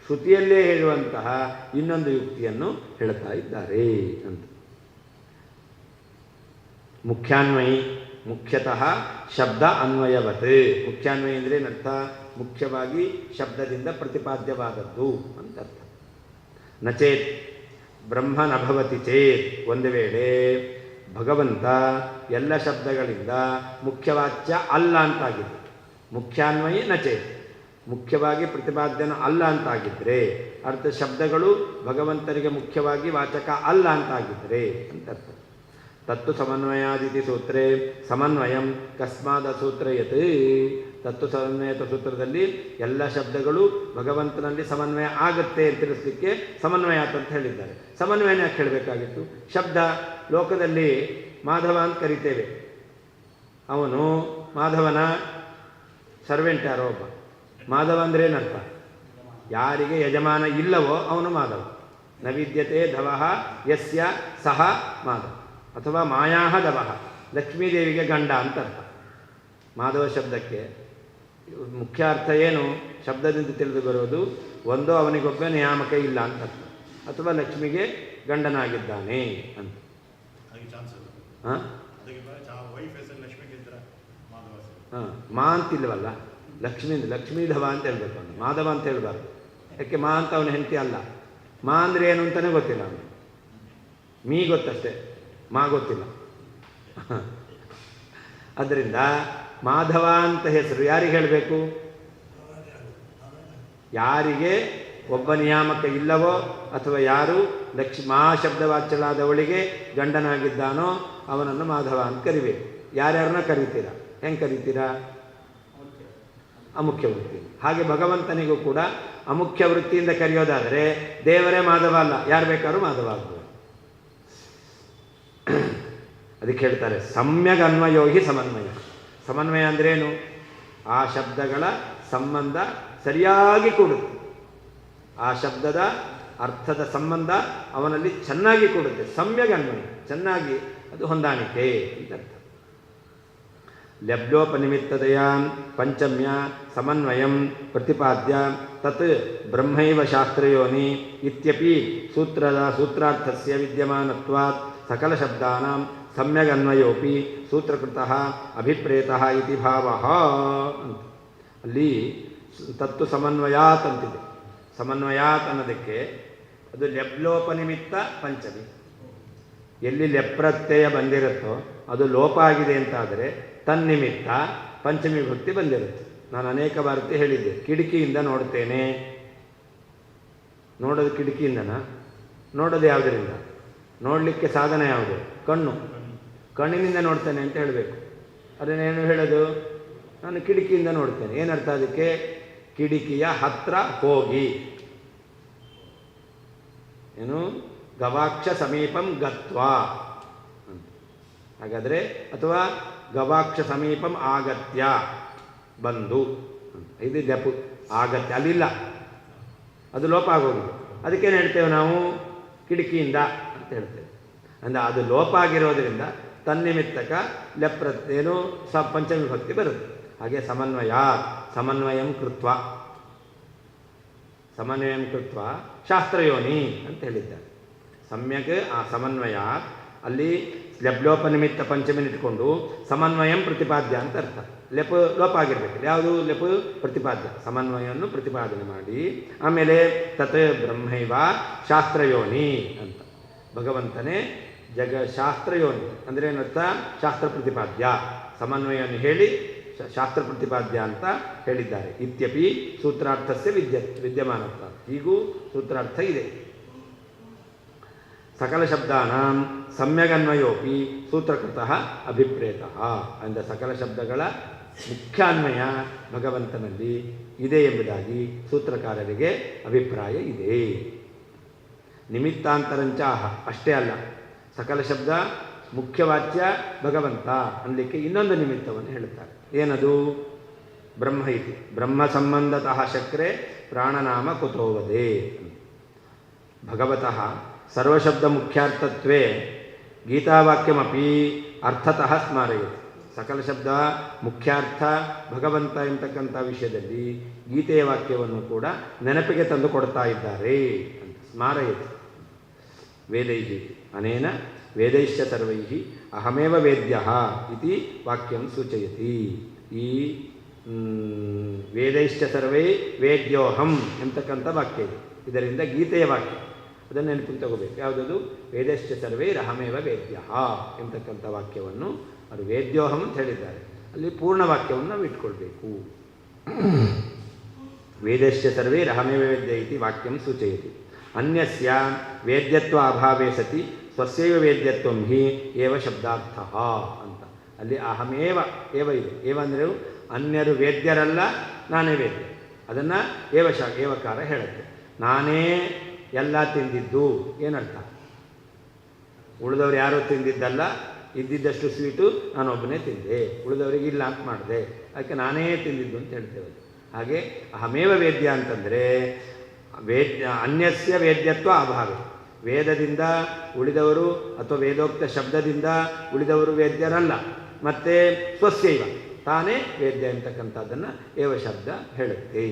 ಶ್ರುತಿಯಲ್ಲೇ ಹೇಳುವಂತಹ ಇನ್ನೊಂದು ಯುಕ್ತಿಯನ್ನು ಹೇಳ್ತಾ ಇದ್ದಾರೆ ಅಂತ. ಮುಖ್ಯಾನ್ವಯಿ ಮುಖ್ಯತಃ ಶಬ್ದ ಅನ್ವಯವತ್. ಮುಖ್ಯಾನ್ವಯಿ ಅಂದರೆ ಏನರ್ಥ? ಮುಖ್ಯವಾಗಿ ಶಬ್ದದಿಂದ ಪ್ರತಿಪಾದ್ಯವಾದದ್ದು ಅಂತ ಅರ್ಥ. ನಚೇತ್ ಬ್ರಹ್ಮ ನಭವತಿ ಚೇತ್ ಒಂದು ವೇಳೆ ಭಗವಂತ ಎಲ್ಲ ಶಬ್ದಗಳಿಂದ ಮುಖ್ಯವಾಚ್ಯ ಅಲ್ಲ ಅಂತಾಗಿದೆ. ಮುಖ್ಯಾನ್ವಯಿ ನಚೇತ್ ಮುಖ್ಯವಾಗಿ ಪ್ರತಿಪಾದ್ಯನ ಅಲ್ಲ ಅಂತಾಗಿದ್ದರೆ ಅರ್ಥ ಶಬ್ದಗಳು ಭಗವಂತನಿಗೆ ಮುಖ್ಯವಾಗಿ ವಾಚಕ ಅಲ್ಲ ಅಂತಾಗಿದ್ದರೆ ಅಂತ ಅರ್ಥ. ತತ್ತು ಸಮನ್ವಯಾದಿತಿ ಸೂತ್ರೇ ಸಮನ್ವಯಂ ಕಸ್ಮಾದ ಸೂತ್ರಯತ್. ತತ್ವ ಸಮನ್ವಯತ ಸೂತ್ರದಲ್ಲಿ ಎಲ್ಲ ಶಬ್ದಗಳು ಭಗವಂತನಲ್ಲಿ ಸಮನ್ವಯ ಆಗುತ್ತೆ ಅಂತ ತಿಳಿಸ್ಲಿಕ್ಕೆ ಸಮನ್ವಯಾತ್ ಅಂತ ಹೇಳಿದ್ದಾರೆ. ಸಮನ್ವಯನ ಯಾಕೆ ಹೇಳಬೇಕಾಗಿತ್ತು? ಶಬ್ದ ಲೋಕದಲ್ಲಿ ಮಾಧವ ಅಂತ ಕರಿತೇವೆ, ಅವನು ಮಾಧವನ ಸರ್ವೆಂಟ್ ಯಾರೋ ಒಬ್ಬ. ಮಾಧವ ಅಂದರೆ ಏನರ್ಥ? ಯಾರಿಗೆ ಯಜಮಾನ ಇಲ್ಲವೋ ಅವನು ಮಾಧವ. ನ ವಿದ್ಯತೆ ಧವಃ ಯಸ್ಯ ಸಹ ಮಾಧವ. ಅಥವಾ ಮಾಯಾಹ ದವಃ, ಲಕ್ಷ್ಮೀದೇವಿಗೆ ಗಂಡ ಅಂತ ಅರ್ಥ. ಮಾಧವ ಶಬ್ದಕ್ಕೆ ಮುಖ್ಯ ಅರ್ಥ ಏನು? ಶಬ್ದದಿಂದ ತಿಳಿದು ಬರೋದು, ಒಂದೋ ಅವನಿಗೊಬ್ಬ ನಿಯಾಮಕ ಇಲ್ಲ ಅಂತ ಅರ್ಥ, ಅಥವಾ ಲಕ್ಷ್ಮಿಗೆ ಗಂಡನಾಗಿದ್ದಾನೆ ಅಂತ. ಹಾಂ ಹಾಂ, ಮಾ ಅಂತಿಲ್ವಲ್ಲ, ಲಕ್ಷ್ಮೀಧವ ಅಂತ ಹೇಳ್ಬೇಕು, ಅವನು ಮಾಧವ ಅಂತ ಹೇಳ್ಬಾರ್ದು. ಯಾಕೆ ಮಾ ಅಂತ ಅವನ ಹೆಂಡತಿ ಅಲ್ಲ. ಮಾ ಅಂದರೆ ಏನು ಅಂತಲೇ ಗೊತ್ತಿಲ್ಲ ಅವನು. ಮೀ ಗೊತ್ತಷ್ಟೇ, ಮಾ ಗೊತ್ತಿಲ್ಲ. ಆದ್ದರಿಂದ ಮಾಧವ ಅಂತ ಹೆಸರು ಯಾರಿಗೆ ಹೇಳಬೇಕು? ಯಾರಿಗೆ ಒಬ್ಬ ನಿಯಾಮಕ ಇಲ್ಲವೋ ಅಥವಾ ಯಾರು ಮಾ ಶಬ್ದವಾಚ್ಯಳಾದವಳಿಗೆ ಗಂಡನಾಗಿದ್ದಾನೋ ಅವನನ್ನು ಮಾಧವ ಅಂತ ಕರಿಬೇಕು. ಯಾರ್ಯಾರನ್ನ ಕರಿತೀರಾ? ಹೆಂಗೆ ಕರಿತೀರಾ? ಅಮುಖ್ಯ ವೃತ್ತಿ. ಹಾಗೆ ಭಗವಂತನಿಗೂ ಕೂಡ ಅಮುಖ್ಯ ವೃತ್ತಿಯಿಂದ ಕರೆಯೋದಾದರೆ ದೇವರೇ ಮಾಧವ ಅಲ್ಲ, ಯಾರು ಬೇಕಾದ್ರೂ ಮಾಧವ ಆಗ್ಬೋದು. ಅದಕ್ಕೆ ಹೇಳ್ತಾರೆ ಸಮ್ಯಗ್ ಅನ್ವಯೋಹಿ ಸಮನ್ವಯ. ಸಮನ್ವಯ ಅಂದ್ರೇನು? ಆ ಶಬ್ದಗಳ ಸಂಬಂಧ ಸರಿಯಾಗಿ ಕೂಡುತ್ತೆ, ಆ ಶಬ್ದದ ಅರ್ಥದ ಸಂಬಂಧ ಅವನಲ್ಲಿ ಚೆನ್ನಾಗಿ ಕೂಡುತ್ತೆ. ಸಮ್ಯಗ್ ಅನ್ವಯ, ಚೆನ್ನಾಗಿ ಅದು ಹೊಂದಾಣಿಕೆ ಅಂತ ಅರ್ಥ. ಲಬ್ಧೋಪನಿಮಿತ್ತತೆಯ ಪಂಚಮ್ಯ ಸಮನ್ವಯಂ ಪ್ರತಿಪಾದ್ಯ ತತ್ ಬ್ರಹ್ಮೈವ ಶಾಸ್ತ್ರಯೋನಿ ಇತ್ಯಪಿ ಸೂತ್ರಾರ್ಥಸ್ಯ ವಿದ್ಯಮಾನತ್ವಾತ್ ಸಕಲ ಶಬ್ದಾನಾಂ ಸಮ್ಯಗನ್ವಯೋಪಿ ಸೂತ್ರಕೃತಃ ಅಭಿಪ್ರೇತಃ ಇತಿ ಭಾವಃ ಅಂತ. ಅಲ್ಲಿ ತತ್ತು ಸಮನ್ವಯಾತ್ ಅಂತಿದೆ. ಸಮನ್ವಯಾತ್ ಅನ್ನೋದಕ್ಕೆ ಅದು ಲೆಬ್ಲೋಪನಿಮಿತ್ತ ಪಂಚಮಿ. ಎಲ್ಲಿ ಲೆಪ್ರತ್ಯಯ ಬಂದಿರುತ್ತೋ ಅದು ಲೋಪ ಆಗಿದೆ ಅಂತಾದರೆ ತನ್ನಿಮಿತ್ತ ಪಂಚಮಿ ಭಕ್ತಿ ಬಂದಿರುತ್ತೆ. ನಾನು ಅನೇಕ ಬಾರಿ ಹೇಳಿದ್ದೆ, ಕಿಟಕಿಯಿಂದ ನೋಡ್ತೇನೆ. ನೋಡೋದು ಕಿಟಕಿಯಿಂದನಾ? ನೋಡೋದು ಯಾವುದರಿಂದ? ನೋಡಲಿಕ್ಕೆ ಸಾಧನ ಯಾವುದು? ಕಣ್ಣು. ಕಣ್ಣಿನಿಂದ ನೋಡ್ತೇನೆ ಅಂತ ಹೇಳಬೇಕು. ಅದನ್ನೇನು ಹೇಳೋದು? ನಾನು ಕಿಟಕಿಯಿಂದ ನೋಡ್ತೇನೆ. ಏನರ್ಥ ಅದಕ್ಕೆ? ಕಿಟಕಿಯ ಹತ್ರ ಹೋಗಿ. ಏನು? ಗವಾಕ್ಷ ಸಮೀಪಂ ಗತ್ವಾ ಅಂತ. ಹಾಗಾದರೆ ಅಥವಾ ಗವಾಕ್ಷ ಸಮೀಪಂ ಆಗತ್ಯ, ಬಂದು. ಇದು ಜಪು ಆಗತ್ಯ, ಅಲ್ಲಿಲ್ಲ, ಅದು ಲೋಪ ಆಗೋದು. ಅದಕ್ಕೇನು ಹೇಳ್ತೇವೆ ನಾವು? ಕಿಟಕಿಯಿಂದ ಅಂತ ಹೇಳ್ತೇವೆ. ಅಂದರೆ ಅದು ಲೋಪ ಆಗಿರೋದ್ರಿಂದ ತನ್ನಿಮಿತ್ತಕ ಲೆಪ್ರತ್ಯೇನು ಪಂಚಮಿ ಭಕ್ತಿ ಬರುತ್ತೆ. ಹಾಗೆ ಸಮನ್ವಯಂ ಕೃತ್ವ ಶಾಸ್ತ್ರಯೋನಿ ಅಂತ ಹೇಳಿದ್ದಾರೆ. ಸಮ್ಯಕ್ ಆ ಸಮನ್ವಯ ಅಲ್ಲಿ ಲೆಬ್ಲೋಪನಿಮಿತ್ತ ಪಂಚಮಿನ ಇಟ್ಕೊಂಡು ಸಮನ್ವಯಂ ಪ್ರತಿಪಾದ್ಯ ಅಂತ ಅರ್ಥ. ಲೋಪ ಆಗಿರ್ಬೇಕು. ಯಾವುದು ಲೆಪ್? ಪ್ರತಿಪಾದ್ಯ. ಸಮನ್ವಯವನ್ನು ಪ್ರತಿಪಾದನೆ ಮಾಡಿ ಆಮೇಲೆ ತತ್ ಬ್ರಹ್ಮೈವ ಶಾಸ್ತ್ರಯೋನಿ ಅಂತ. ಭಗವಂತನೇ ಶಾಸ್ತ್ರಯೋನಿ ಅಂದರೆ ಏನರ್ಥ? ಶಾಸ್ತ್ರ ಪ್ರತಿಪಾದ್ಯ. ಸಮನ್ವಯವನ್ನು ಹೇಳಿ ಶಾಸ್ತ್ರ ಪ್ರತಿಪಾದ್ಯ ಅಂತ ಹೇಳಿದ್ದಾರೆ. ಇತ್ಯಪಿ ಸೂತ್ರಾರ್ಥಸ್ಯ ವಿದ್ಯಮಾನತ್ವ. ಹೀಗೂ ಸೂತ್ರಾರ್ಥ ಇದೆ. ಸಕಲ ಶಬ್ದಾನಾಂ ಸಮ್ಯಗನ್ವಯೋಪಿ ಸೂತ್ರಕೃತಃ ಅಭಿಪ್ರೇತಃ. ಅಂದರೆ ಸಕಲ ಶಬ್ದಗಳ ಮುಖ್ಯಾನ್ವಯ ಭಗವಂತನಲ್ಲಿ ಇದೆ ಎಂಬುದಾಗಿ ಸೂತ್ರಕಾರರಿಗೆ ಅಭಿಪ್ರಾಯ ಇದೆ. ನಿಮಿತ್ತಾಂತರಂಚ ಅಷ್ಟೇ ಅಲ್ಲ, ಸಕಲ ಶಬ್ದ ಮುಖ್ಯವಾಚ್ಯ ಭಗವಂತ ಅನ್ನಲಿಕ್ಕೆ ಇನ್ನೊಂದು ನಿಮಿತ್ತವನ್ನು ಹೇಳುತ್ತಾರೆ. ಏನದು? ಬ್ರಹ್ಮ ಇತಿ ಬ್ರಹ್ಮ ಸಂಬಂಧತಃ ಶಕ್ರೆ ಪ್ರಾಣನಾಮ ಕುತೋವದೆ. ಭಗವತಃ ಸರ್ವಶಬ್ದ ಮುಖ್ಯಾರ್ಥತ್ವೇ ಗೀತಾವಾಕ್ಯಮಪಿ ಅರ್ಥತಃ ಸ್ಮಾರಯತಿ. ಸಕಲ ಶಬ್ದ ಮುಖ್ಯಾರ್ಥ ಭಗವಂತ ಎಂತಕ್ಕಂಥ ವಿಷಯದಲ್ಲಿ ಗೀತೆಯ ವಾಕ್ಯವನ್ನು ಕೂಡ ನೆನಪಿಗೆ ತಂದು ಕೊಡ್ತಾ ಇದ್ದಾರೆ ಅಂತ. ಸ್ಮಾರಯತಿ ವೇದೈಃ ಅನೇನ ವೇದೈಶ್ಚ ಸರ್ವೈಃ ಅಹಮೇವ ವೇದ್ಯಃ ಇತಿ ವಾಕ್ಯಂ ಸೂಚಯತಿ. ಈ ವೇದೈಶ್ಚ ಸರ್ವೈ ವೇದ್ಯೋಹಂ ಎಂತಕ್ಕಂಥ ವಾಕ್ಯ ಇದೆ. ಇದರಿಂದ ಗೀತೆಯ ವಾಕ್ಯ ಅದನ್ನು ನೆನಪಿಗೆ ತಗೋಬೇಕು. ಯಾವುದದು? ವೇದಶ್ಚ ಸರ್ವೇ ಅಹಮೇವ ವೇದ್ಯ ಎಂತಕ್ಕಂಥ ವಾಕ್ಯವನ್ನು ಅವರು ವೇದ್ಯೋಹಂ ಅಂತ ಹೇಳಿದ್ದಾರೆ. ಅಲ್ಲಿ ಪೂರ್ಣ ವಾಕ್ಯವನ್ನು ನಾವು ಇಟ್ಕೊಳ್ಬೇಕು. ವೇದಶ್ಚ ಸರ್ವೇ ಅಹಮೇವ ವೇದ್ಯ ಇತಿ ವಾಕ್ಯಂ ಸೂಚಯತಿ. ಅನ್ಯಸ್ಯ ವೇದ್ಯತ್ವ ಅಭಾವೇ ಸತಿ ಸ್ವಸ್ಯೈವ ವೇದ್ಯತ್ವಂ ಹಿ ಏವ ಶಬ್ದಾರ್ಥಃ ಅಂತ. ಅಲ್ಲಿ ಅಹಮೇವ ಏವ ಇದೆ. ಏವ ಅಂದರೆ ಅನ್ಯರು ವೇದ್ಯರಲ್ಲ, ನಾನೇ ವೇದ್ಯ. ಅದನ್ನು ಏವಕಾರ ಹೇಳುತ್ತೆ. ನಾನೇ ಎಲ್ಲ ತಿಂದಿದ್ದು ಏನರ್ಥ? ಉಳಿದವ್ರು ಯಾರೂ ತಿಂದಿದ್ದಲ್ಲ, ಇದ್ದಿದ್ದಷ್ಟು ಸ್ವೀಟು ನಾನೊಬ್ಬನೇ ತಿಂದೆ, ಉಳಿದವರಿಗೆ ಇಲ್ಲ ಅಂತ ಮಾಡಿದೆ, ಅದಕ್ಕೆ ನಾನೇ ತಿಂದಿದ್ದು ಅಂತ ಹೇಳ್ತೇವೆ. ಹಾಗೆ ಅಹಮೇವ ವೇದ್ಯ ಅಂತಂದರೆ ಅನ್ಯಸ್ಯ ವೇದ್ಯತ್ವ ಅಭಾವ. ವೇದದಿಂದ ಉಳಿದವರು ಅಥವಾ ವೇದೋಕ್ತ ಶಬ್ದದಿಂದ ಉಳಿದವರು ವೇದ್ಯರಲ್ಲ. ಮತ್ತು ಸ್ವಸ್ಯೈವ ತಾನೇ ವೇದ್ಯ ಅಂತಕ್ಕಂಥದ್ದನ್ನು ಏವ ಶಬ್ದ ಹೇಳುತ್ತೆ.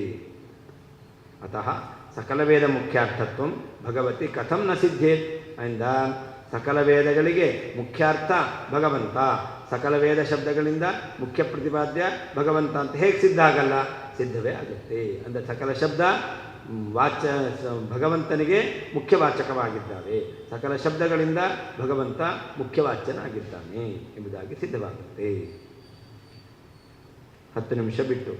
ಅತಃ ಸಕಲ ವೇದ ಮುಖ್ಯಾರ್ಥತ್ವ ಭಗವತಿ ಕಥಂ ನ ಸಿದ್ಧೇತ್. ಅಂದ ಸಕಲ ವೇದಗಳಿಗೆ ಮುಖ್ಯಾರ್ಥ ಭಗವಂತ, ಸಕಲ ವೇದ ಶಬ್ದಗಳಿಂದ ಮುಖ್ಯ ಪ್ರತಿಪಾದ್ಯ ಭಗವಂತ ಅಂತ ಹೇಗೆ ಸಿದ್ಧ ಆಗಲ್ಲ? ಸಿದ್ಧವೇ ಆಗುತ್ತೆ. ಅಂದರೆ ಸಕಲ ಶಬ್ದ ಭಗವಂತನಿಗೆ ಮುಖ್ಯವಾಚಕವಾಗಿದ್ದಾವೆ, ಸಕಲ ಶಬ್ದಗಳಿಂದ ಭಗವಂತ ಮುಖ್ಯವಾಚ್ಯನಾಗಿದ್ದಾನೆ ಎಂಬುದಾಗಿ ಸಿದ್ಧವಾಗುತ್ತೆ. 10 ನಿಮಿಷ ಬಿಟ್ಟು